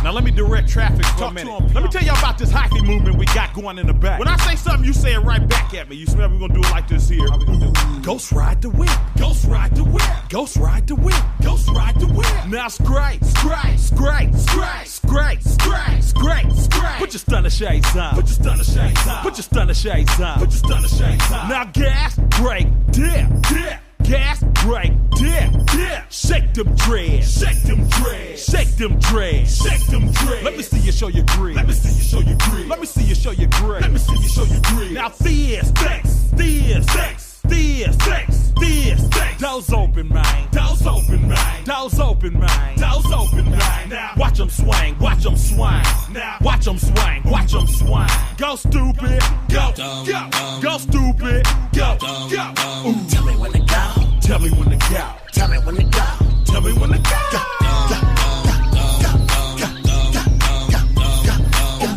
Now let me direct traffic for a minute. Let me tell y'all about this hyphy movement we got going in the back. When I say something, you say it right back at me. You smell? We're gonna do it like this here. Ghost ride the whip. Ghost ride the whip. Ghost ride the whip. Ghost ride the whip. Now scrape, scrape, scrape, scrape, scrape, scrape, scrape, scrape. Put your stunner shades on. Put your stunner shades on. Put your stunner shades on. Put your stunner shades on. Now gas, brake, dip, dip. Gas, brake, dip, dip. Shake them dreads. Shake them dreads. Shake them dreads. Shake them dreads. Let me see you show your grit. Let me see you show your grit. Let me see you show your grit. Let me see you show your grit. Now fierce, sex, fierce, sex, fierce, sex, fierce, sex. Doors open, man. Doors open, man. Doors open, man. Doors open, man. Now watch them swing. Watch them swing. Now watch them swing. Watch them swing. Go stupid. Go. Go. Go stupid. Go. Go. Ooh. Tell me when to go. Tell me when to go. Tell me when to go. Tell me when to go.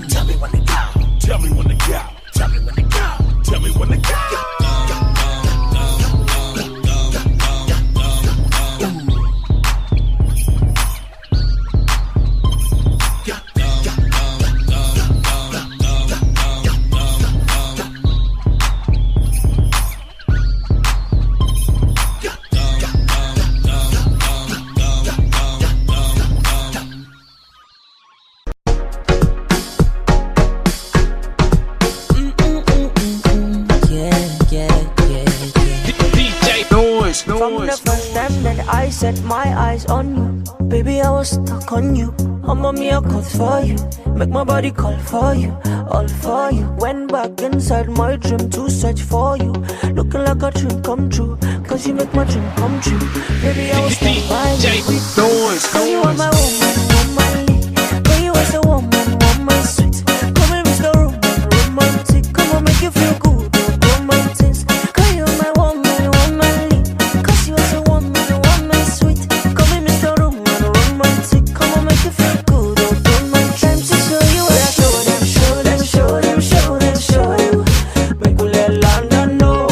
Tell me when to go. Tell me when to go. Tell me when to go. Tell me when to go. From the first time that I set my eyes on you, baby, I was stuck on you. I'm a miracle for you, make my body call for you, all for you. Went back inside my dream to search for you, looking like a dream come true, cause you make my dream come true. Baby, I was stuck by you. Cause you are my woman, womanly. But you was a woman, woman sweet. Come and reach the room, romantic. Come on, make you feel good, romantic. Cause you are my woman, womanly. Cause you was a woman, woman sweet. Come and reach the room, romantic. Come on, make you feel good, romantic. Time to show you what I show them, show them, show them, show them, show you. Make you let London know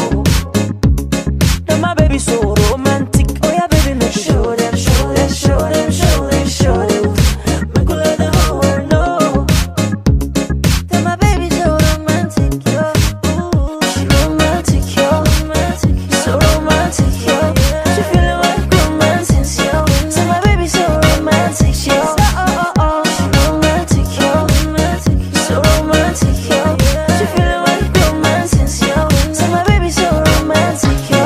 that my baby so romantic. Oh yeah, baby, make you show them, show them, show them, show them, show them. Make you let the whole world know that my baby so romantic, yo. Ooh, she romantic, yo. So romantic, yo. She feeling like romance, yo. So my baby so romantic, yo. She romantic, yo. So romantic, yo. She feeling like romance, yo. So my baby so romantic, yo.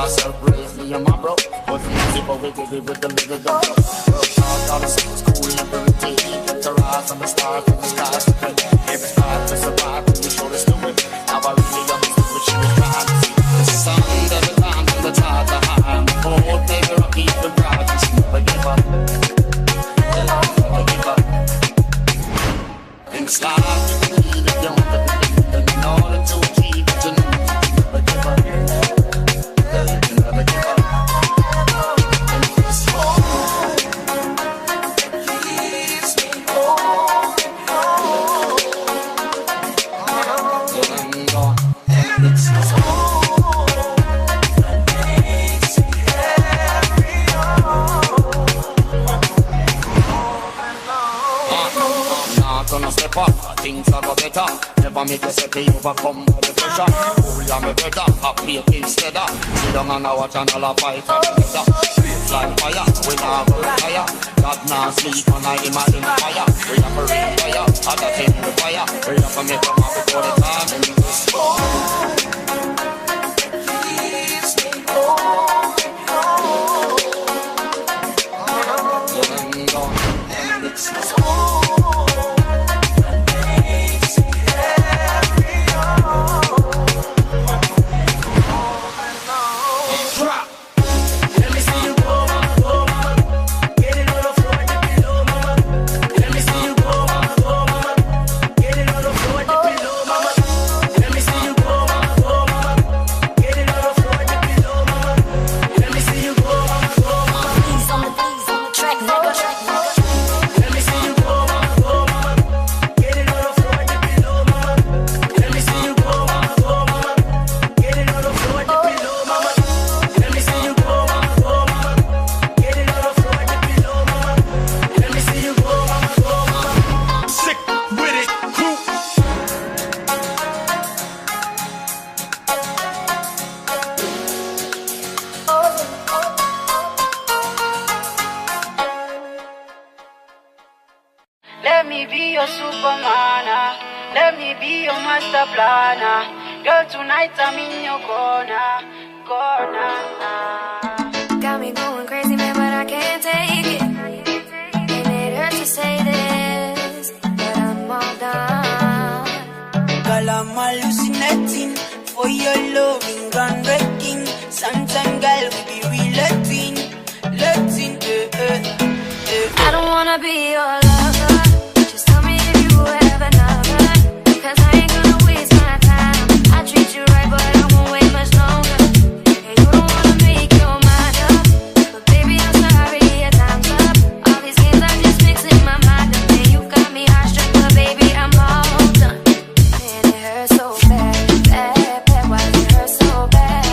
myself, raise me and my bro. But easy, but we did it with the little dog. All the songs cool and very tasty. To rise on the stars from the skies to play. Every time to survive, we show us doing. Now I really understood what she was trying to see. The sun every time from the top to high. Oh, baby, I'll keep the proud. She never give up. Never give up. In this life, you need it, don't believe it. In order to achieve what you need, never give up. Never give up. And this keeps me on. Going on. And it's so that makes me carry on. Not gonna step up, things are go better. Never make you say you overcome all the pressure. Cool and me better, happy instead of. Sit down and watch another fight and together. Blaze like fire, we now go retire. God now sleep and I imagine fire. We have a rain fire, other thing the fire. We have to make them up before the time and this keeps me on. Going on, and it's so Let me be your superman. Let me be your master planner. Girl, tonight I'm in your corner. Got me going crazy, man, but I can't take it. And it hurts to say this, but I'm all done. Girl, I'm hallucinating for your loving, groundbreaking. Sometime, girl, we be relating. I don't wanna be your lover. Just tell me if you have another. Cause I ain't gonna waste my time. I treat you right, but I won't wait much longer. And you don't wanna make your mind up. But baby, I'm sorry, your time's up. All these games are just mixing my mind up. And you got me heartstruck, but baby, I'm all done. And it hurts so bad, bad, bad. Why does it hurt so bad?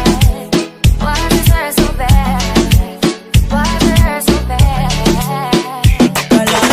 Why does it hurt so bad? Why does it hurt so bad? Girl, I'm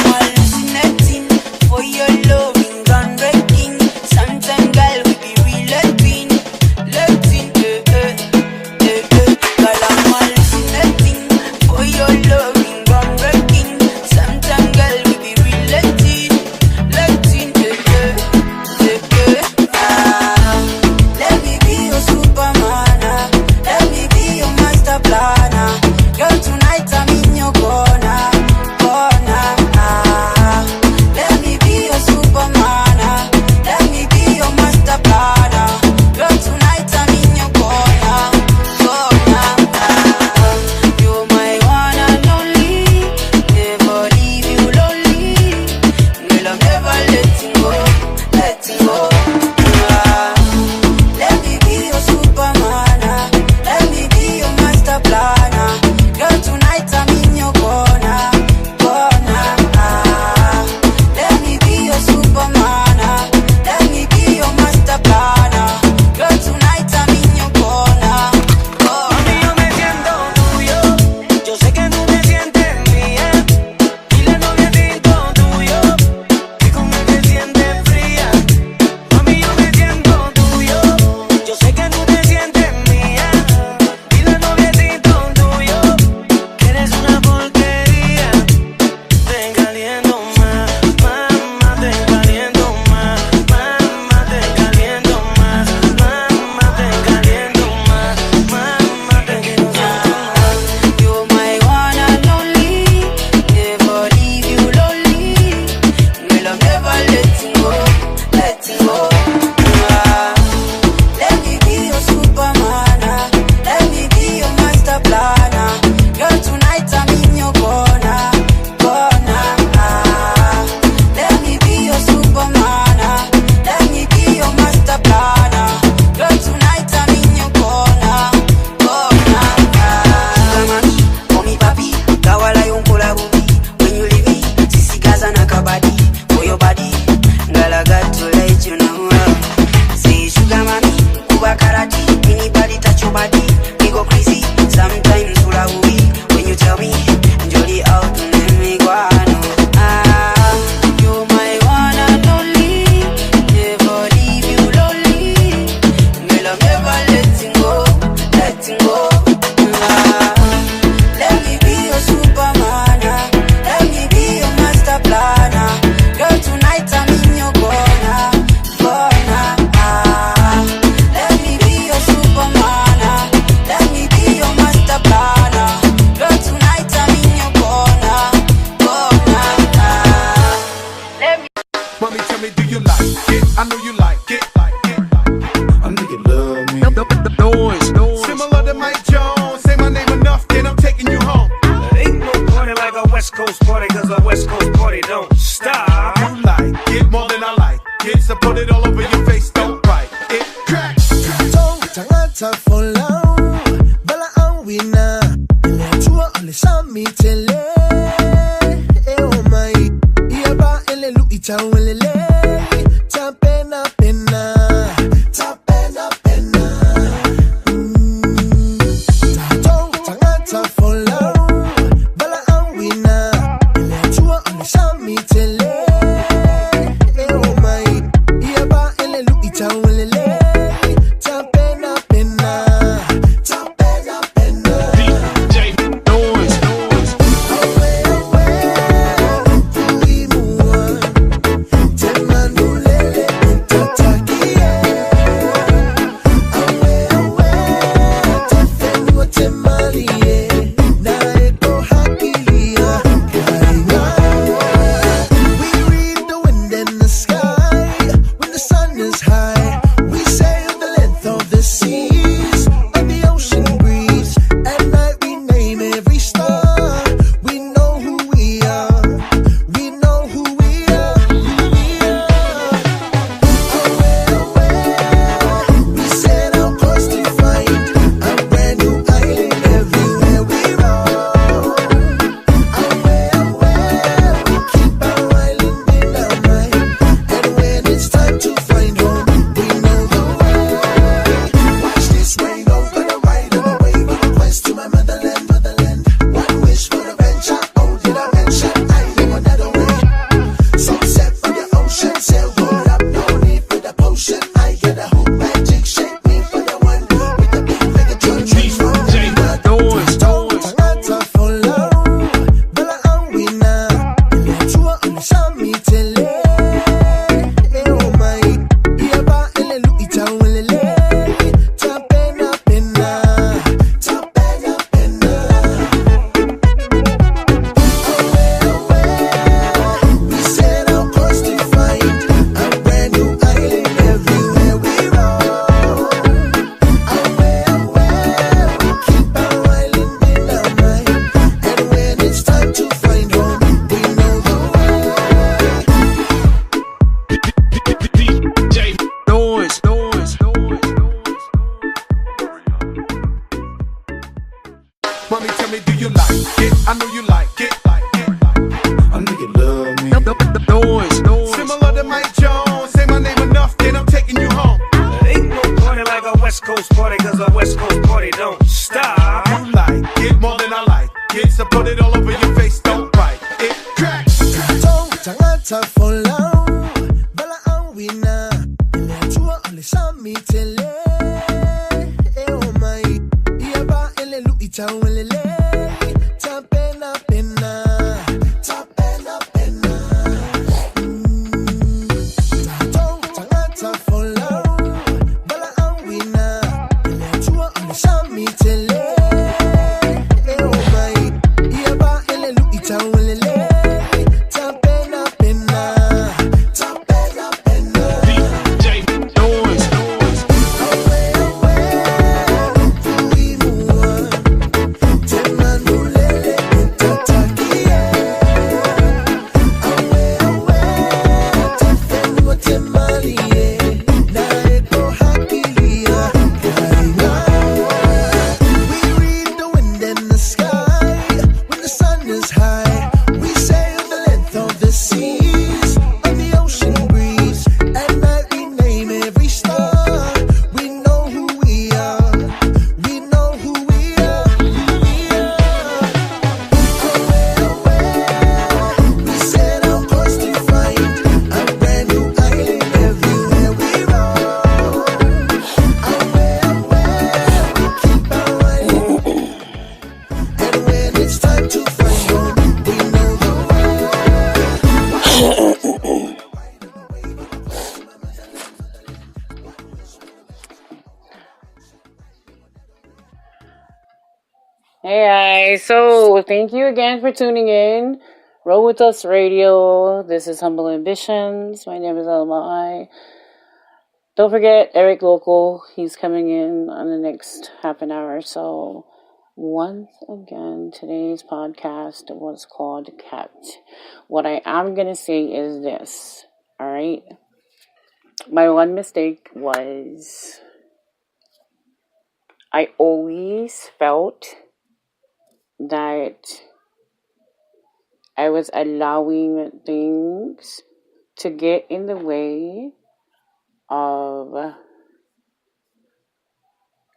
West Coast party don't stop. You like it more than I like it, so put it all over your face, don't bite it. Crack. Tangata for long, bala ang wina. Ile chua ole sami tele. Oh my, iya ba ele lu ita welele. Tapena pena, tapena pena. Tangata for long, bala ang wina. Ile chua ole sami tele. Oh my, iya ba ele lu ita welele. Tapena pena, tapena pena. DJ Noise. Awe awe, uimua. Temanulele utatakie. Awe awe, tefenua temalie. Naeko hakilia, kainga. We read the wind and the sky when the sun is high. We sail the length of the seas and the ocean breeze. At night we name every star. We know who we are. We know who we are. Who we are. Away, away. We set our course to find a brand new island everywhere we roam. Away, away. We keep our island in our mind. And when it's time to find home, we know the way. Watch this rain over the right of the wave of a quest to my motherland, motherland. One wish for adventure, oh did I mention I live another way. Sunset on the ocean, sailboat up, no need for the potion. I get a whole magic shake me for the one with the big Megatron trees from the Noise. Tangata for long, bala ang wina. Ile chua ole sami tele. Oh my, iya ba ele lu ita welele. Tapena pena, tapena pena. Away away, we set our course to find a brand new island everywhere we roam. Away away, we keep our island in our mind. And when it's time to find home, we know the way. DJ Noise. Mommy, tell me, do you like it? I know you like it. I know you love me. Noise. Similar to Mike Jones, say my name enough, then I'm taking you home. Ain't no party like a West Coast party, cause a West Coast party don't stop. You like it more than I like it, so put it all over your face, don't bite it. Crack. Tangata for long, bala ang wina. Ile chua ole sami tele. Oh my, iya ba ele lu ita welele. Tapena pena, tapena pena. Tangata for long, bala ang wina. Ile chua ole sami tele. Oh my, iya ba ele lu ita welele. Tapena pena, tapena pena. DJ Noise. Away away, uimua. Temanulele utatakie. Away away, tefenua temalie. Naeko hakilia, kainga. We read the wind and the sky when the sun is high. We sail the length of the seas and the ocean breeze. At night we name every star. We know who we are. We know who we are. Who we are. Away away, we set our course to find a brand new island everywhere we roam. Away away, we keep our island. And when it's time to find home, we know the way. Hey guys, so thank you again for tuning in. Roll with Us Radio. This is Humble Ambitions. My name is Elma. Don't forget Eric Local. He's coming in on the next half an hour or so. Once again, today's podcast was called Kept. What I am going to say is this, alright? My one mistake was I always felt that I was allowing things to get in the way of,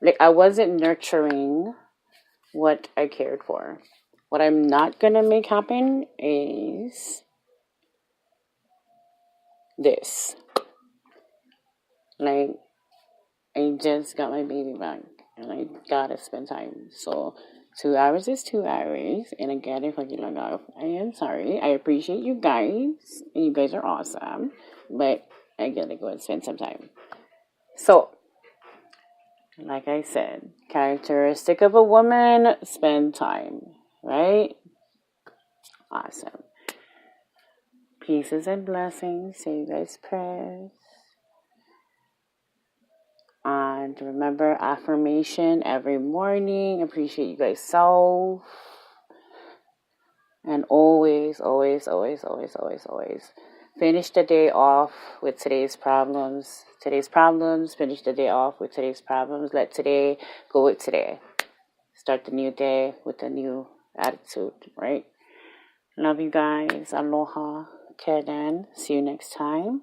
like, I wasn't nurturing what I cared for. What I'm not gonna make happen is this. Like, I just got my baby back and I gotta spend time. So 2 hours is 2 hours, and I gotta fucking log off. I am sorry. I appreciate you guys. You guys are awesome, but I gotta go and spend some time. So, like I said, characteristic of a woman, spend time, right? Awesome. Pieces and blessings. Say you guys prayers. And remember, affirmation every morning. Appreciate you guys self. And always, always, always, always, always, always finish the day off with today's problems. Today's problems. Finish the day off with today's problems. Let today go with today. Start the new day with a new attitude, right? Love you guys. Aloha. Kedan. See you next time.